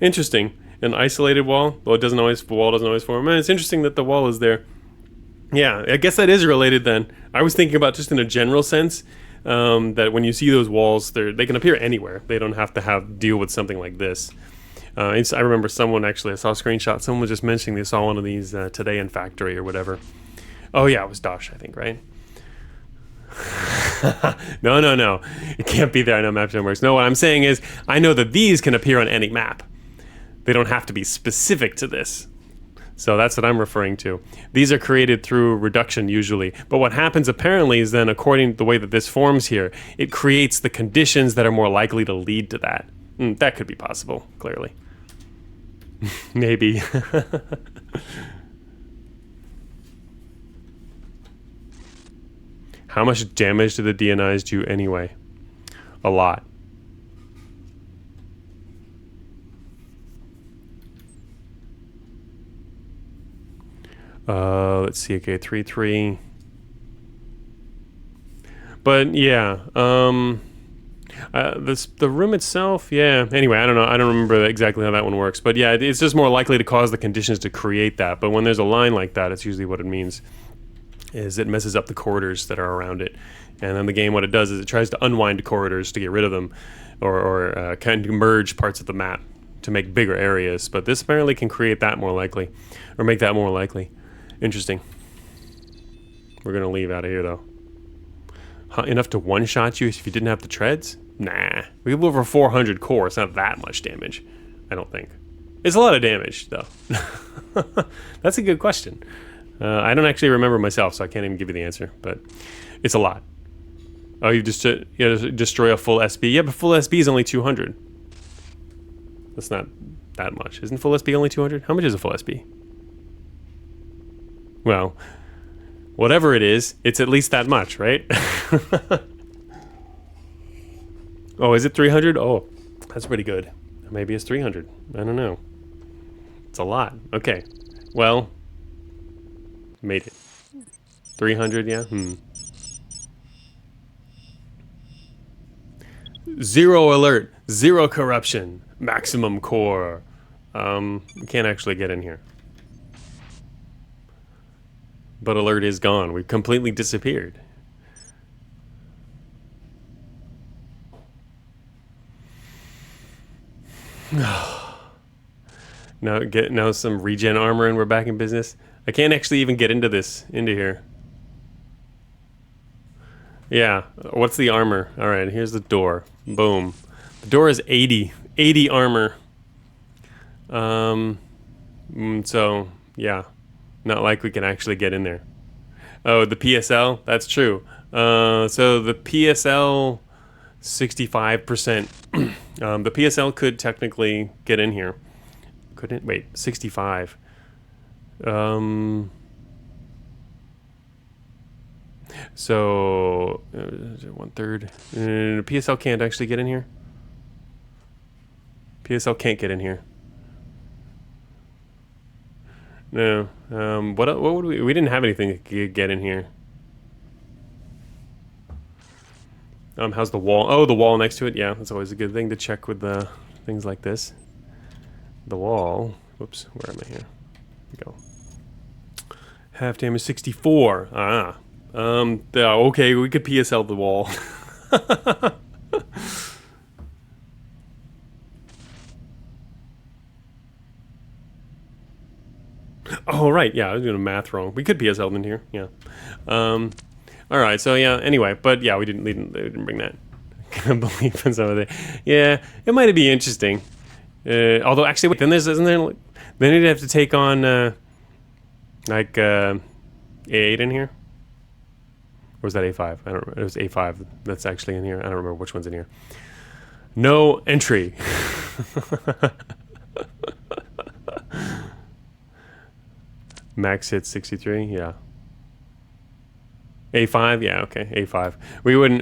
interesting. An isolated wall. Well, the wall doesn't always form. Man, it's interesting that the wall is there. Yeah, I guess that is related then. I was thinking about just in a general sense. That when you see those walls, they can appear anywhere. They don't have to deal with something like this. I remember someone actually, I saw a screenshot, someone was just mentioning they saw one of these today in factory or whatever. Oh yeah, it was Dosh, I think, right? No. It can't be there. I know Map Gen works. No, what I'm saying is, I know that these can appear on any map. They don't have to be specific to this. So that's what I'm referring to. These are created through reduction usually. But what happens apparently is then, according to the way that this forms here, it creates the conditions that are more likely to lead to that. That could be possible, clearly. Maybe. How much damage do the DNIs do anyway? A lot. Let's see. Okay, 3-3. But yeah, the room itself. Yeah. Anyway, I don't know. I don't remember exactly how that one works. But yeah, it's just more likely to cause the conditions to create that. But when there's a line like that, it's usually what it means is it messes up the corridors that are around it. And then the game, what it does is it tries to unwind corridors to get rid of them, or kind of merge parts of the map to make bigger areas. But this apparently can create that more likely, or make that more likely. Interesting. We're gonna leave out of here though. Enough to one-shot you if you didn't have the treads? Nah. We have over 400 core. It's not that much damage, I don't think. It's a lot of damage though. That's a good question. I don't actually remember myself, so I can't even give you the answer, but it's a lot. Oh, you just destroy a full SB? Yeah, but full SB is only 200. That's not that much. Isn't full SB only 200? How much is a full SB? Well, whatever it is, it's at least that much, right? Oh, is it 300? Oh, that's pretty good. Maybe it's 300. I don't know. It's a lot. Okay. Well, made it. 300, yeah? Zero alert. Zero corruption. Maximum core. We can't actually get in here. But alert is gone. We've completely disappeared. Now some regen armor and we're back in business. I can't actually even get into here. Yeah, what's the armor? All right, here's the door. Boom. The door is 80 armor. So yeah, not like we can actually get in there. Oh, the PSL, that's true. So the PSL 65%. The PSL could technically get in here. Couldn't wait, 65. So 1/3. PSL can't actually get in here. PSL can't get in here. No. What would we didn't have anything that could get in here. How's the wall? Oh, the wall next to it. Yeah, that's always a good thing to check with things like this. The wall. Whoops, where am I here? Go. Half damage 64. Ah. Okay, we could PSL the wall. Oh, right. Yeah, I was doing math wrong. We could PS Eldon here. Yeah. All right. So yeah. Anyway, but yeah, we didn't bring that. Can't believe in some of it. Yeah, it might be interesting. Although actually, wait, then isn't there? Then you'd have to take on like A8 in here. Or was that A5? I don't remember. It was A5 that's actually in here. I don't remember which one's in here. No entry. Max hit 63. Yeah. A5. Yeah. Okay. A5.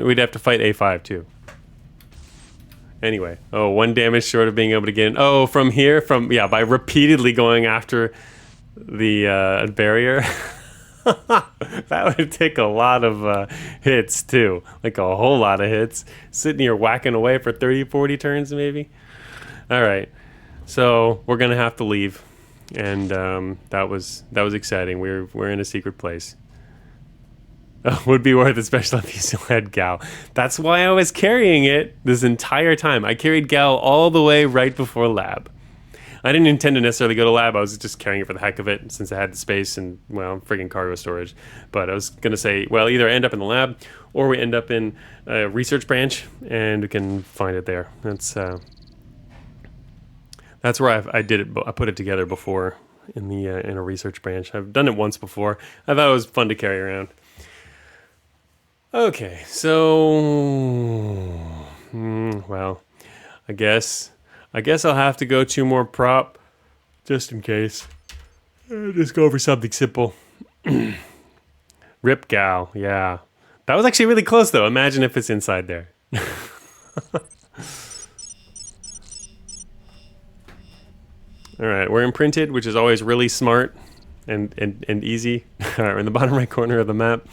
We'd have to fight A5 too. Anyway. Oh, 1 damage short of being able to get in. Oh, from here, by repeatedly going after the barrier. That would take a lot of hits too, like a whole lot of hits, sitting here whacking away for 30-40 turns maybe. All right, so we're gonna have to leave, and that was exciting. We're in a secret place. Would be worth it, especially if you still had Gal. That's why I was carrying it this entire time. I carried Gal all the way right before lab. I didn't intend to necessarily go to lab. I was just carrying it for the heck of it since I had the space and, well, friggin' cargo storage. But I was going to say, well, either I end up in the lab or we end up in a research branch and we can find it there. That's where I did it. I put it together before in a research branch. I've done it once before. I thought it was fun to carry around. Okay, so, well, I guess I'll have to go 2 more prop, just in case. Just go over something simple. Rip Gal, yeah. That was actually really close, though. Imagine if it's inside there. All right, we're imprinted, which is always really smart and easy. All right, we're in the bottom right corner of the map.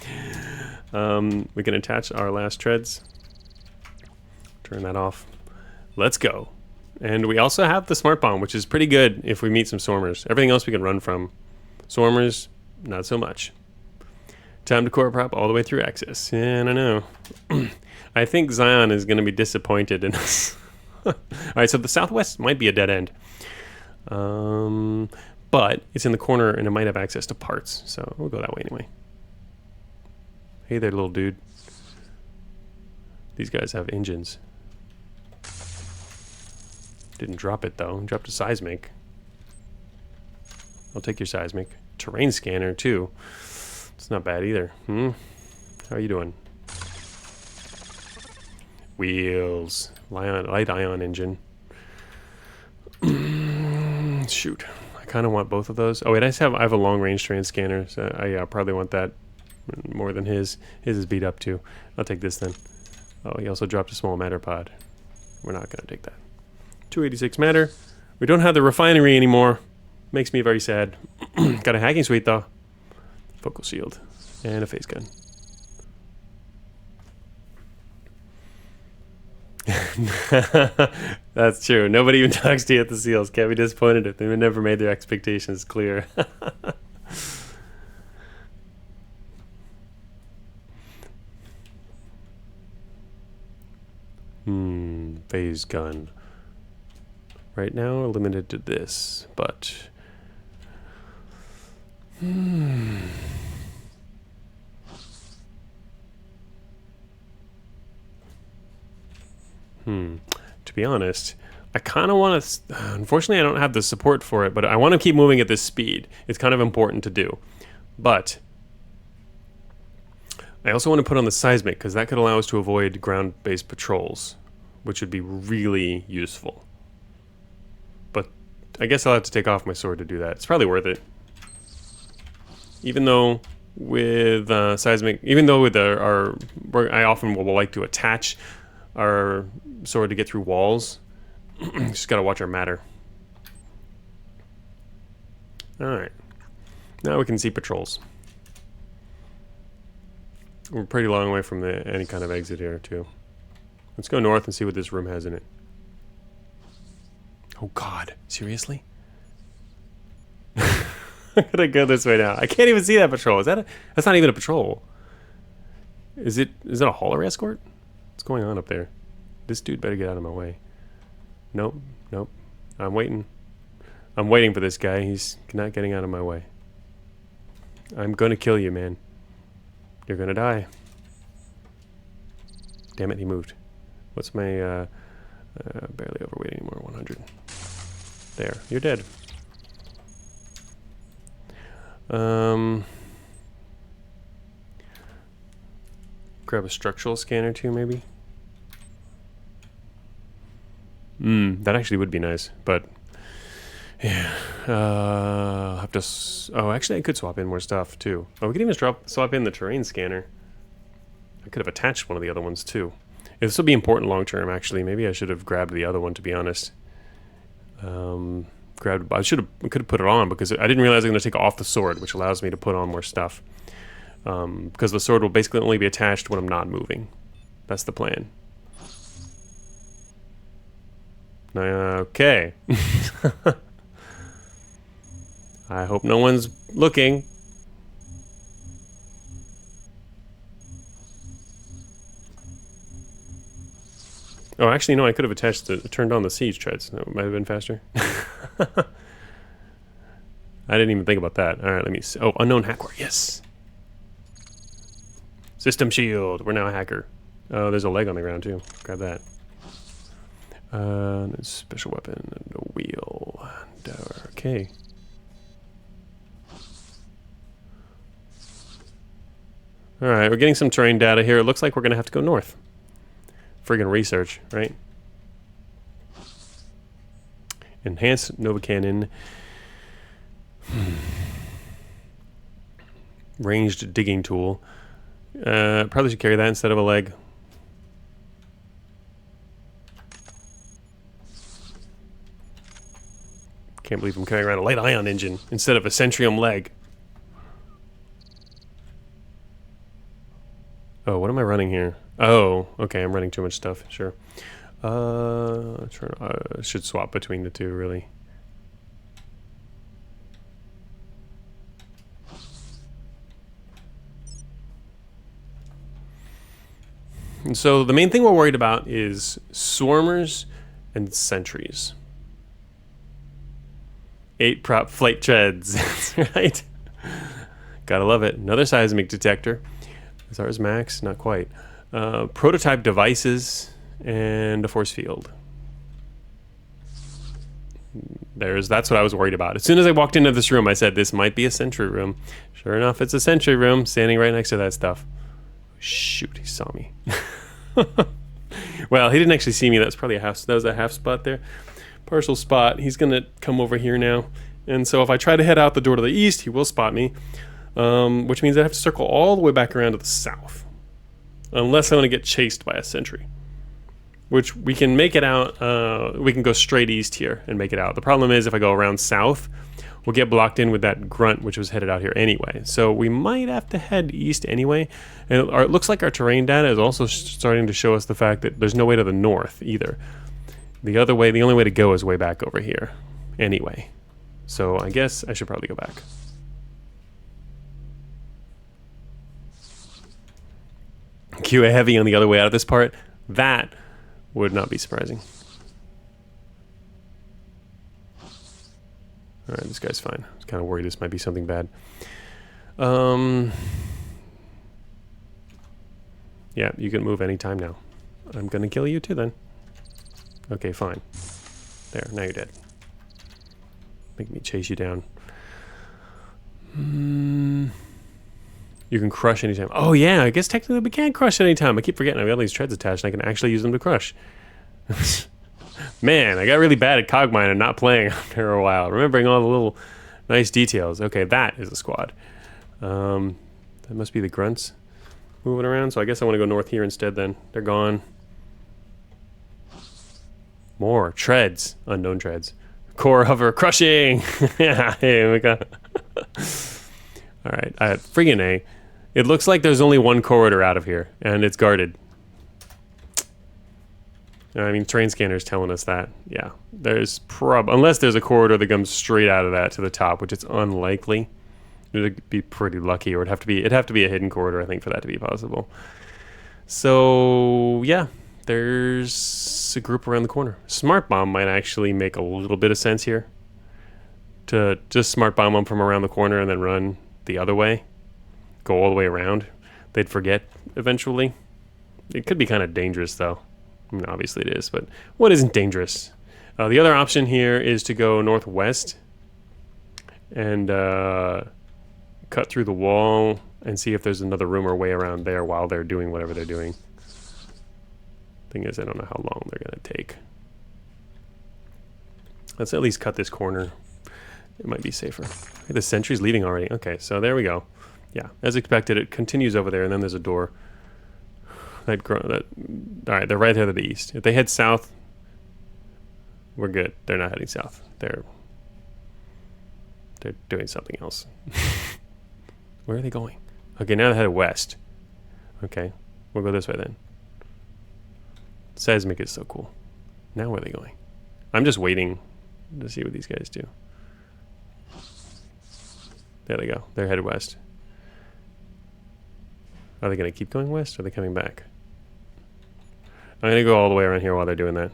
We can attach our last treads. Turn that off. Let's go. And we also have the smart bomb, which is pretty good if we meet some swarmers. Everything else we can run from. Swarmers, not so much. Time to core prop all the way through access. Yeah, I don't know. I think Zion is going to be disappointed in us. All right, so the southwest might be a dead end. But it's in the corner and it might have access to parts. So we'll go that way anyway. Hey there, little dude. These guys have engines. Didn't drop it though. Dropped a seismic. I'll take your seismic. Terrain scanner too. It's not bad either. How are you doing? Wheels. Light ion engine. Shoot. I kind of want both of those. Oh wait, I have a long range terrain scanner, so I probably want that more than his. His is beat up too. I'll take this then. Oh, he also dropped a small matter pod. We're not gonna take that. 286 matter. We don't have the refinery anymore. Makes me very sad. Got a hacking suite though. Focal shield. And a phase gun. That's true. Nobody even talks to you at the seals. Can't be disappointed if they've never made their expectations clear. Phase gun. Right now, we're limited to this, but... To be honest, I kind of want to... Unfortunately, I don't have the support for it, but I want to keep moving at this speed. It's kind of important to do. But I also want to put on the seismic, because that could allow us to avoid ground-based patrols, which would be really useful. But I guess I'll have to take off my sword to do that. It's probably worth it. Even though with seismic, even though with I often will like to attach our sword to get through walls. Just gotta watch our matter. Alright. Now we can see patrols. We're pretty long away from any kind of exit here, too. Let's go north and see what this room has in it. Oh god, seriously? I'm gonna go this way now. I can't even see that patrol. That's not even a patrol. Is it a hauler escort? What's going on up there? This dude better get out of my way. Nope. I'm waiting. I'm waiting for this guy. He's not getting out of my way. I'm gonna kill you, man. You're gonna die. Damn it, he moved. What's my, barely overweight anymore, 100. There, you're dead. Grab a structural scanner too, maybe? That actually would be nice, but... Yeah, I'll have to... oh, actually I could swap in more stuff too. Oh, we could even swap in the terrain scanner. I could have attached one of the other ones too. This will be important long term, actually. Maybe I should have grabbed the other one, to be honest. I could have put it on because I didn't realize I was going to take off the sword, which allows me to put on more stuff. Because the sword will basically only be attached when I'm not moving. That's the plan. Okay. I hope no one's looking. Oh, actually, no, I could have turned on the siege treads. That might have been faster. I didn't even think about that. All right, let me see. Oh, unknown hacker, yes. System shield, we're now a hacker. Oh, there's a leg on the ground too. Grab that. Special weapon and a wheel. And, okay. All right, we're getting some terrain data here. It looks like we're gonna have to go north. Friggin' research, right? Enhanced Nova Cannon. Ranged digging tool. Probably should carry that instead of a leg. Can't believe I'm carrying around a light ion engine instead of a Centrium leg. Oh, what am I running here? Oh, okay, I'm running too much stuff, sure. I should swap between the two, really. And so the main thing we're worried about is swarmers and sentries. 8 prop flight treads, that's right. Gotta love it. Another seismic detector. Is ours max? Not quite. Prototype devices and a force field. That's what I was worried about. As soon as I walked into this room, I said, this might be a sentry room. Sure enough, it's a sentry room, standing right next to that stuff. Shoot, he saw me. Well, he didn't actually see me. That's probably that was a half spot there. Partial spot. He's gonna come over here now. And so if I try to head out the door to the east, he will spot me. Which means I have to circle all the way back around to the south. Unless I want to get chased by a sentry. Which we can make it out, we can go straight east here and make it out. The problem is if I go around south, we'll get blocked in with that grunt which was headed out here anyway. So we might have to head east anyway. And it looks like our terrain data is also starting to show us the fact that there's no way to the north either. The only way to go is way back over here anyway. So I guess I should probably go back. QA heavy on the other way out of this part. That would not be surprising. Alright, this guy's fine. I was kind of worried this might be something bad. Yeah, you can move anytime now. I'm gonna kill you too then. Okay, fine. There, now you're dead. Make me chase you down. You can crush anytime. Oh yeah, I guess technically we can crush anytime. I keep forgetting I've got all these treads attached and I can actually use them to crush. Man, I got really bad at Cogmind and not playing after a while. Remembering all the little nice details. Okay, that is a squad. That must be the grunts moving around. So I guess I want to go north here instead then. They're gone. More treads. Unknown treads. Core hover crushing. Yeah, here we go. Alright, friggin' A. It looks like there's only one corridor out of here, and it's guarded. I mean, terrain scanner's telling us that. Yeah, there's unless there's a corridor that comes straight out of that to the top, which it's unlikely. It'd be pretty lucky, or it'd have to be a hidden corridor, I think, for that to be possible. So yeah, there's a group around the corner. Smart bomb might actually make a little bit of sense here. to just smart bomb them from around the corner and then run the other way, go all the way around. They'd forget eventually. It could be kind of dangerous though. I mean, obviously it is, but what isn't dangerous? The other option here is to go northwest and cut through the wall and see if there's another room or way around there while they're doing whatever they're doing. Thing is, I don't know how long they're gonna take. Let's at least cut this corner. It might be safer. Hey, the sentry's leaving already. Okay, so there we go. Yeah, as expected, it continues over there, and then there's a door. All right, they're right there to the east. If they head south, we're good. They're not heading south. They're doing something else. Where are they going? Okay, now they're headed west. Okay, we'll go this way then. Seismic is so cool. Now where are they going? I'm just waiting to see what these guys do. There they go. They're headed west. Are they going to keep going west, or are they coming back? I'm going to go all the way around here while they're doing that.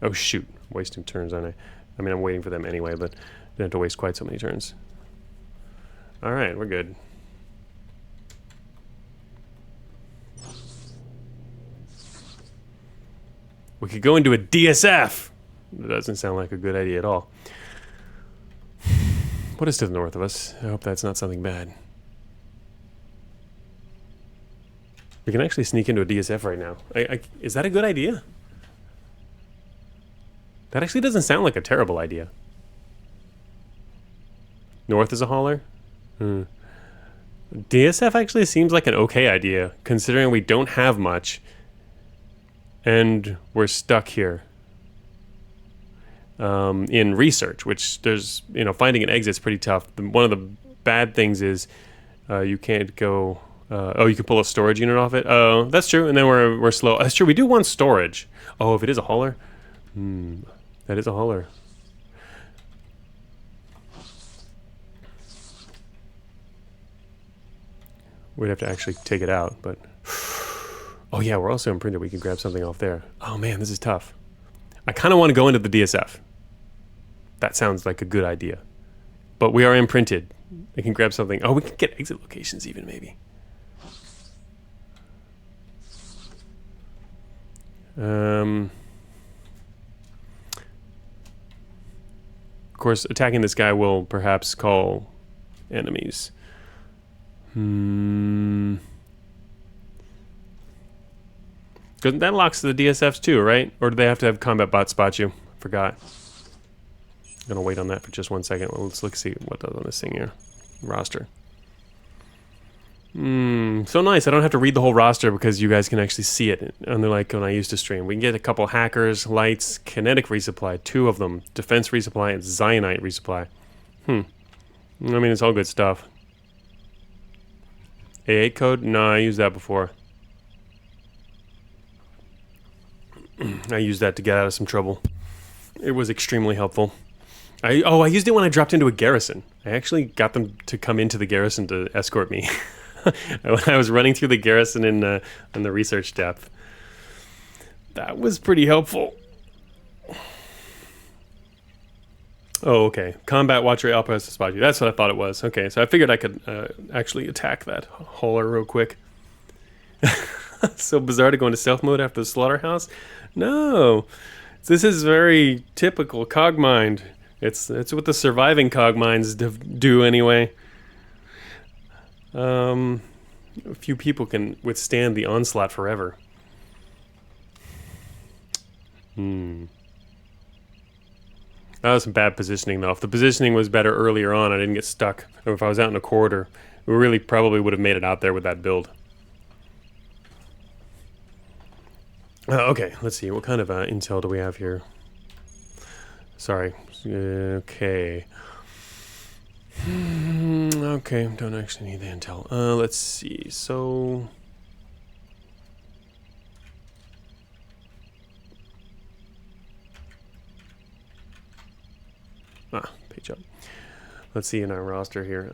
Oh, shoot. Wasting turns, aren't I? I mean, I'm waiting for them anyway, but I don't have to waste quite so many turns. Alright, we're good. We could go into a DSF! That doesn't sound like a good idea at all. What is to the north of us? I hope that's not something bad. We can actually sneak into a DSF right now. Is that a good idea? That actually doesn't sound like a terrible idea. North is a hauler? DSF actually seems like an okay idea, considering we don't have much. And we're stuck here. In research, which there's, you know, finding an exit's pretty tough. One of the bad things is you can't go... oh, you can pull a storage unit off it? Oh, that's true, and then we're slow. That's true, we do want storage. Oh, if it is a hauler? That is a hauler. We'd have to actually take it out, but... Oh yeah, we're also imprinted. We can grab something off there. Oh man, this is tough. I kind of want to go into the DSF. That sounds like a good idea. But we are imprinted. We can grab something. Oh, we can get exit locations even, maybe. Of course, attacking this guy will perhaps call enemies. That locks the DSFs too, right? Or do they have to have combat bots spot you? Forgot. I'm gonna wait on that for just 1 second. Well, let's see what does on this thing here. Roster. So nice. I don't have to read the whole roster because you guys can actually see it. Unlike when I used to stream. We can get a couple hackers, lights, kinetic resupply, 2 of them, defense resupply, and Zionite resupply. I mean, it's all good stuff. A8 code? No, I used that before. I used that to get out of some trouble. It was extremely helpful. I used it when I dropped into a garrison. I actually got them to come into the garrison to escort me. When I was running through the garrison in the research depth. That was pretty helpful. Oh, okay. Combat watcher outpost to spot you. That's what I thought it was. Okay, so I figured I could actually attack that hauler real quick. So bizarre to go into stealth mode after the slaughterhouse. No, this is very typical Cogmind. It's what the surviving Cogminds do anyway. A few people can withstand the onslaught forever. That was some bad positioning though. If the positioning was better earlier on, I didn't get stuck. Or if I was out in a corridor, we really probably would have made it out there with that build. Okay, let's see. What kind of intel do we have here? Sorry. Okay. Okay, don't actually need the intel. Let's see. So... page up. Let's see in our roster here.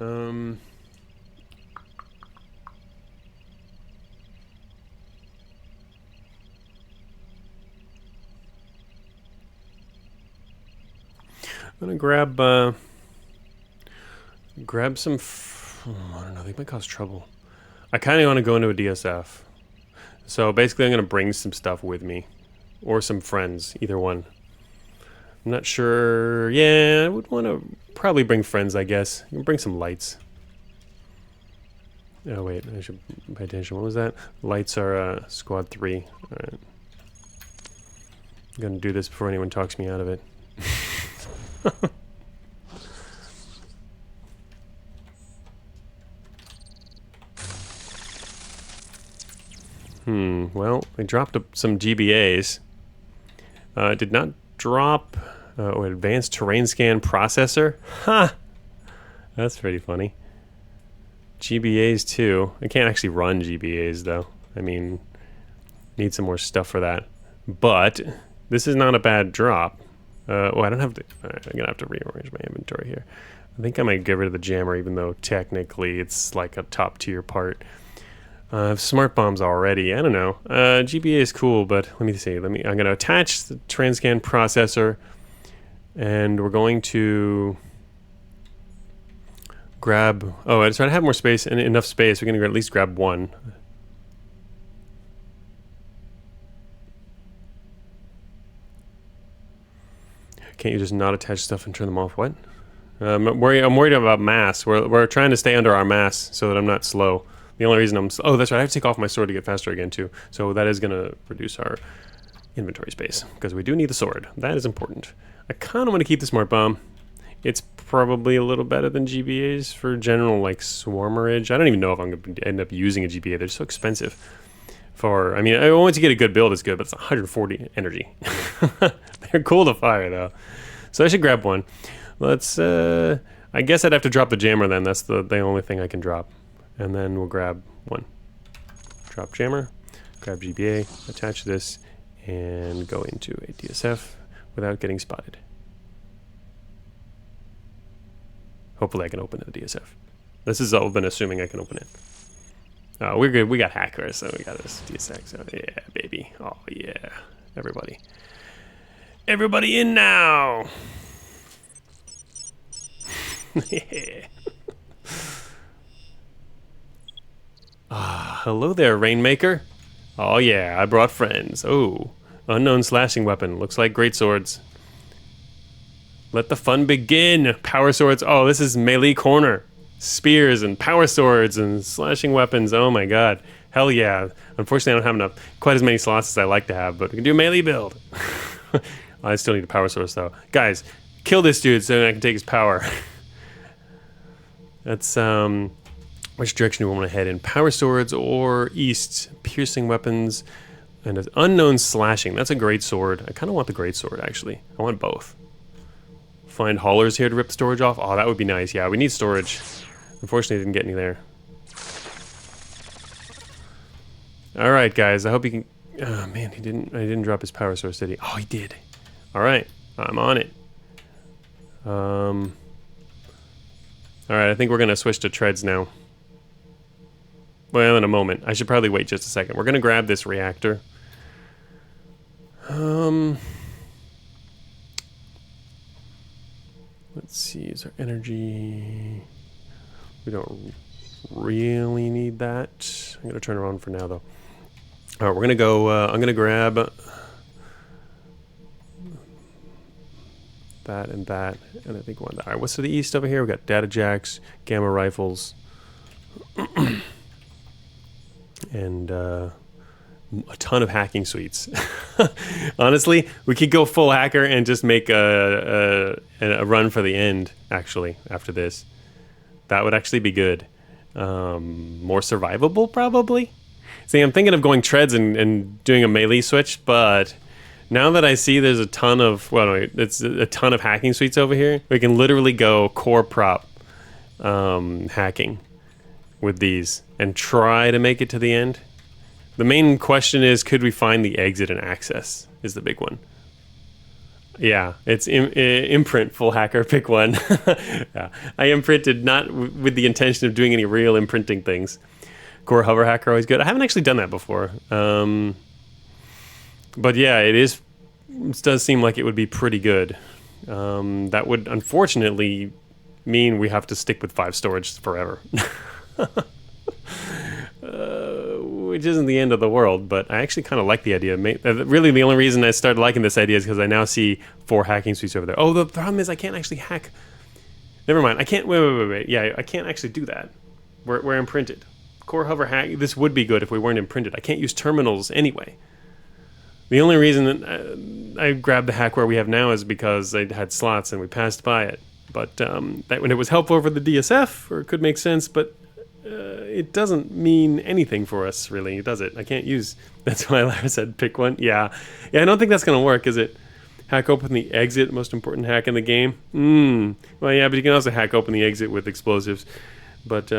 gonna grab grab some. I don't know. They might cause trouble. I kind of want to go into a DSF. So basically, I'm gonna bring some stuff with me, or some friends. Either one. I'm not sure. Yeah, I would want to probably bring friends. I guess. Bring some lights. Oh wait, I should pay attention. What was that? Lights are squad 3. All right. I'm gonna do this before anyone talks me out of it. Well, I dropped some GBAs. Did not drop advanced terrain scan processor. Ha! That's pretty funny. GBAs too. I can't actually run GBAs though. I mean, need some more stuff for that. But this is not a bad drop. Oh, I don't have to. Alright, I'm gonna have to rearrange my inventory here. I think I might get rid of the jammer, even though technically it's like a top tier part. I have smart bombs already. I don't know. GBA is cool, but let me see. I'm gonna attach the Transcan processor, and we're going to grab. Oh, I just try to have more space and enough space. We're gonna at least grab one. Can't you just not attach stuff and turn them off? What? I'm worried about mass. We're trying to stay under our mass so that I'm not slow. The only reason oh, that's right. I have to take off my sword to get faster again too. So that is gonna reduce our inventory space because we do need the sword. That is important. I kind of want to keep the smart bomb. It's probably a little better than GBAs for general like swarmerage. I don't even know if I'm gonna end up using a GBA. They're so expensive. I mean, once you get a good build, it's good, but it's 140 energy. They're cool to fire though. So I should grab one. Let's. I guess I'd have to drop the jammer then. That's the only thing I can drop. And then we'll grab one. Drop jammer, grab GBA, attach this, and go into a DSF without getting spotted. Hopefully I can open the DSF. This is all been assuming I can open it. Oh, we're good. We got hackers, so we got this DSF. So yeah, baby. Oh yeah, everybody. Everybody in now. Yeah. Hello there, Rainmaker. Oh yeah, I brought friends. Oh, unknown slashing weapon. Looks like great swords. Let the fun begin. Power swords. Oh, this is melee corner. Spears and power swords and slashing weapons. Oh my god. Hell yeah. Unfortunately, I don't have quite as many slots as I like to have, but we can do a melee build. I still need a power source though. Guys, kill this dude so I can take his power. That's which direction do we want to head in? Power swords or east? Piercing weapons and an unknown slashing. That's a great sword. I kind of want the great sword actually. I want both. Find haulers here to rip the storage off. Oh, that would be nice. Yeah, we need storage. Unfortunately, I didn't get any there. All right, guys. I hope he can. Oh man, I didn't drop his power source, did he? Oh, he did. All right, I'm on it. All right, I think we're gonna switch to treads now. Well, in a moment. I should probably wait just a second. We're gonna grab this reactor. Let's see, is our energy... We don't really need that. I'm gonna turn around for now though. All right, we're gonna go, I'm gonna grab that, and I think one. All right, what's to the east over here? We got data jacks, gamma rifles, and a ton of hacking suites. Honestly, we could go full hacker and just make a run for the end. Actually, after this, that would actually be good. More survivable, probably. See, I'm thinking of going treads and doing a melee switch, but now that I see there's a ton of, well, no, it's a ton of hacking suites over here, we can literally go core prop hacking with these and try to make it to the end. The main question is, could we find the exit and access is the big one. Yeah, it's imprint full hacker, pick one. Yeah, I imprinted not with the intention of doing any real imprinting things. Core hover hacker, always good. I haven't actually done that before. But yeah, it does seem like it would be pretty good. That would unfortunately mean we have to stick with 5 storage forever. Which isn't the end of the world, but I actually kind of like the idea. Really, the only reason I started liking this idea is because I now see 4 hacking suites over there. Oh, the problem is I can't actually hack. Never mind. I can't. Wait. Yeah, I can't actually do that. We're imprinted. Core hover hack. This would be good if we weren't imprinted. I can't use terminals anyway. The only reason that I grabbed the hack where we have now is because I had slots and we passed by it. But that when it was helpful for the DSF, or it could make sense, but it doesn't mean anything for us, really, does it? I can't use... That's why Lara said pick one. Yeah, I don't think that's going to work, is it? Hack open the exit, most important hack in the game. Well, yeah, but you can also hack open the exit with explosives. But,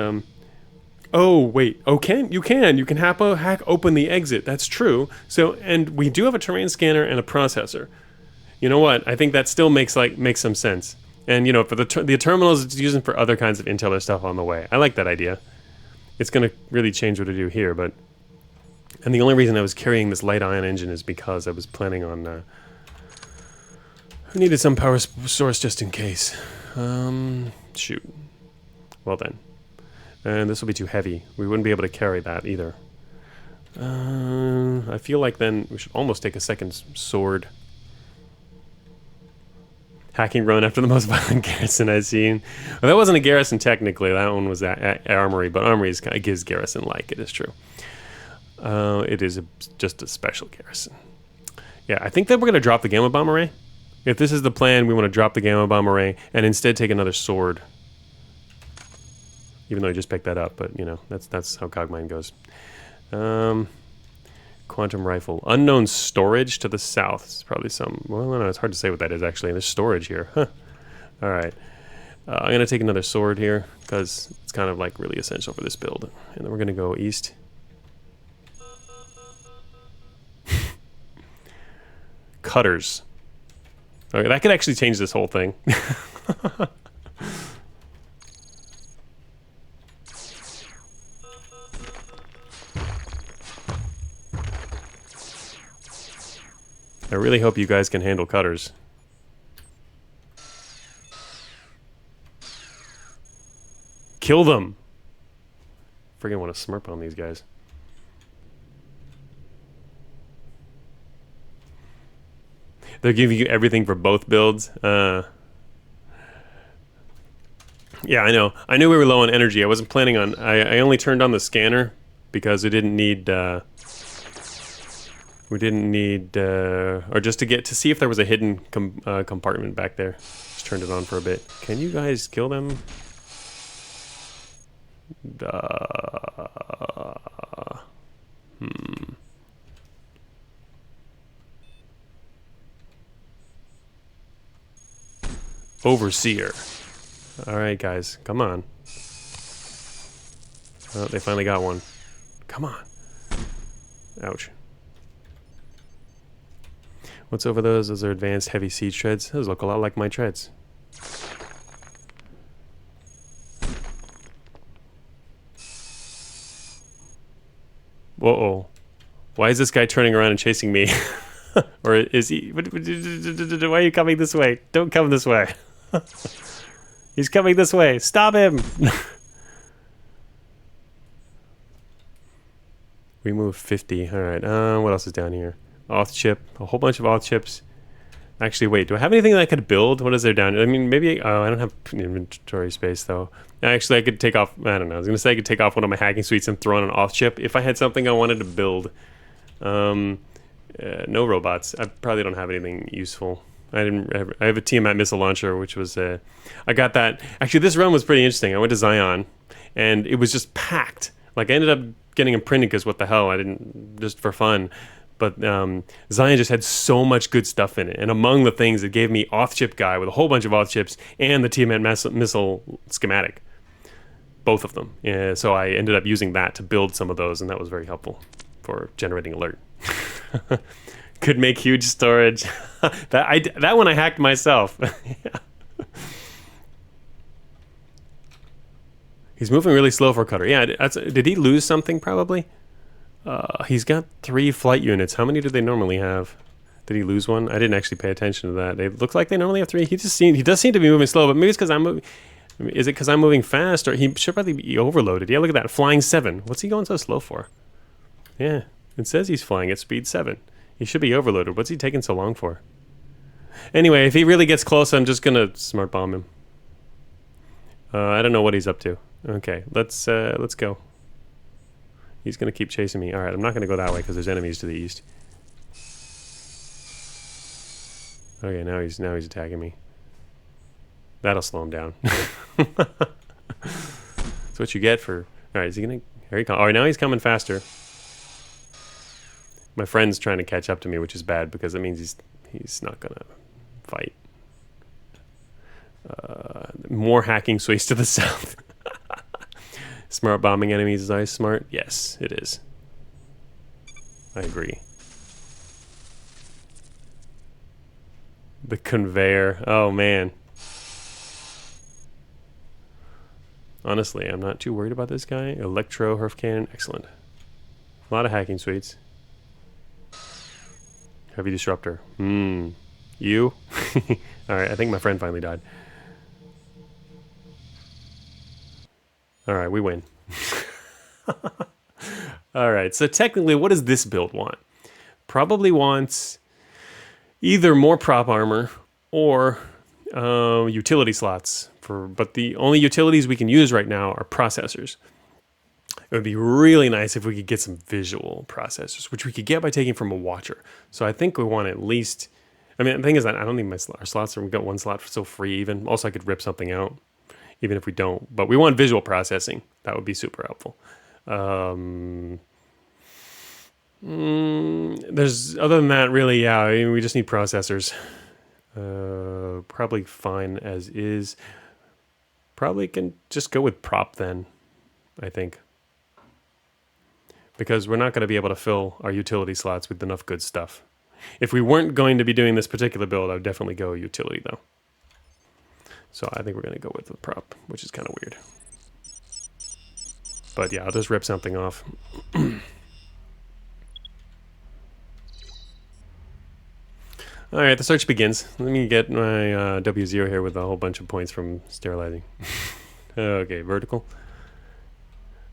oh, wait. Oh, you can hack open the exit. That's true. So, and we do have a terrain scanner and a processor. You know what? I think that still makes some sense. And, you know, for the terminals, it's using for other kinds of intel or stuff on the way. I like that idea. It's going to really change what I do here, but... And the only reason I was carrying this light ion engine is because I was planning on... I needed some power source just in case. Shoot. Well then. And this will be too heavy. We wouldn't be able to carry that either. I feel like then we should almost take a second sword. Hacking run after the most violent garrison I've seen. Well, that wasn't a garrison technically. That one was at Armory, but Armory gives garrison like it is true. It is just a special garrison. Yeah, I think that we're going to drop the Gamma Bomb Array. If this is the plan, we want to drop the Gamma Bomb Array and instead take another sword. Even though I just picked that up, but you know, that's how Cogmind goes. Quantum rifle. Unknown storage to the south. It's probably some... Well, I don't know. It's hard to say what that is, actually. There's storage here. Huh. All right. I'm going to take another sword here because it's kind of like really essential for this build. And then we're going to go east. Cutters. Okay, that could actually change this whole thing. I really hope you guys can handle cutters. Kill them! Friggin' want to smurp on these guys. They're giving you everything for both builds. Yeah, I know. I knew we were low on energy. I wasn't planning on... I only turned on the scanner because we didn't need... We didn't need, or just to see if there was a hidden compartment back there. Just turned it on for a bit. Can you guys kill them? Overseer. Alright, guys, come on. Oh, they finally got one. Come on. Ouch. What's over those? Those are advanced heavy siege treads. Those look a lot like my treads. Whoa. Why is this guy turning around and chasing me? Or is he... Why are you coming this way? Don't come this way. He's coming this way. Stop him! We moved 50. Alright, what else is down here? Auth chip, a whole bunch of auth chips. Actually, wait, do I have anything that I could build? What is there down here? I mean, maybe, I don't have inventory space though. Actually, I could take off, I don't know, I was gonna say I could take off one of my hacking suites and throw on an auth chip if I had something I wanted to build. No robots. I probably don't have anything useful. I have a Tiamat missile launcher, which was, I got that. Actually, this run was pretty interesting. I went to Zion, and it was just packed. Like, I ended up getting imprinted because what the hell, I didn't, just for fun. But Zion just had so much good stuff in it. And among the things, it gave me auth chip guy with a whole bunch of auth chips and the Tiamat missile schematic. Both of them. Yeah, so I ended up using that to build some of those, and that was very helpful for generating alert. Could make huge storage. that one I hacked myself. Yeah. He's moving really slow for a cutter. Yeah, did he lose something probably? He's got 3 flight units. How many do they normally have? Did he lose one? I didn't actually pay attention to that. They look like they normally have 3. He does seem to be moving slow, but maybe it's because I'm moving. Is it because I'm moving fast, or he should probably be overloaded? Yeah, look at that, flying 7. What's he going so slow for? Yeah, it says he's flying at speed 7. He should be overloaded. What's he taking so long for? Anyway, if he really gets close, I'm just gonna smart bomb him. I don't know what he's up to. Okay, let's go. He's gonna keep chasing me. All right, I'm not gonna go that way because there's enemies to the east. Okay, now he's attacking me. That'll slow him down. That's what you get for... Alright, is he gonna... Here he comes. Alright, now he's coming faster. My friend's trying to catch up to me, which is bad because it means he's not gonna fight. More hacking suites to the south. Smart bombing enemies is always smart? Yes, it is. I agree. The conveyor. Oh, man. Honestly, I'm not too worried about this guy. Electro, Herf Cannon, excellent. A lot of hacking suites. Heavy Disruptor. You? Alright, I think my friend finally died. Alright, we win. Alright, so technically, what does this build want? Probably wants either more prop armor or utility slots. But the only utilities we can use right now are processors. It would be really nice if we could get some visual processors, which we could get by taking from a watcher. So I think we want at least... I mean, the thing is that I don't need our slots, we got one slot so free even. Also, I could rip something out, even if we don't. But we want visual processing. That would be super helpful. There's... Other than that, really, yeah, I mean, we just need processors. Probably fine as is. Probably can just go with prop then, I think. Because we're not going to be able to fill our utility slots with enough good stuff. If we weren't going to be doing this particular build, I would definitely go utility though. So I think we're going to go with the prop, which is kind of weird. But yeah, I'll just rip something off. Alright, the search begins. Let me get my W0 here with a whole bunch of points from sterilizing. Okay, vertical.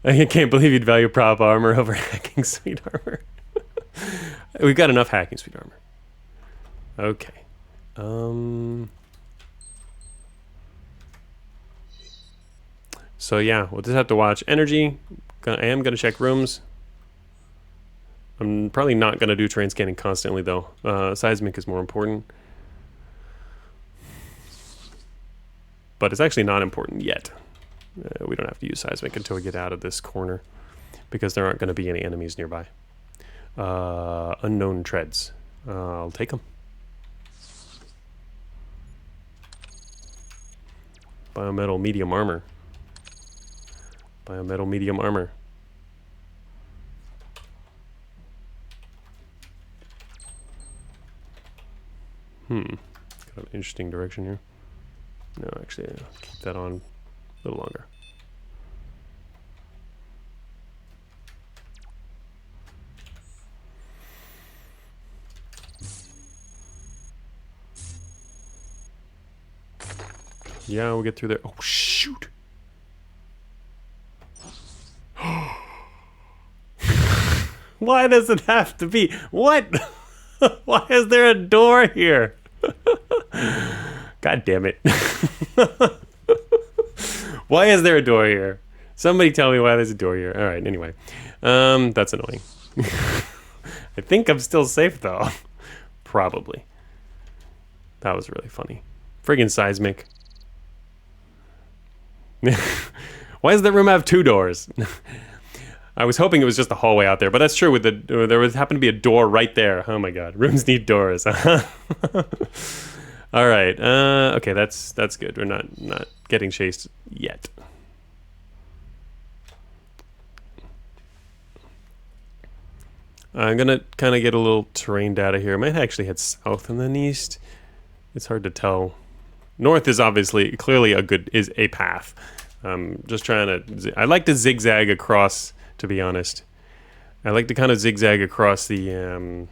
I can't believe you'd value prop armor over hacking suite armor. We've got enough hacking suite armor. Okay. So yeah, we'll just have to watch energy. I am going to check rooms. I'm probably not going to do terrain scanning constantly, though. Seismic is more important. But it's actually not important yet. We don't have to use seismic until we get out of this corner, because there aren't going to be any enemies nearby. Unknown treads. I'll take them. Biometal medium armor. Biometal medium armor. Kind of interesting direction here. No, actually, I'll keep that on a little longer. Yeah, we'll get through there. Oh, shoot! Why does it have to be? What? Why is there a door here? God damn it. Why is there a door here? Somebody tell me why there's a door here. Alright, anyway. That's annoying. I think I'm still safe, though. Probably. That was really funny. Friggin' seismic. Why does that room have 2 doors? I was hoping it was just a hallway out there, but that's true. With there happened to be a door right there. Oh my god, rooms need doors. All right. Okay, that's good. We're not getting chased yet. I'm gonna kind of get a little terrain data here. I might actually head south and then east. It's hard to tell. North is obviously clearly is a path. Just trying to. I like to zigzag across. To be honest, I like to kind of zigzag across the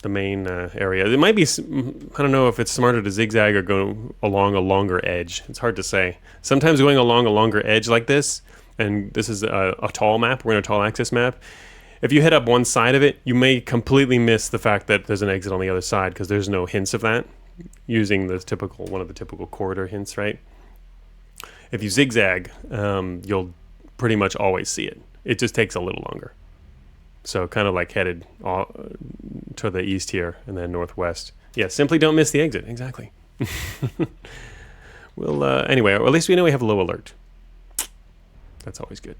the main area. It might be, I don't know if it's smarter to zigzag or go along a longer edge. It's hard to say. Sometimes going along a longer edge like this, and this is a tall map, we're in a tall axis map, if you hit up one side of it, you may completely miss the fact that there's an exit on the other side because there's no hints of that, using the typical, one of the typical corridor hints, right? If you zigzag, you'll pretty much always see it. It just takes a little longer. So kind of like headed to the east here and then northwest. Yeah, simply don't miss the exit. Exactly. Well, anyway, or at least we know we have low alert. That's always good.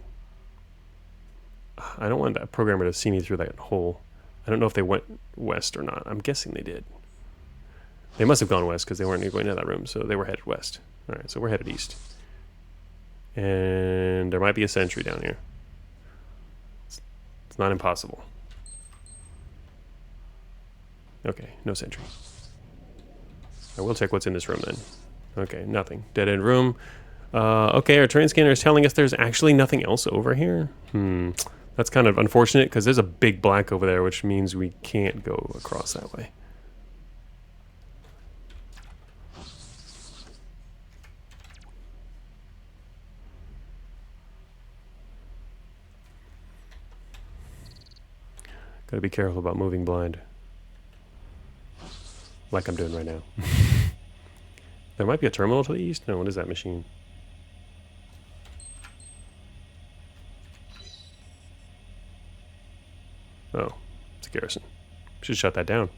I don't want that programmer to see me through that hole. I don't know if they went west or not. I'm guessing they did. They must have gone west because they weren't going to that room, so they were headed west. All right, so we're headed east. And there might be a sentry down here. It's not impossible. Okay, no sentry. I will check what's in this room then. Okay, nothing. Dead end room. Okay, our terrain scanner is telling us there's actually nothing else over here. That's kind of unfortunate because there's a big black over there, which means we can't go across that way. Gotta be careful about moving blind. Like I'm doing right now. There might be a terminal to the east? No, what is that machine? Oh, it's a Garrison. Should shut that down.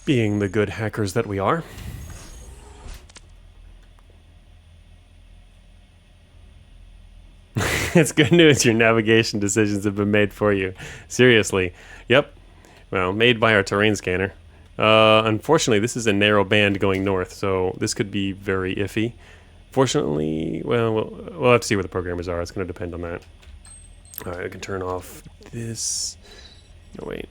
Being the good hackers that we are. It's good news your navigation decisions have been made for you. Seriously. Yep. Well, made by our terrain scanner. Unfortunately, this is a narrow band going north, so this could be very iffy. Fortunately, well, we'll have to see where the programmers are. It's going to depend on that. All right, I can turn off this. No, wait.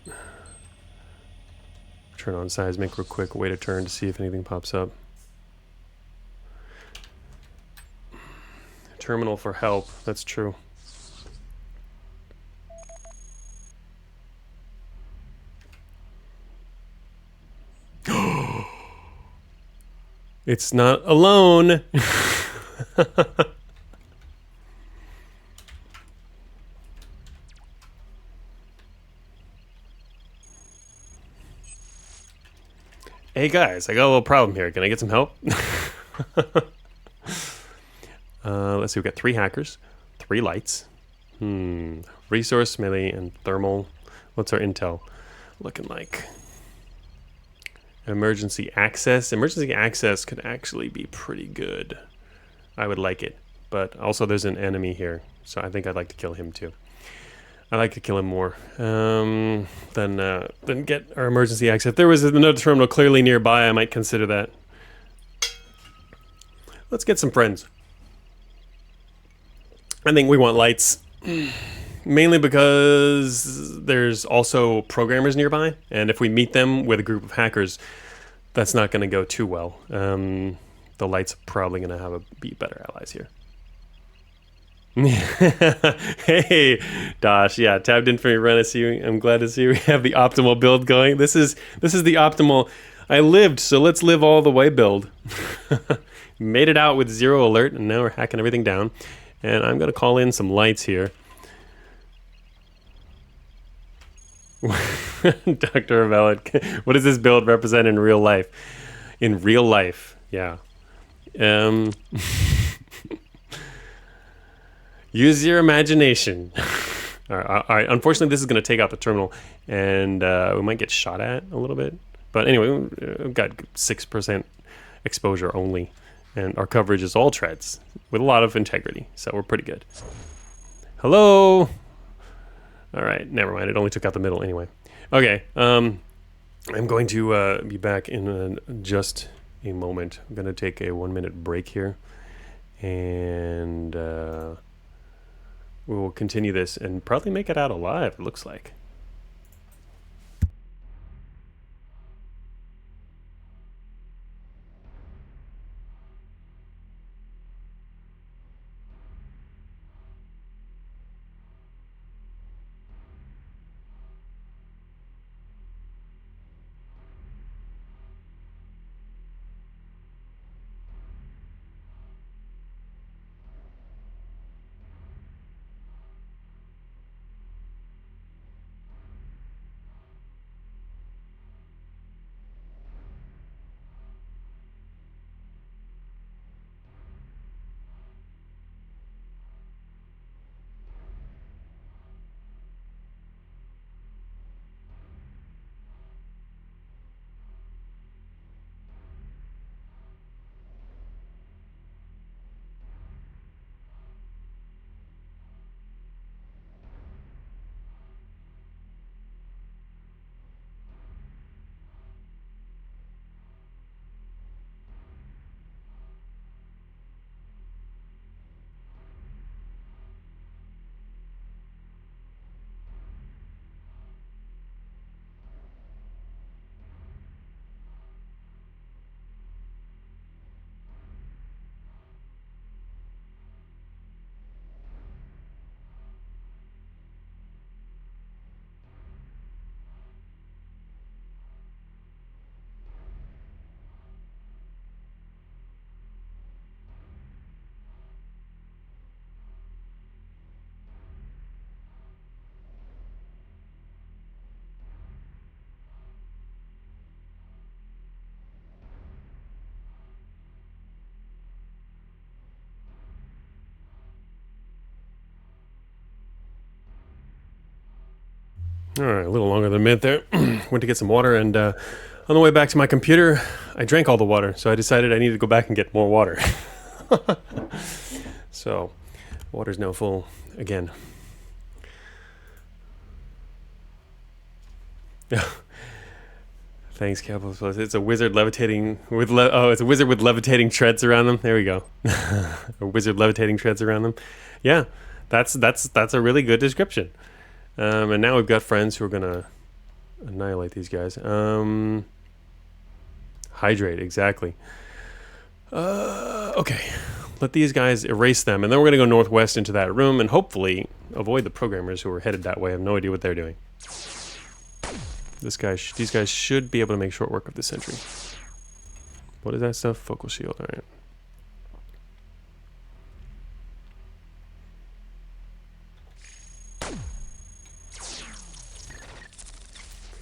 Turn on seismic real quick. Wait a turn to see if anything pops up. Terminal for help. That's true. It's not alone. Hey guys, I got a little problem here. Can I get some help? Let's see, we've got 3 hackers, 3 lights. Resource, melee, and thermal. What's our intel looking like? Emergency access. Emergency access could actually be pretty good. I would like it. But also there's an enemy here, so I think I'd like to kill him too. I like to kill him more than get our emergency access. If there was another terminal clearly nearby, I might consider that. Let's get some friends. I think we want lights, mainly because there's also programmers nearby, and if we meet them with a group of hackers, that's not going to go too well. The lights are probably going to be better allies here. Hey, Dosh, yeah, tabbed in for your run. I'm glad to see we have the optimal build going. This is the optimal. I lived, so let's live all the way build. Made it out with 0 alert, and now we're hacking everything down. And I'm going to call in some lights here. Dr. Avelid, what does this build represent in real life? In real life, yeah. Use your imagination. All right. Unfortunately, this is going to take out the terminal, and we might get shot at a little bit. But anyway, we've got 6% exposure only. And our coverage is all treads with a lot of integrity, so we're pretty good. Hello. All right, never mind. It only took out the middle anyway. Okay, I'm going to be back in just a moment. I'm going to take a 1-minute break here, and we will continue this and probably make it out alive. It looks like. All right, a little longer than a minute there. Went to get some water, and on the way back to my computer, I drank all the water, so I decided I needed to go back and get more water. So, water's now full again. Yeah. Thanks, Capital Plus. It's a wizard levitating with it's a wizard with levitating treads around them. There we go. A wizard levitating treads around them. Yeah, that's a really good description. And now we've got friends who are gonna annihilate these guys. Hydrate, exactly. Okay, let these guys erase them, and then we're gonna go northwest into that room and hopefully avoid the programmers who are headed that way. I have no idea what they're doing. These guys should be able to make short work of this sentry. What is that stuff? Focal shield. All right.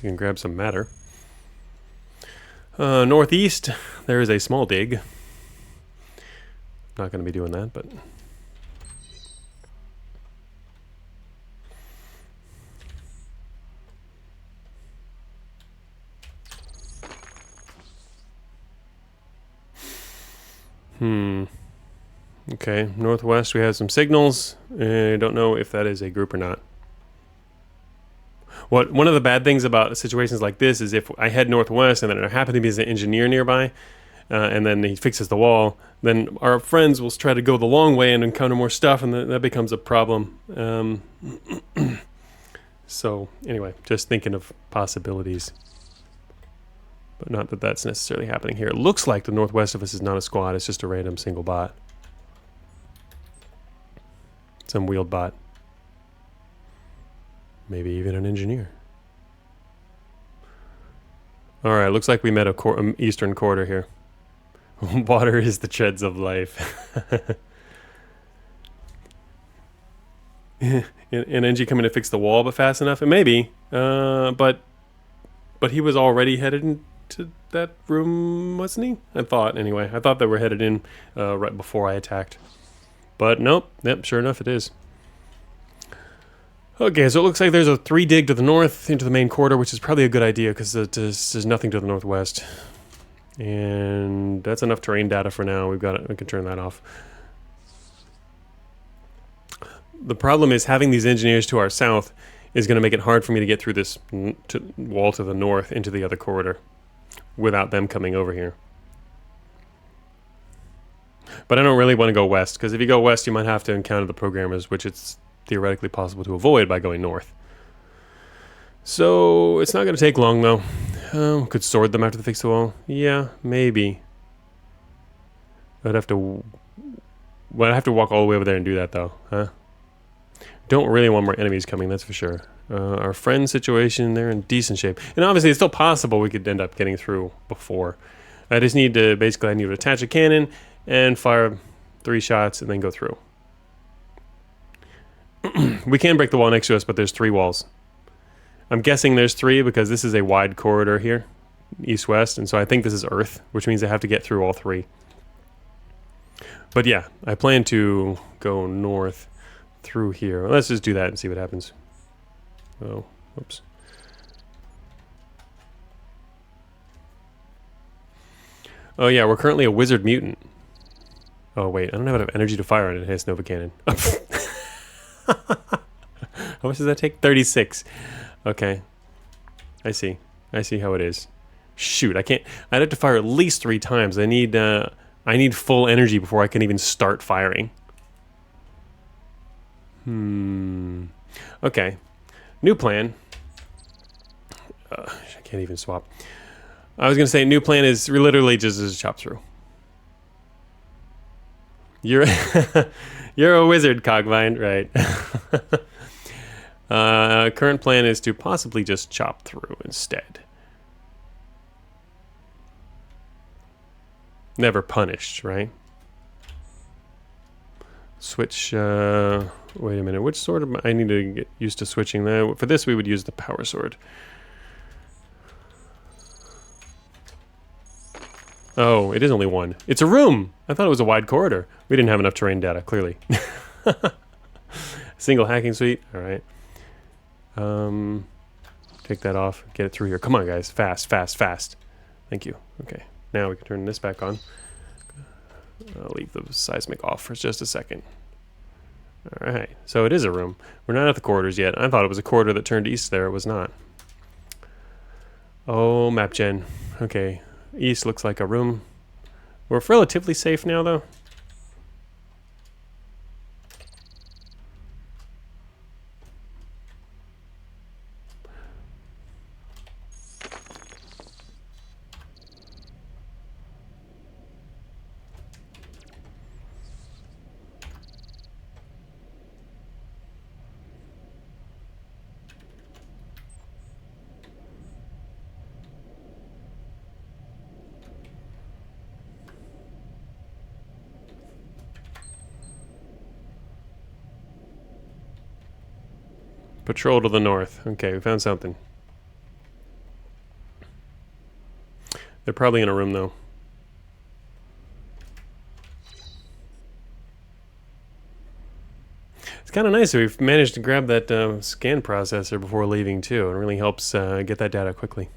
You can grab some matter. Northeast, there is a small dig. Not going to be doing that, but... Okay, northwest we have some signals. I don't know if that is a group or not. One of the bad things about situations like this is if I head northwest and then there happens to be an engineer nearby, and then he fixes the wall, then our friends will try to go the long way and encounter more stuff, and that becomes a problem. So anyway, just thinking of possibilities. But not that that's necessarily happening here. It looks like the northwest of us is not a squad, it's just a random single bot. Some wheeled bot. Maybe even an engineer. Alright, looks like we met a eastern quarter here. Water is the treads of life. An NG coming to fix the wall but fast enough? Maybe. But he was already headed into that room, wasn't he? I thought, anyway. I thought they were headed in right before I attacked. But nope. Yep, sure enough it is. Okay, so it looks like there's a 3 dig to the north into the main quarter, which is probably a good idea because there's nothing to the northwest. And that's enough terrain data for now. We can turn that off. The problem is having these engineers to our south is going to make it hard for me to get through this wall to the north into the other corridor without them coming over here. But I don't really want to go west, because if you go west, you might have to encounter the programmers, which it's theoretically possible to avoid by going north. So it's not going to take long, though. Could sword them after they fix the wall? Yeah, maybe. I'd have to walk all the way over there and do that, though, huh? Don't really want more enemies coming, that's for sure. Our friend situation, they're in decent shape. And obviously, it's still possible we could end up getting through before. I just need to, basically, I need to attach a cannon and fire 3 shots and then go through. We can break the wall next to us, but there's 3 walls. I'm guessing there's 3 because this is a wide corridor here, east-west, and so I think this is Earth, which means I have to get through all 3. But yeah, I plan to go north through here. Let's just do that and see what happens. Oh, oops. Oh yeah, we're currently a wizard mutant. Oh wait, I don't have enough energy to fire an enhanced Nova Cannon. How much does that take? 36. Okay. I see how it is. Shoot, I can't. I'd have to fire at least 3 times. I need full energy before I can even start firing. Okay. New plan. I can't even swap. I was gonna say new plan is literally just as a chop through. You're a wizard, Cogmind, right? Current plan is to possibly just chop through instead. Never punished, right? Switch, wait a minute, which sword I need to get used to switching that. For this we would use the power sword. Oh, it is only 1. It's a room! I thought it was a wide corridor. We didn't have enough terrain data, clearly. Single hacking suite, alright. Take that off. Get it through here. Come on, guys. Fast, fast, fast. Thank you. Okay. Now we can turn this back on. I'll leave the seismic off for just a second. Alright. So it is a room. We're not at the corridors yet. I thought it was a corridor that turned east there. It was not. Oh, map gen. Okay. East looks like a room. We're relatively safe now, though. Patrol to the north. Okay, we found something. They're probably in a room, though. It's kind of nice that we've managed to grab that scan processor before leaving, too. It really helps get that data quickly.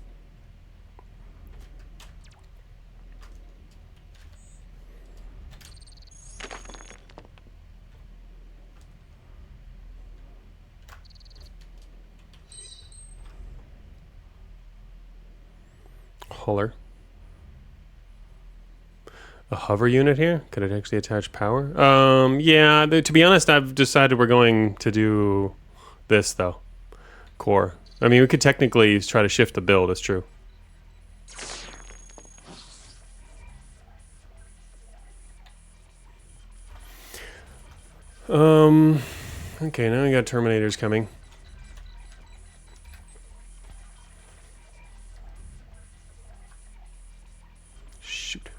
Huller. A hover unit here? Could it actually attach power? Yeah, to be honest, I've decided we're going to do this, though. Core. I mean, we could technically try to shift the build, it's true. Okay, now we got Terminators coming. Shoot.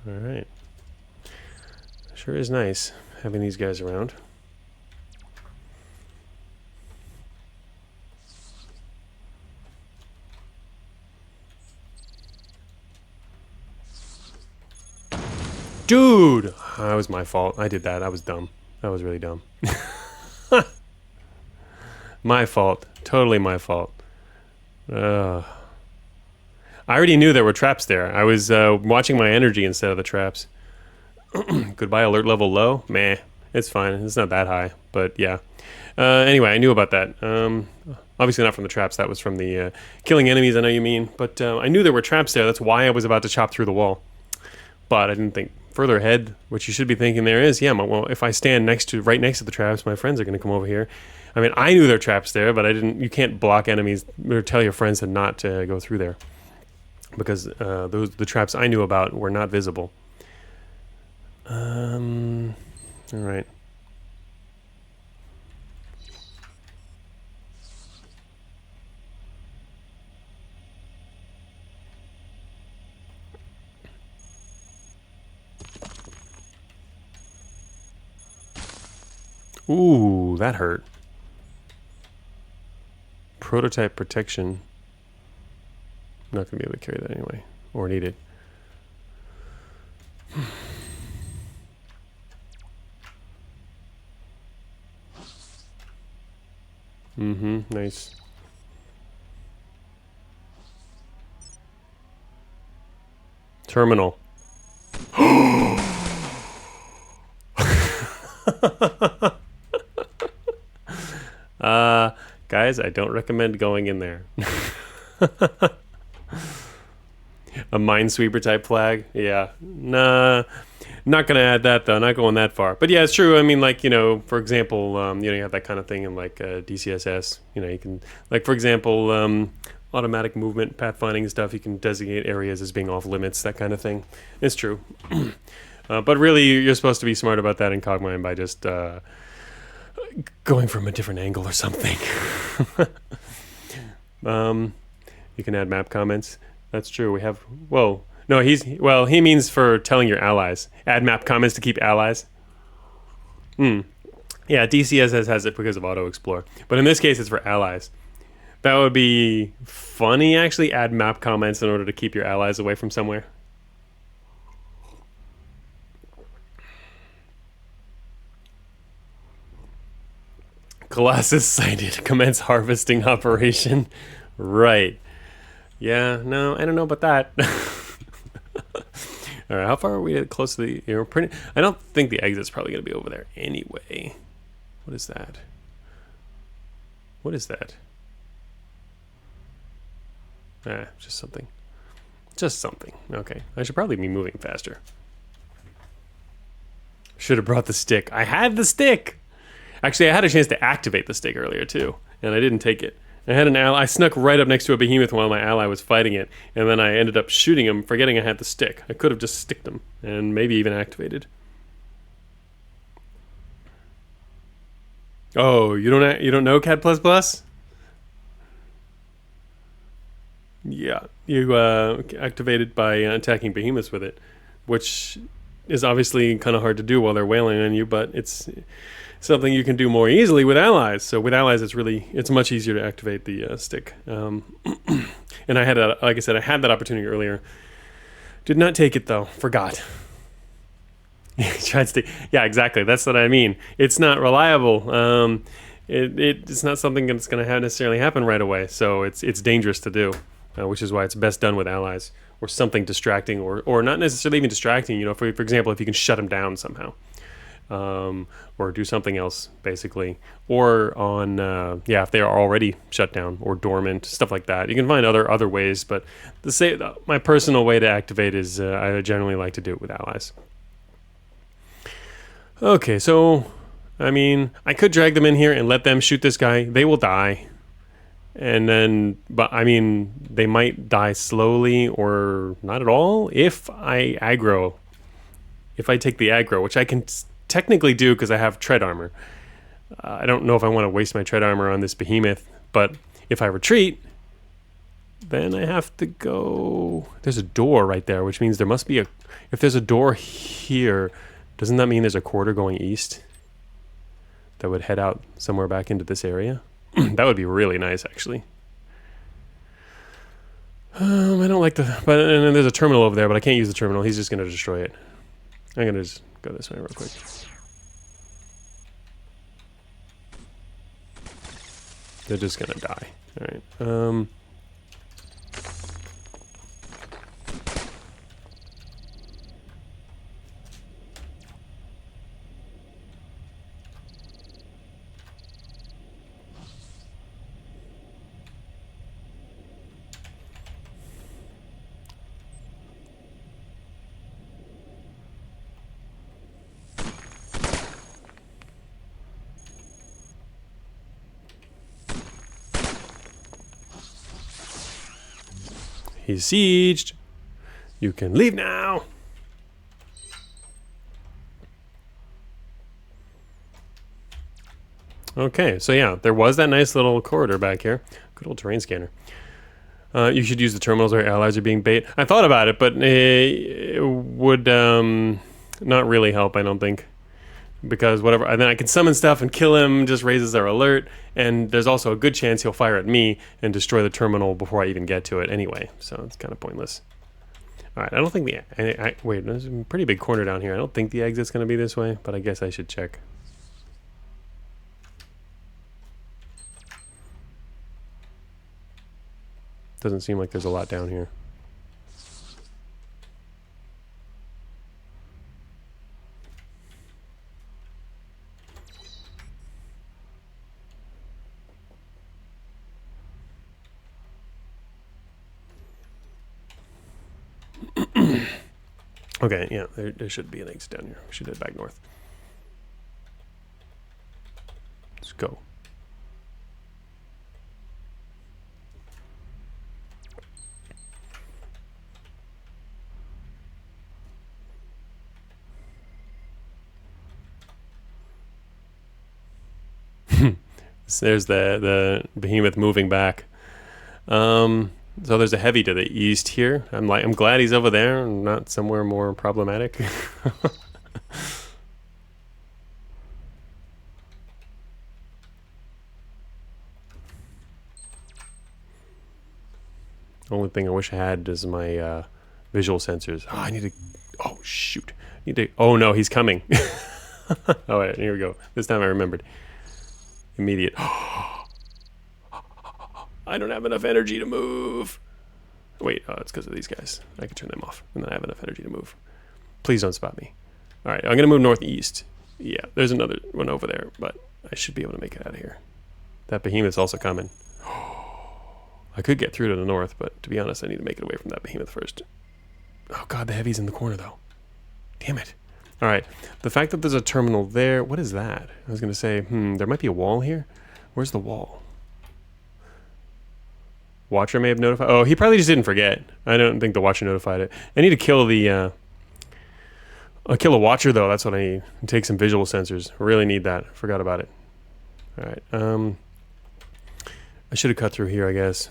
Alright. Sure is nice having these guys around. Dude! That was my fault. I did that. That was dumb. That was really dumb. My fault. Totally my fault. I already knew there were traps there. I was watching my energy instead of the traps. Goodbye alert level low? Meh. It's fine. It's not that high. But yeah. Anyway, I knew about that. Obviously not from the traps. That was from the killing enemies, I know you mean. But I knew there were traps there. That's why I was about to chop through the wall. But I didn't think further ahead. What you should be thinking there is, yeah, well, if I stand right next to the traps, my friends are going to come over here. I mean, I knew there were traps there, but I didn't. You can't block enemies or tell your friends to not go through there. Because the traps I knew about were not visible. All right. Ooh, that hurt. Prototype protection. I'm not going to be able to carry that anyway. Or need it. Mm-hmm, nice. Terminal. Guys, I don't recommend going in there. A minesweeper type flag? Yeah. Nah. Not gonna add that though, not going that far. But yeah, it's true. I mean, like, you know, for example, you have that kind of thing in like DCSS. You know, you can, like, for example, automatic movement, pathfinding and stuff, you can designate areas as being off limits, that kind of thing. It's true. But really, you're supposed to be smart about that in Cogmind by just going from a different angle or something. You can add map comments. That's true. We have. Whoa. No, he means for telling your allies. Add map comments to keep allies. Yeah, DCSS has it because of auto explore, but in this case, it's for allies. That would be funny, actually. Add map comments in order to keep your allies away from somewhere. Colossus sighted. Commence harvesting operation. Right. Yeah, no, I don't know about that. All right, how far are we close to the imprinted? I don't think the exit's probably going to be over there anyway. What is that? What is that? Just something. Just something. Okay, I should probably be moving faster. Should have brought the stick. I had the stick! Actually, I had a chance to activate the stick earlier too, and I didn't take it. I had an ally. I snuck right up next to a behemoth while my ally was fighting it, and then I ended up shooting him, forgetting I had the stick. I could have just sticked him, and maybe even activated. Oh, you don't know Cat Plus Plus? Yeah, you activated by attacking behemoths with it, which is obviously kind of hard to do while they're wailing on you, but it's something you can do more easily with allies. So with allies, it's much easier to activate the stick. And I had, like I said, I had that opportunity earlier. Did not take it though. Forgot. Tried to. Yeah, exactly. That's what I mean. It's not reliable. It's not something that's going to necessarily happen right away. So it's dangerous to do, which is why it's best done with allies or something distracting, or not necessarily even distracting. You know, for example, if you can shut them down somehow. Or do something else, basically. Or on, if they are already shut down or dormant, stuff like that. You can find other ways, but my personal way to activate is I generally like to do it with allies. Okay, so, I mean, I could drag them in here and let them shoot this guy. They will die. And then, but I mean, they might die slowly or not at all if I aggro. If I take the aggro, which I can technically do because I have tread armor. I don't know if I want to waste my tread armor on this behemoth, but if I retreat, then I have to go. There's a door right there, which means there must be if there's a door here, doesn't that mean there's a quarter going east that would head out somewhere back into this area? That would be really nice, actually. I don't like and then there's a terminal over there, but I can't use the terminal. He's just going to destroy it. I'm going to just go this way real quick. They're just going to die. All right. He's sieged. You can leave now. Okay, so yeah, there was that nice little corridor back here. Good old terrain scanner. You should use the terminals where allies are being bait. I thought about it, but it would not really help, I don't think. Because whatever, and then I can summon stuff and kill him, just raises their alert, and there's also a good chance he'll fire at me and destroy the terminal before I even get to it anyway, so it's kind of pointless. Alright, I don't think wait, there's a pretty big corner down here. I don't think the exit's going to be this way, but I guess I should check. Doesn't seem like there's a lot down here. Okay, yeah, there should be an exit down here. We should head back north. Let's go. There's the behemoth moving back. So there's a heavy to the east here. I'm glad he's over there and not somewhere more problematic. Only thing I wish I had is my visual sensors. Oh, I need to. Oh shoot! Need to. Oh no, he's coming. Oh wait, here we go. This time I remembered. Immediate. I don't have enough energy to move. Wait, it's because of these guys. I can turn them off, and then I have enough energy to move. Please don't spot me. All right, I'm gonna move northeast. Yeah, there's another one over there, but I should be able to make it out of here. That behemoth's also coming. I could get through to the north, but to be honest, I need to make it away from that behemoth first. Oh god, the heavy's in the corner though. Damn it. All right, the fact that there's a terminal there, what is that? I was gonna say, there might be a wall here. Where's the wall? Watcher may have notified. Oh, he probably just didn't forget. I don't think the Watcher notified it. I need to kill the. I'll kill a Watcher though. That's what I need. And take some visual sensors. I really need that. Forgot about it. All right. I should have cut through here, I guess.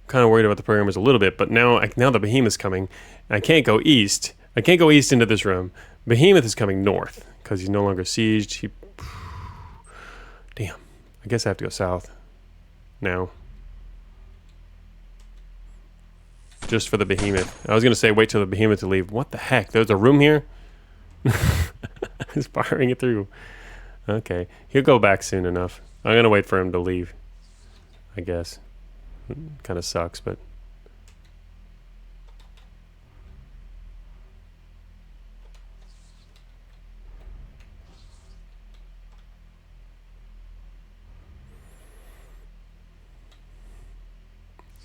Kind of worried about the programmers a little bit, but now the Behemoth's coming. I can't go east. I can't go east into this room. Behemoth is coming north because he's no longer sieged. Damn. I guess I have to go south now. Just for the Behemoth. I was going to say wait till the Behemoth to leave. What the heck? There's a room here? He's firing it through. Okay. He'll go back soon enough. I'm going to wait for him to leave. I guess. Kind of sucks, but...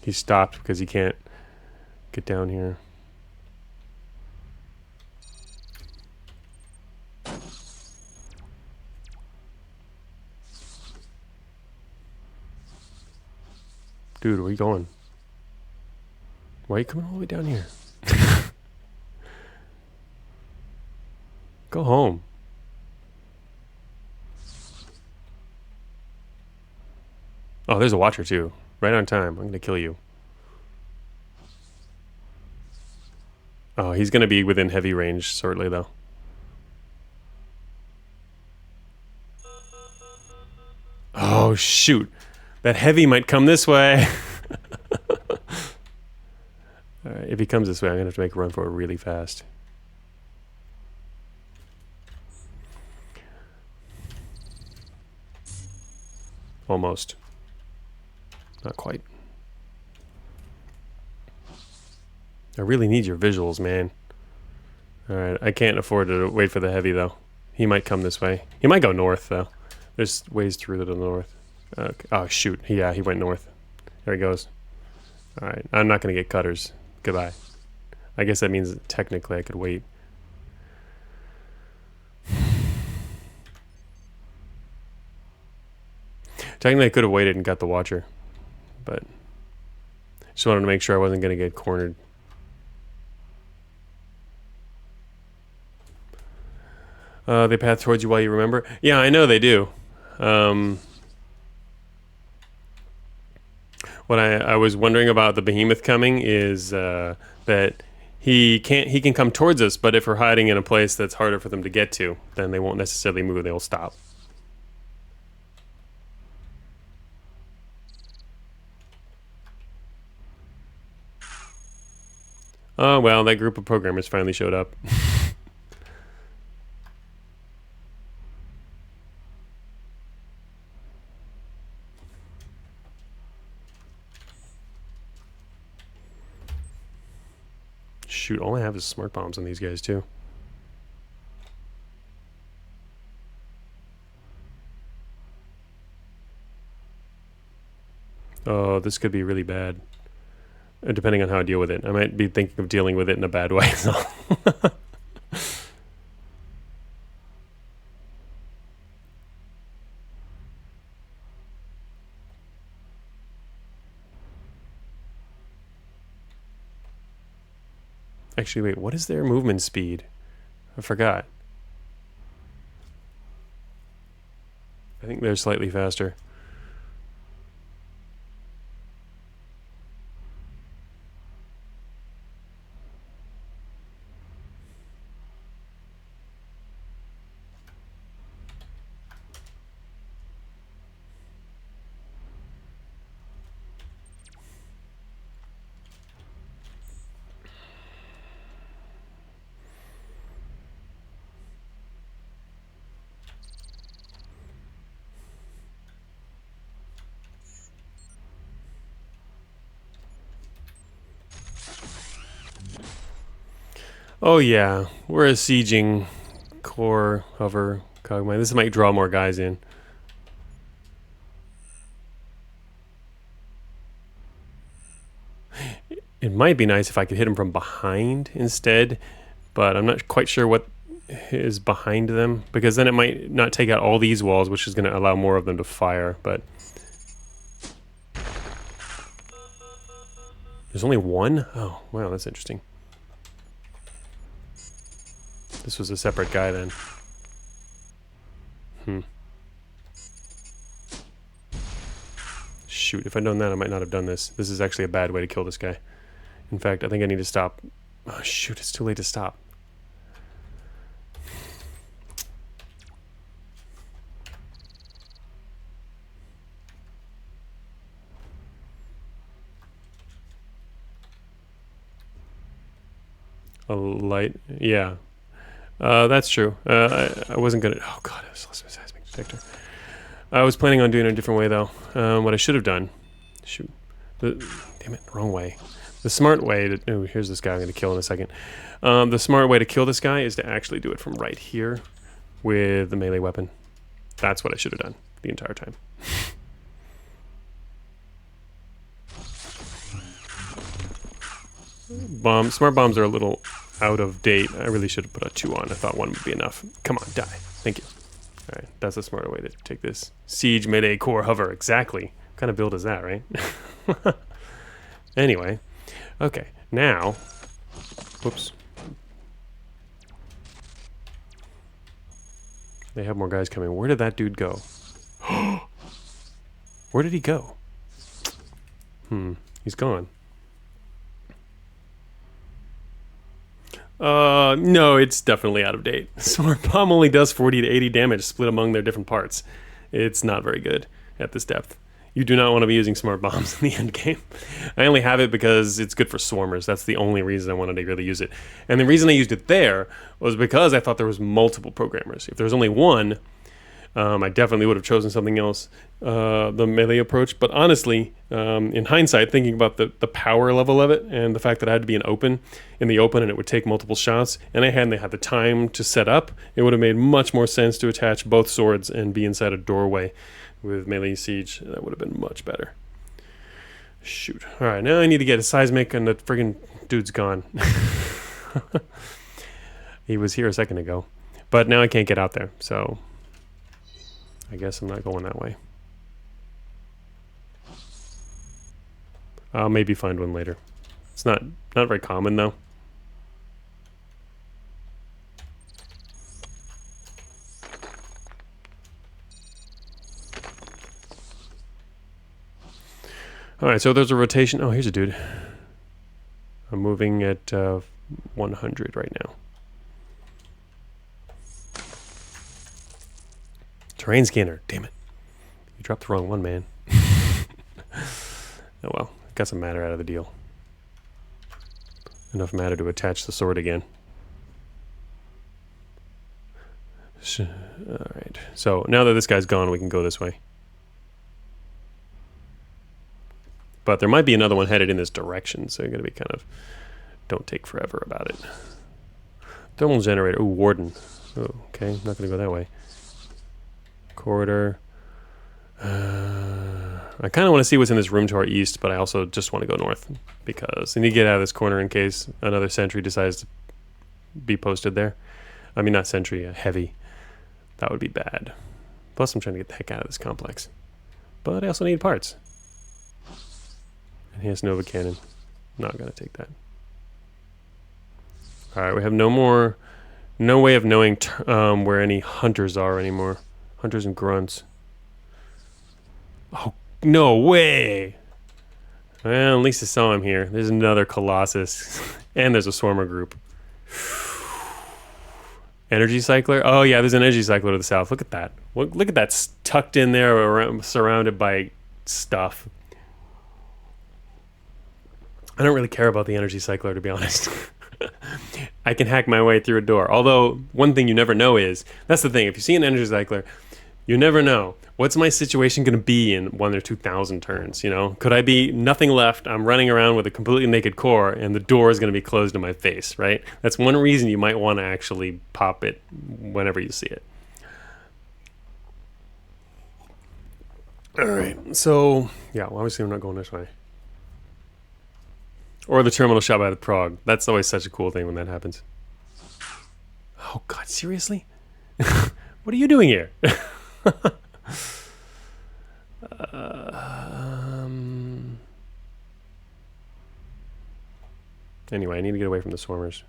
He stopped because he can't get down here. Dude, where are you going? Why are you coming all the way down here? Go home. Oh, there's a Watcher too. Right on time. I'm gonna kill you. Oh, he's gonna be within heavy range shortly though. Oh shoot. That heavy might come this way. Alright, if he comes this way, I'm gonna have to make a run for it really fast. Almost. Not quite. I really need your visuals, man. Alright, I can't afford to wait for the heavy, though. He might come this way. He might go north, though. There's ways through to the north. Okay. Oh, shoot. Yeah, he went north. There he goes. Alright, I'm not going to get cutters. Goodbye. I guess that means technically I could wait. Technically I could have waited and got the Watcher. But just wanted to make sure I wasn't going to get cornered. They path towards you while you remember. Yeah, I know they do. What I was wondering about the Behemoth coming is that he can come towards us, but if we're hiding in a place that's harder for them to get to, then they won't necessarily move. They'll stop. Oh well, that group of programmers finally showed up. Shoot, all I have is smart bombs on these guys too. Oh, this could be really bad. Depending on how I deal with it. I might be thinking of dealing with it in a bad way. So. Actually, wait, what is their movement speed? I forgot. I think they're slightly faster. Oh yeah, we're a sieging core hover Cogmind. This might draw more guys in. It might be nice if I could hit him from behind instead, but I'm not quite sure what is behind them, because then it might not take out all these walls, which is going to allow more of them to fire. But there's only one? Oh, wow, that's interesting. This was a separate guy then. Shoot, if I'd known that, I might not have done this. This is actually a bad way to kill this guy. In fact, I think I need to stop. Oh, shoot, it's too late to stop. A light, yeah. That's true. I wasn't gonna. Oh god, I was lost my seismic detector. I was planning on doing it a different way though. What I should have done. Shoot. Damn it, wrong way. The smart way to. Oh, here's this guy I'm gonna kill in a second. The smart way to kill this guy is to actually do it from right here with the melee weapon. That's what I should have done the entire time. Smart bombs are a little out of date. I really should have put a 2 on. I thought 1 would be enough. Come on, die. Thank you. Alright, that's a smarter way to take this. Siege, melee, core, hover. Exactly. What kind of build is that, right? Anyway. Okay, now... Whoops. They have more guys coming. Where did that dude go? Where did he go? He's gone. No, it's definitely out of date. Smart bomb only does 40 to 80 damage split among their different parts. It's not very good at this depth. You do not want to be using smart bombs in the end game. I only have it because it's good for swarmers. That's the only reason I wanted to really use it. And the reason I used it there was because I thought there was multiple programmers. If there was only one, I definitely would have chosen something else, the melee approach. But honestly, in hindsight, thinking about the power level of it and the fact that I had to be in the open and it would take multiple shots, and I hadn't had the time to set up, it would have made much more sense to attach both swords and be inside a doorway with melee siege. That would have been much better. Shoot. All right, now I need to get a seismic and the friggin' dude's gone. He was here a second ago, but now I can't get out there, so... I guess I'm not going that way. I'll maybe find one later. It's not very common though. Alright, so there's a rotation. Oh, here's a dude. I'm moving at 100 right now. Terrain scanner, damn it. You dropped the wrong one, man. Oh well, got some matter out of the deal. Enough matter to attach the sword again. Alright, so now that this guy's gone, we can go this way. But there might be another one headed in this direction, so you're going to be kind of... Don't take forever about it. Thermal generator, ooh, warden. Oh, okay, not going to go that way. Corridor. I kind of want to see what's in this room to our east, but I also just want to go north because I need to get out of this corner in case another sentry decides to be posted there. I mean, not sentry, heavy. That would be bad. Plus, I'm trying to get the heck out of this complex. But I also need parts. Enhanced Nova Cannon. Not going to take that. Alright, we have no way of knowing where any hunters are anymore. Hunters and grunts. Oh, no way! Well, at least I saw him here. There's another Colossus. And there's a swarmer group. Energy cycler? Oh yeah, there's an energy cycler to the south. Look at that. Look at that tucked in there, around, surrounded by stuff. I don't really care about the energy cycler, to be honest. I can hack my way through a door. Although, one thing you never know is, that's the thing, if you see an energy cycler, You never know. What's my situation going to be in 1 or 2,000 turns, you know? Could I be nothing left, I'm running around with a completely naked core, and the door is going to be closed in my face, right? That's one reason you might want to actually pop it whenever you see it. Alright, so, yeah, well, obviously we're not going this way. Or the terminal shot by the prog. That's always such a cool thing when that happens. Oh god, seriously? What are you doing here? Anyway, I need to get away from the swarmers.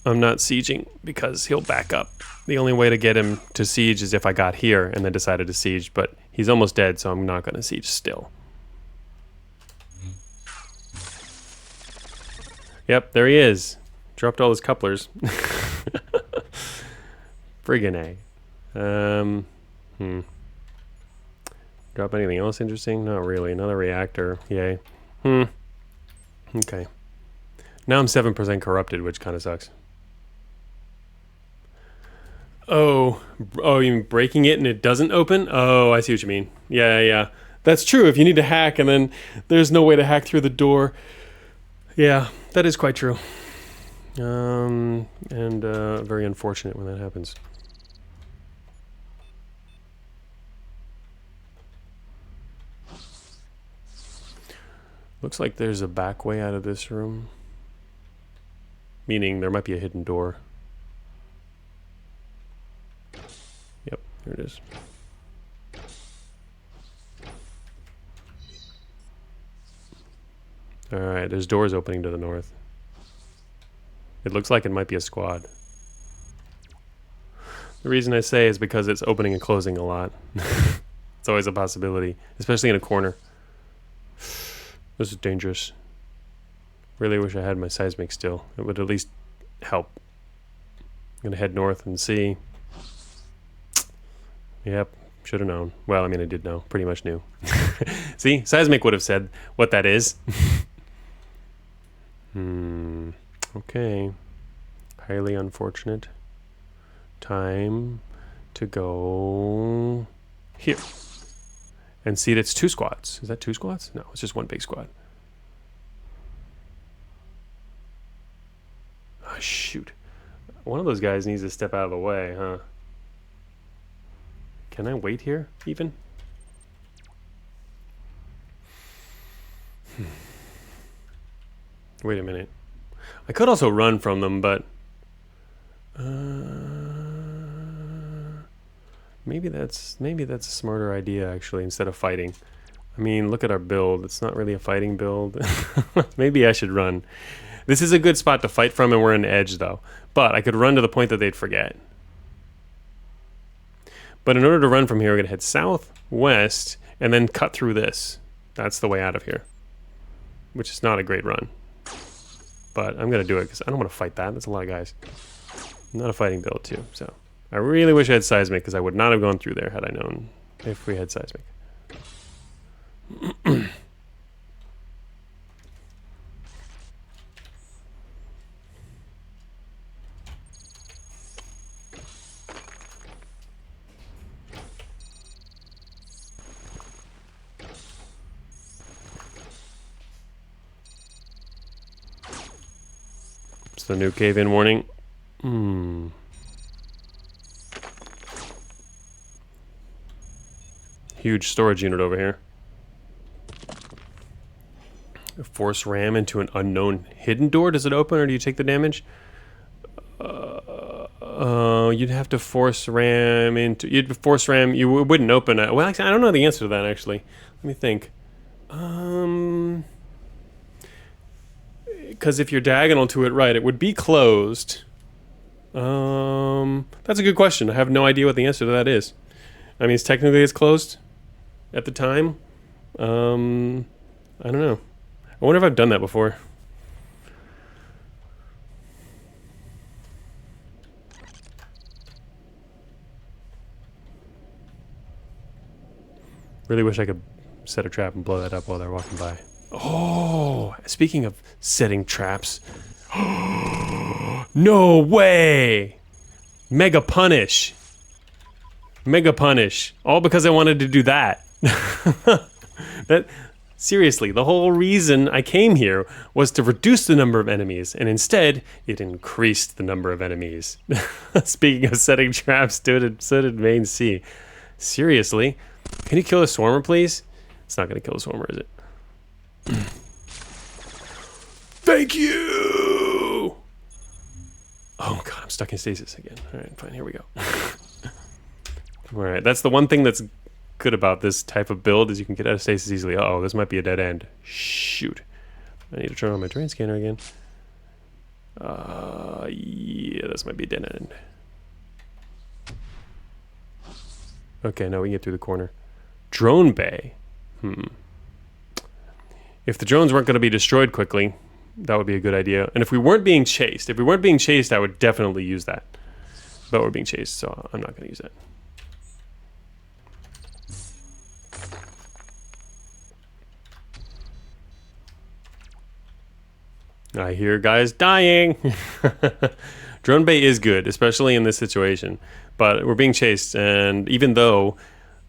I'm not sieging because he'll back up. The only way to get him to siege is if I got here and then decided to siege, but he's almost dead, so I'm not going to siege still. Yep, there he is. Dropped all his couplers. Friggin' A. Drop anything else interesting? Not really. Another reactor. Yay. Okay. Now I'm 7% corrupted, which kind of sucks. Oh, you mean breaking it and it doesn't open? Oh, I see what you mean. Yeah. That's true. If you need to hack and then there's no way to hack through the door. Yeah, that is quite true. And very unfortunate when that happens. Looks like there's a back way out of this room. Meaning there might be a hidden door. Yep, there it is. Alright, there's doors opening to the north. It looks like it might be a squad. The reason I say is because it's opening and closing a lot. It's always a possibility, especially in a corner. This is dangerous. Really wish I had my seismic still. It would at least help. I'm gonna head north and see. Yep, should have known. Well, I mean, I did know. Pretty much knew. See, seismic would have said what that is. Okay. Highly unfortunate. Time to go here. And see, it's 2 squads. Is that 2 squads? No, it's just 1 big squad. Oh, shoot. One of those guys needs to step out of the way, huh? Can I wait here, even? Wait a minute. I could also run from them, but... maybe that's a smarter idea, actually, instead of fighting. I mean, look at our build. It's not really a fighting build. Maybe I should run. This is a good spot to fight from, and we're an edge, though. But I could run to the point that they'd forget. But in order to run from here, we're going to head southwest and then cut through this. That's the way out of here. Which is not a great run. But I'm going to do it because I don't want to fight that. That's a lot of guys. Not a fighting build, too. So I really wish I had seismic because I would not have gone through there had I known if we had seismic. It's the new cave-in warning. Huge storage unit over here. Force ram into an unknown hidden door. Does it open or do you take the damage? You'd have to force ram into... You'd force ram... You wouldn't open it. Well, actually, I don't know the answer to that, actually. Let me think. Because if you're diagonal to it, right, it would be closed. That's a good question. I have no idea what the answer to that is. I mean, technically it's closed at the time. I don't know. I wonder if I've done that before. Really wish I could set a trap and blow that up while they're walking by. Oh, speaking of setting traps. No way! Mega punish. Mega punish. All because I wanted to do that. Seriously, the whole reason I came here was to reduce the number of enemies, and instead, it increased the number of enemies. Speaking of setting traps, so did Main C. Seriously? Can you kill a swarmer, please? It's not gonna kill a swarmer, is it? Thank you! Oh god, I'm stuck in stasis again. Alright, fine, here we go. Alright, that's the one thing that's good about this type of build is you can get out of stasis easily. Uh-oh, this might be a dead end. Shoot. I need to turn on my terrain scanner again. Yeah, this might be a dead end. Okay, now we can get through the corner. Drone bay. If the drones weren't going to be destroyed quickly, that would be a good idea. And if we weren't being chased, I would definitely use that. But we're being chased, so I'm not going to use that. I hear guys dying. Drone bay is good, especially in this situation. But we're being chased, and even though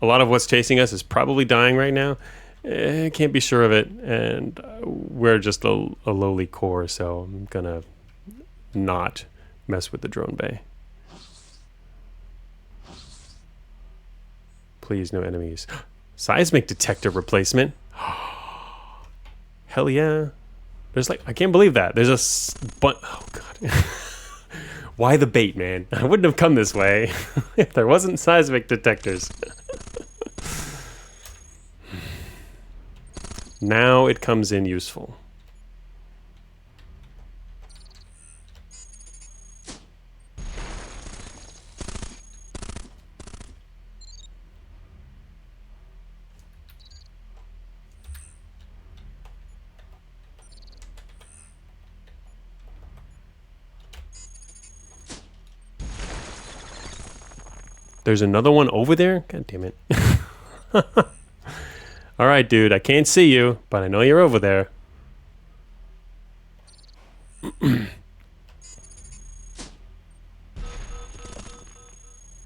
a lot of what's chasing us is probably dying right now, can't be sure of it, and we're just a lowly core, so I'm gonna not mess with the drone bay. Please, no enemies. Seismic detector replacement. Hell yeah. There's like, I can't believe that. There's oh god. Why the bait, man? I wouldn't have come this way if there wasn't seismic detectors. Now it comes in useful. There's another one over there? God damn it. Alright, dude, I can't see you, but I know you're over there.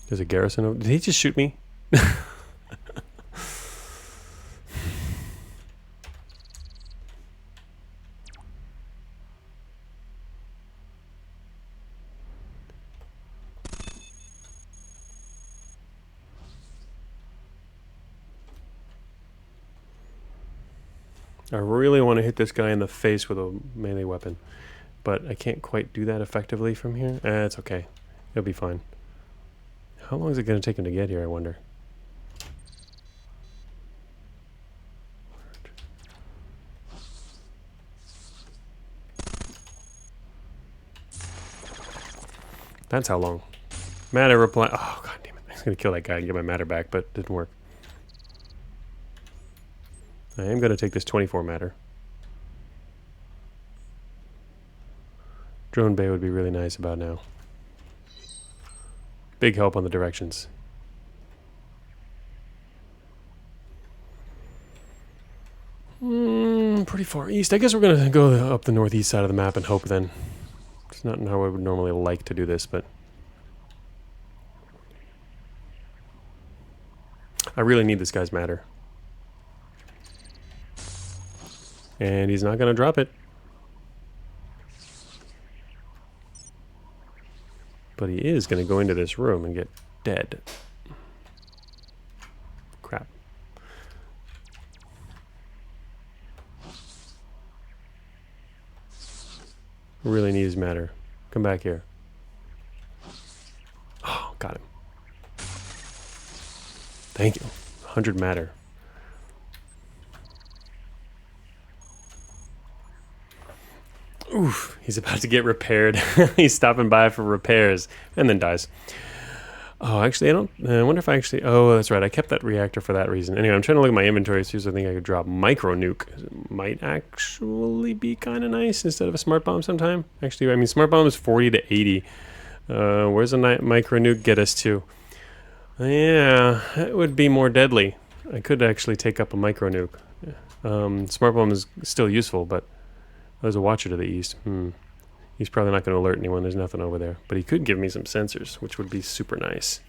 There's a garrison over... Did he just shoot me? I really want to hit this guy in the face with a melee weapon, but I can't quite do that effectively from here. It's okay. It'll be fine. How long is it going to take him to get here, I wonder? That's how long. Matter reply. Oh, god damn it. I was going to kill that guy and get my matter back, but it didn't work. I am going to take this 24 matter. Drone bay would be really nice about now. Big help on the directions. Pretty far east. I guess we're going to go up the northeast side of the map and hope then. It's not how I would normally like to do this, but... I really need this guy's matter. And he's not going to drop it. But he is going to go into this room and get dead. Crap. Really need his matter. Come back here. Oh, got him. Thank you. 100 matter. Oof, he's about to get repaired. He's stopping by for repairs and then dies. Oh, actually, I wonder if I actually... Oh, that's right. I kept that reactor for that reason. Anyway, I'm trying to look at my inventory, see if I think I could drop micro nuke. It might actually be kind of nice instead of a smart bomb sometime. Actually, I mean, smart bomb is 40 to 80. Where's a micro nuke get us to? Yeah, it would be more deadly. I could actually take up a micro nuke. Yeah. Smart bomb is still useful, but there's a watcher to the east. He's probably not going to alert anyone. There's nothing over there. But he could give me some sensors, which would be super nice.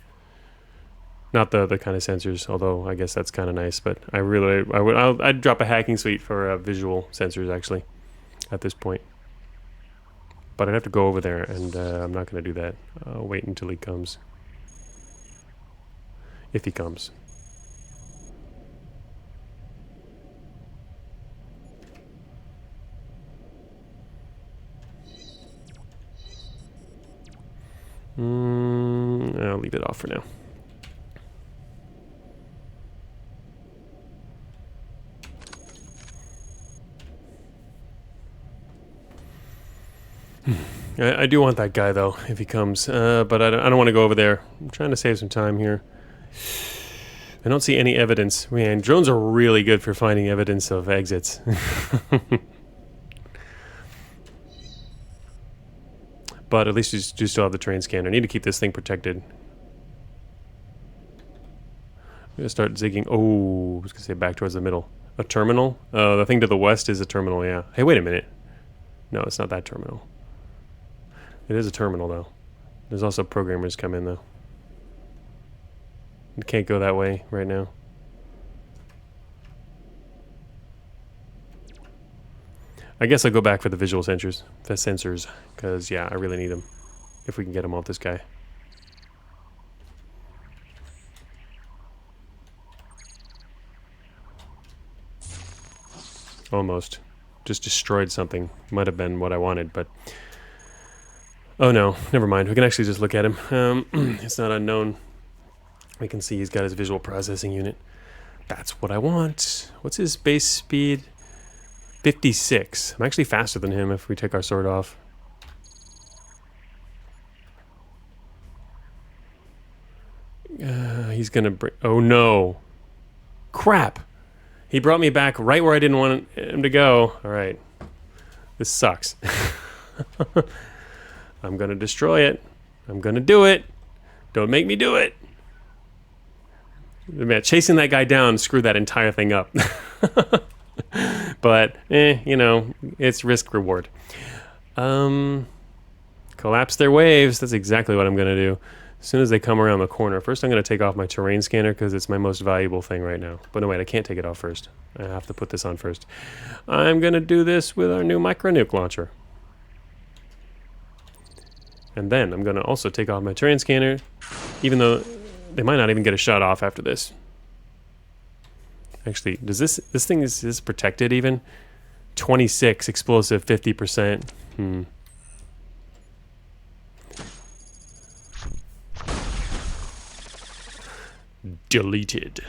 Not the kind of sensors, although I guess that's kind of nice. But I'd drop a hacking suite for visual sensors, actually, at this point. But I'd have to go over there, and I'm not going to do that. I'll wait until he comes. If he comes. I'll leave it off for now. I do want that guy though, if he comes, but I don't want to go over there. I'm trying to save some time here. I don't see any evidence. Man, drones are really good for finding evidence of exits. But at least you do still have the terrain scanner. I need to keep this thing protected. I'm going to start zigging. Oh, I was going to say back towards the middle. A terminal? The thing to the west is a terminal, yeah. Hey, wait a minute. No, it's not that terminal. It is a terminal, though. There's also programmers come in, though. You can't go that way right now. I guess I'll go back for the visual sensors, because yeah, I really need them. If we can get them off this guy. Almost. Just destroyed something. Might have been what I wanted, but... Oh no, never mind. We can actually just look at him. It's not unknown. We can see he's got his visual processing unit. That's what I want. What's his base speed? 56. I'm actually faster than him if we take our sword off. He's gonna bring... Oh no. Crap. He brought me back right where I didn't want him to go. Alright. This sucks. I'm gonna destroy it. I'm gonna do it. Don't make me do it. Man, chasing that guy down screwed that entire thing up. But, you know, it's risk reward. Collapse their waves. That's exactly what I'm going to do. As soon as they come around the corner. First, I'm going to take off my terrain scanner because it's my most valuable thing right now. But no, wait, I can't take it off first. I have to put this on first. I'm going to do this with our new micro-nuke launcher. And then I'm going to also take off my terrain scanner, even though they might not even get a shot off after this. Actually, does this thing is this protected even? 26 explosive, 50%. Deleted.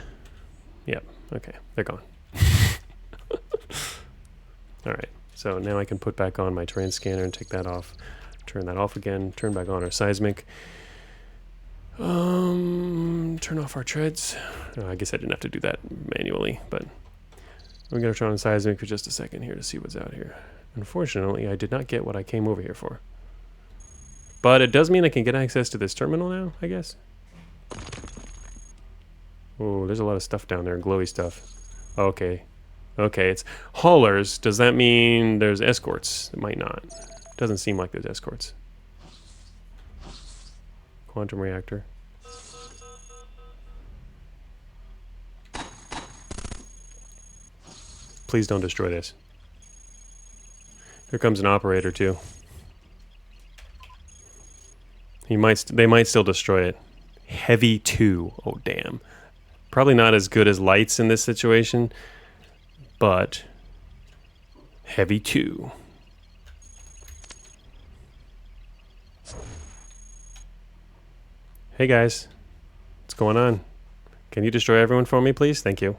Yep. Okay, they're gone. All right. So now I can put back on my terrain scanner and take that off. Turn that off again. Turn back on our seismic. Turn off our treads. Oh, I guess I didn't have to do that manually, but I'm going to turn on seismic for just a second here to see what's out here. Unfortunately, I did not get what I came over here for. But it does mean I can get access to this terminal now, I guess. Oh, there's a lot of stuff down there, glowy stuff. Okay. Okay, it's haulers. Does that mean there's escorts? It might not. Doesn't seem like there's escorts. Quantum reactor. Please don't destroy this. Here comes an operator too. They might still destroy it. Heavy 2. Oh damn. Probably not as good as lights in this situation, but heavy 2. Hey guys, what's going on? Can you destroy everyone for me, please? Thank you.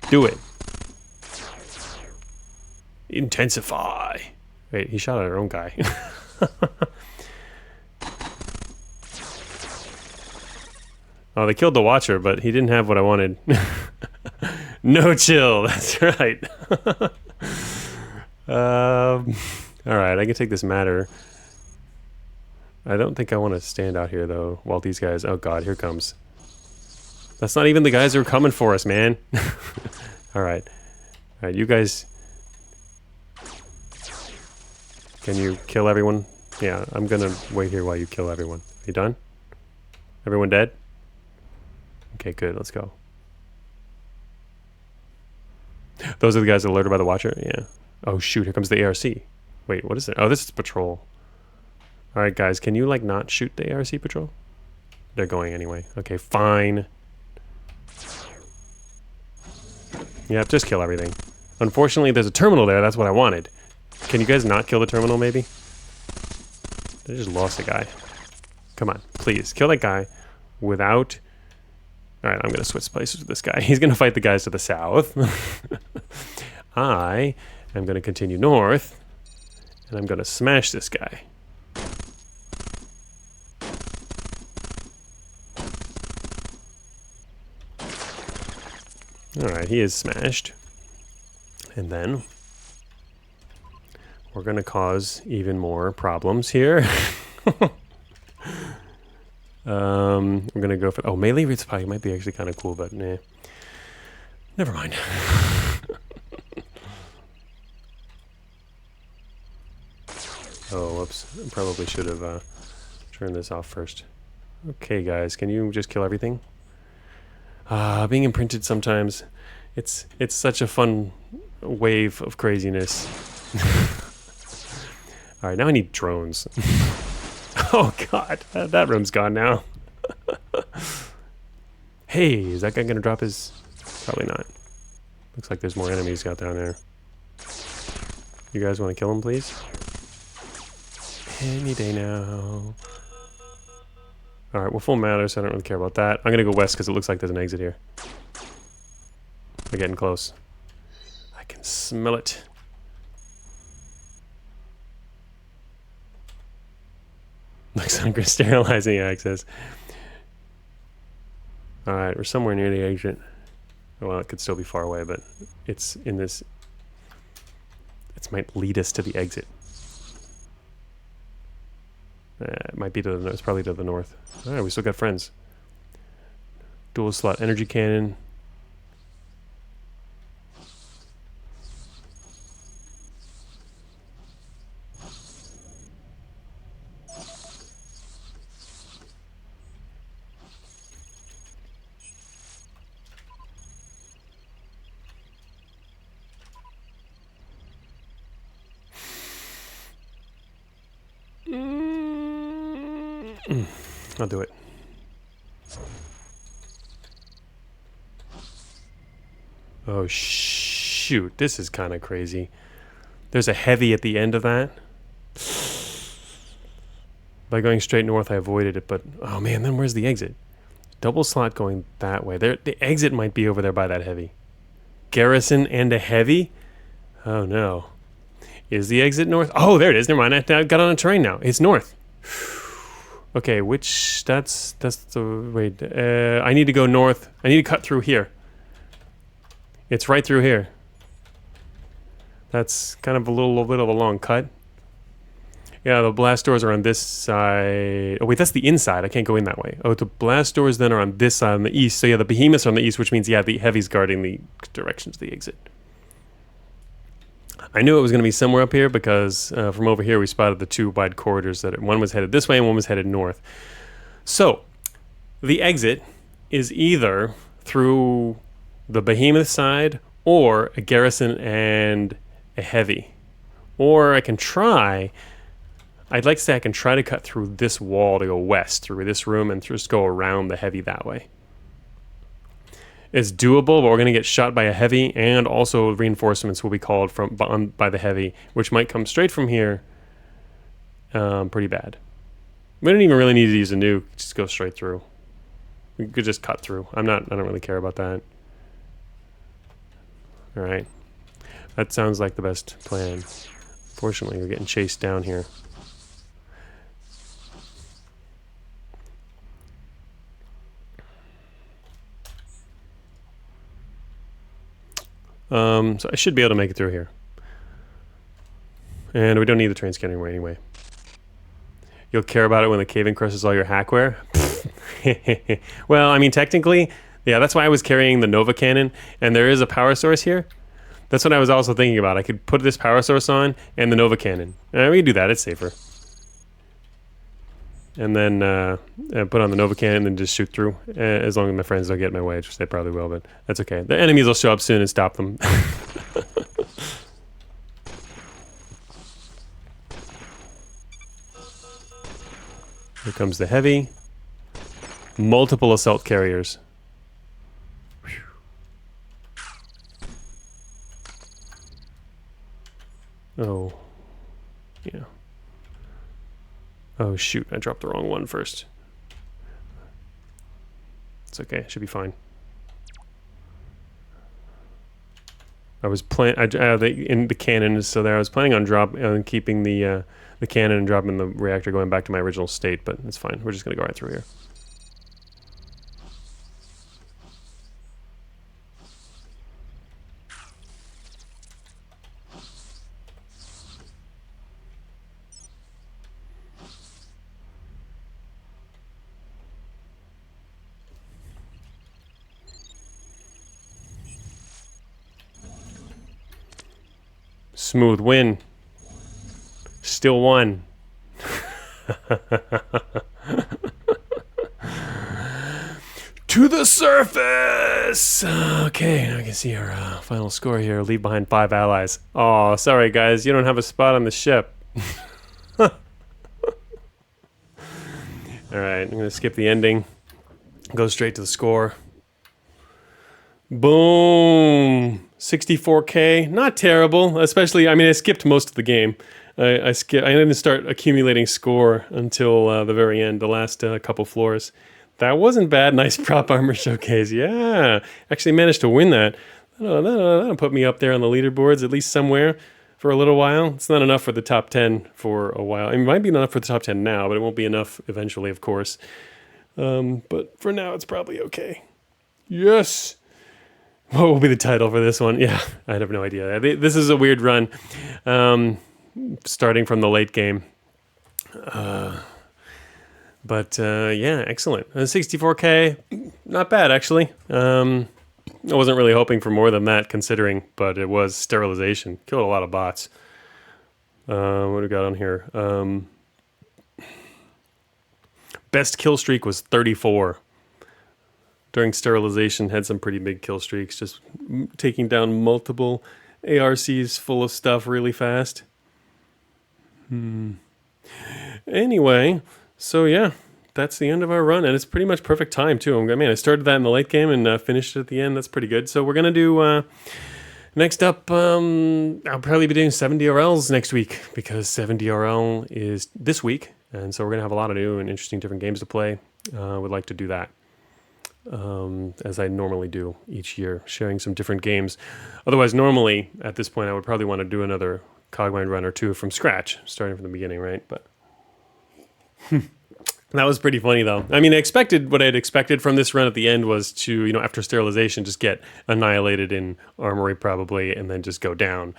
Do it. Intensify. Wait, he shot at our own guy. Oh, they killed the Watcher, but he didn't have what I wanted. No chill, that's right. Alright, I can take this matter. I don't think I want to stand out here, though, while these guys... Oh, God, here comes. That's not even the guys who are coming for us, man. Alright. Alright, you guys... Can you kill everyone? Yeah, I'm gonna wait here while you kill everyone. Are you done? Everyone dead? Okay, good. Let's go. Those are the guys alerted by the Watcher? Yeah. Oh, shoot. Here comes the ARC. Wait, what is it? Oh, this is patrol. Alright, guys. Can you, like, not shoot the ARC patrol? They're going anyway. Okay, fine. Yeah, just kill everything. Unfortunately, there's a terminal there. That's what I wanted. Can you guys not kill the terminal, maybe? They just lost a guy. Come on, please. Kill that guy without... Alright, I'm going to switch places with this guy. He's going to fight the guys to the south. I am going to continue north. And I'm going to smash this guy. Alright, he is smashed. And then... we're going to cause even more problems here. I'm going to go for... Oh, melee resupply might be actually kind of cool, but nah. Never mind. Oh, whoops. I probably should have turned this off first. Okay, guys, can you just kill everything? Being imprinted sometimes, it's such a fun wave of craziness. Alright, now I need drones. Oh god, that room's gone now. Hey, is that guy gonna drop his... Probably not. Looks like there's more enemies out down there. You guys want to kill him, please? Any day now. Alright, we're full matter, so I don't really care about that. I'm gonna go west because it looks like there's an exit here. We're getting close. I can smell it. Looks like we're sterilizing access. Alright, we're somewhere near the exit. Well, it could still be far away, but it's in this... It might lead us to the exit. It might be to the... It's probably to the north. Alright, we still got friends. Dual slot energy cannon. I'll do it. Oh shoot, this is kind of crazy. There's a heavy at the end of that. By going straight north I avoided it, but oh man, then where's the exit? Double slot going that way. There, the exit might be over there by that heavy. Garrison and a heavy? Oh no. Is the exit north? Oh, there it is. Never mind. I got on a train now. It's north. Okay, which... That's the... Wait. I need to go north. I need to cut through here. It's right through here. That's kind of a little bit of a long cut. Yeah, the blast doors are on this side. Oh, wait, that's the inside. I can't go in that way. Oh, the blast doors then are on this side on the east. So yeah, the behemoths are on the east, which means, yeah, the heavy's guarding the direction to the exit. I knew it was going to be somewhere up here because from over here we spotted the two wide corridors that one was headed this way and one was headed north. So the exit is either through the behemoth side or a garrison and a heavy. Or I can try... I'd like to say I can try to cut through this wall to go west through this room and just go around the heavy that way. It's doable, but we're going to get shot by a heavy, and also reinforcements will be called from by the heavy, which might come straight from here. Pretty bad. We don't even really need to use a nuke. Just go straight through. We could just cut through. I don't really care about that. All right. That sounds like the best plan. Fortunately, we're getting chased down here. So I should be able to make it through here. And we don't need the train scanner anyway. You'll care about it when the cave-in crushes all your hackware? Well, I mean, technically, Yeah, that's why I was carrying the Nova cannon, and there is a power source here. That's what I was also thinking about. I could put this power source on and the Nova cannon. We can do that. It's safer. And then put on the Nova cannon and just shoot through. As long as my friends don't get in my way, which they probably will, but that's okay. The enemies will show up soon and stop them. Here comes the heavy. Multiple assault carriers. Whew. Oh. Yeah. Oh shoot, I dropped the wrong one first. It's okay, it should be fine. I was in the cannon is still there. I was planning on keeping the cannon and dropping the reactor going back to my original state, but it's fine. We're just gonna go right through here. Smooth win. Still won. To the surface! Okay, I can see our final score here. Leave behind 5 allies. Oh, sorry guys, you don't have a spot on the ship. Alright, I'm gonna skip the ending. Go straight to the score. Boom! 64k, not terrible. Especially, I mean, I skipped most of the game. I didn't start accumulating score until the very end, the last couple floors. That wasn't bad. Nice prop armor showcase. Yeah, actually managed to win that. That'll put me up there on the leaderboards, at least somewhere, for a little while. It's not enough for the top 10 for a while. It might be enough for the top 10 now, but it won't be enough eventually, of course. But for now, it's probably okay. Yes! What will be the title for this one? Yeah, I have no idea. This is a weird run, starting from the late game. But yeah, excellent. 64k, not bad actually. I wasn't really hoping for more than that considering, but it was sterilization. Killed a lot of bots. What do we got on here? Best kill streak was 34. During sterilization, had some pretty big kill streaks, just taking down multiple ARCs full of stuff really fast. Anyway, so yeah, that's the end of our run, and it's pretty much perfect time too. I mean, I started that in the late game and finished it at the end. That's pretty good. So we're gonna do next up. I'll probably be doing 7DRLs next week because 7DRL is this week, and so we're gonna have a lot of new and interesting different games to play. Would like to do that. As I normally do each year, sharing some different games. Otherwise, normally, at this point, I would probably want to do another Cogmind run or two from scratch, starting from the beginning, right? But that was pretty funny, though. I mean, what I had expected from this run at the end was to, you know, after sterilization, just get annihilated in Armory, probably, and then just go down.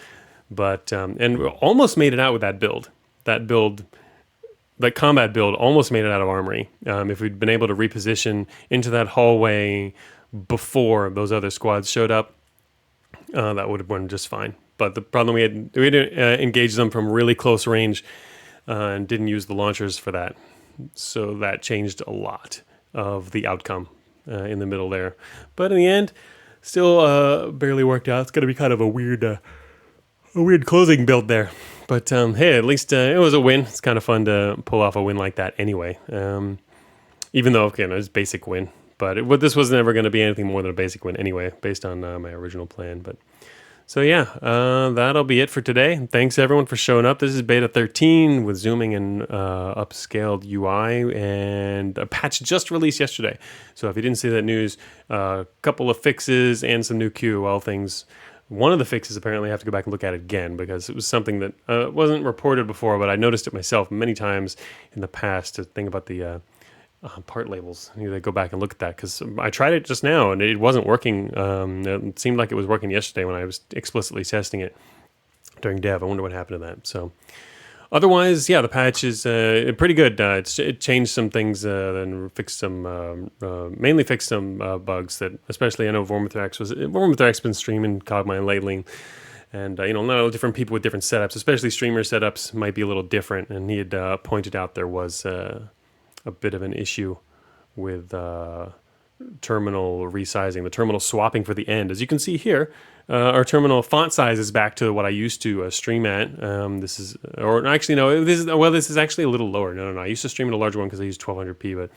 But, and almost made it out with that build. That combat build almost made it out of Armory. If we'd been able to reposition into that hallway before those other squads showed up, that would have went just fine. But the problem we had to engage them from really close range and didn't use the launchers for that. So that changed a lot of the outcome in the middle there. But in the end, still barely worked out. It's going to be kind of a weird closing build there. But hey, at least it was a win. It's kind of fun to pull off a win like that anyway. Even though, okay, it was a basic win. But this was never going to be anything more than a basic win anyway, based on my original plan. But so yeah, that'll be it for today. Thanks everyone for showing up. This is Beta 13 with zooming and upscaled UI, and a patch just released yesterday. So if you didn't see that news, a couple of fixes and some new QOL things. One of the fixes apparently I have to go back and look at it again because it was something that wasn't reported before, but I noticed it myself many times in the past to think about the part labels. I need to go back and look at that because I tried it just now and it wasn't working. It seemed like it was working yesterday when I was explicitly testing it during dev. I wonder what happened to that. So Otherwise, yeah, the patch is pretty good. It changed some things and fixed some, mainly fixed some bugs that, especially I know Vormithrax been streaming Cogmind lately, and you know, not all different people with different setups, especially streamer setups might be a little different. And he had pointed out there was a bit of an issue with terminal resizing, the terminal swapping for the end. As you can see here, our terminal font size is back to what I used to stream at. This is, or actually no, this is actually a little lower. No, I used to stream at a larger one because I used 1200p, but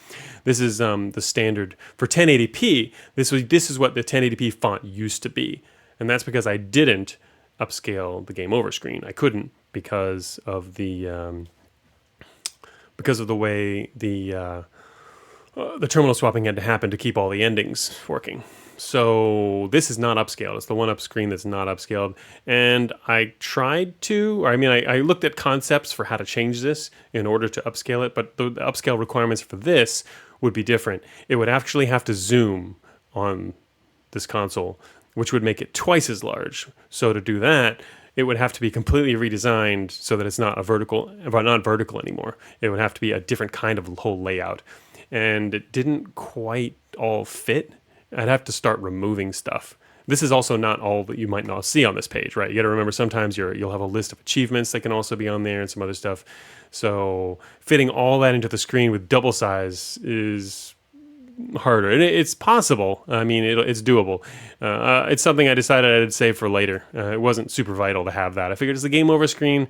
this is the standard for 1080p. This is what the 1080p font used to be, and that's because I didn't upscale the game over screen. I couldn't because of the way the terminal swapping had to happen to keep all the endings working. So this is not upscaled. It's the one up screen that's not upscaled. And I tried to, I looked at concepts for how to change this in order to upscale it, but the upscale requirements for this would be different. It would actually have to zoom on this console, which would make it twice as large. So to do that, it would have to be completely redesigned so that it's not not vertical anymore. It would have to be a different kind of whole layout. And it didn't quite all fit. I'd have to start removing stuff. This is also not all that you might not see on this page, right? You got to remember sometimes you'll have a list of achievements that can also be on there and some other stuff. So fitting all that into the screen with double size is harder. It's possible. I mean, it's doable. It's something I decided I'd save for later. It wasn't super vital to have that. I figured as the game over screen,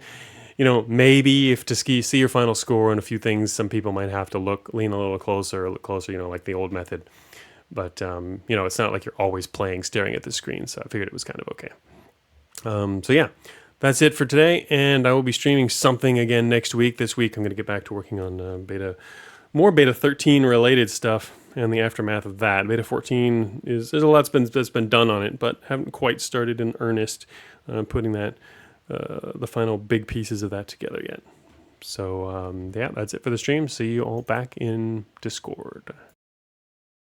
you know, maybe if to see your final score and a few things, some people might have to lean a little closer, you know, like the old method. But, you know, it's not like you're always playing staring at the screen, so I figured it was kind of okay. So yeah, that's it for today, and I will be streaming something again next week. This week I'm going to get back to working on more beta 13 related stuff and the aftermath of that. Beta 14 there's a lot that's been done on it, but haven't quite started in earnest putting the final big pieces of that together yet. So yeah, that's it for the stream. See you all back in Discord.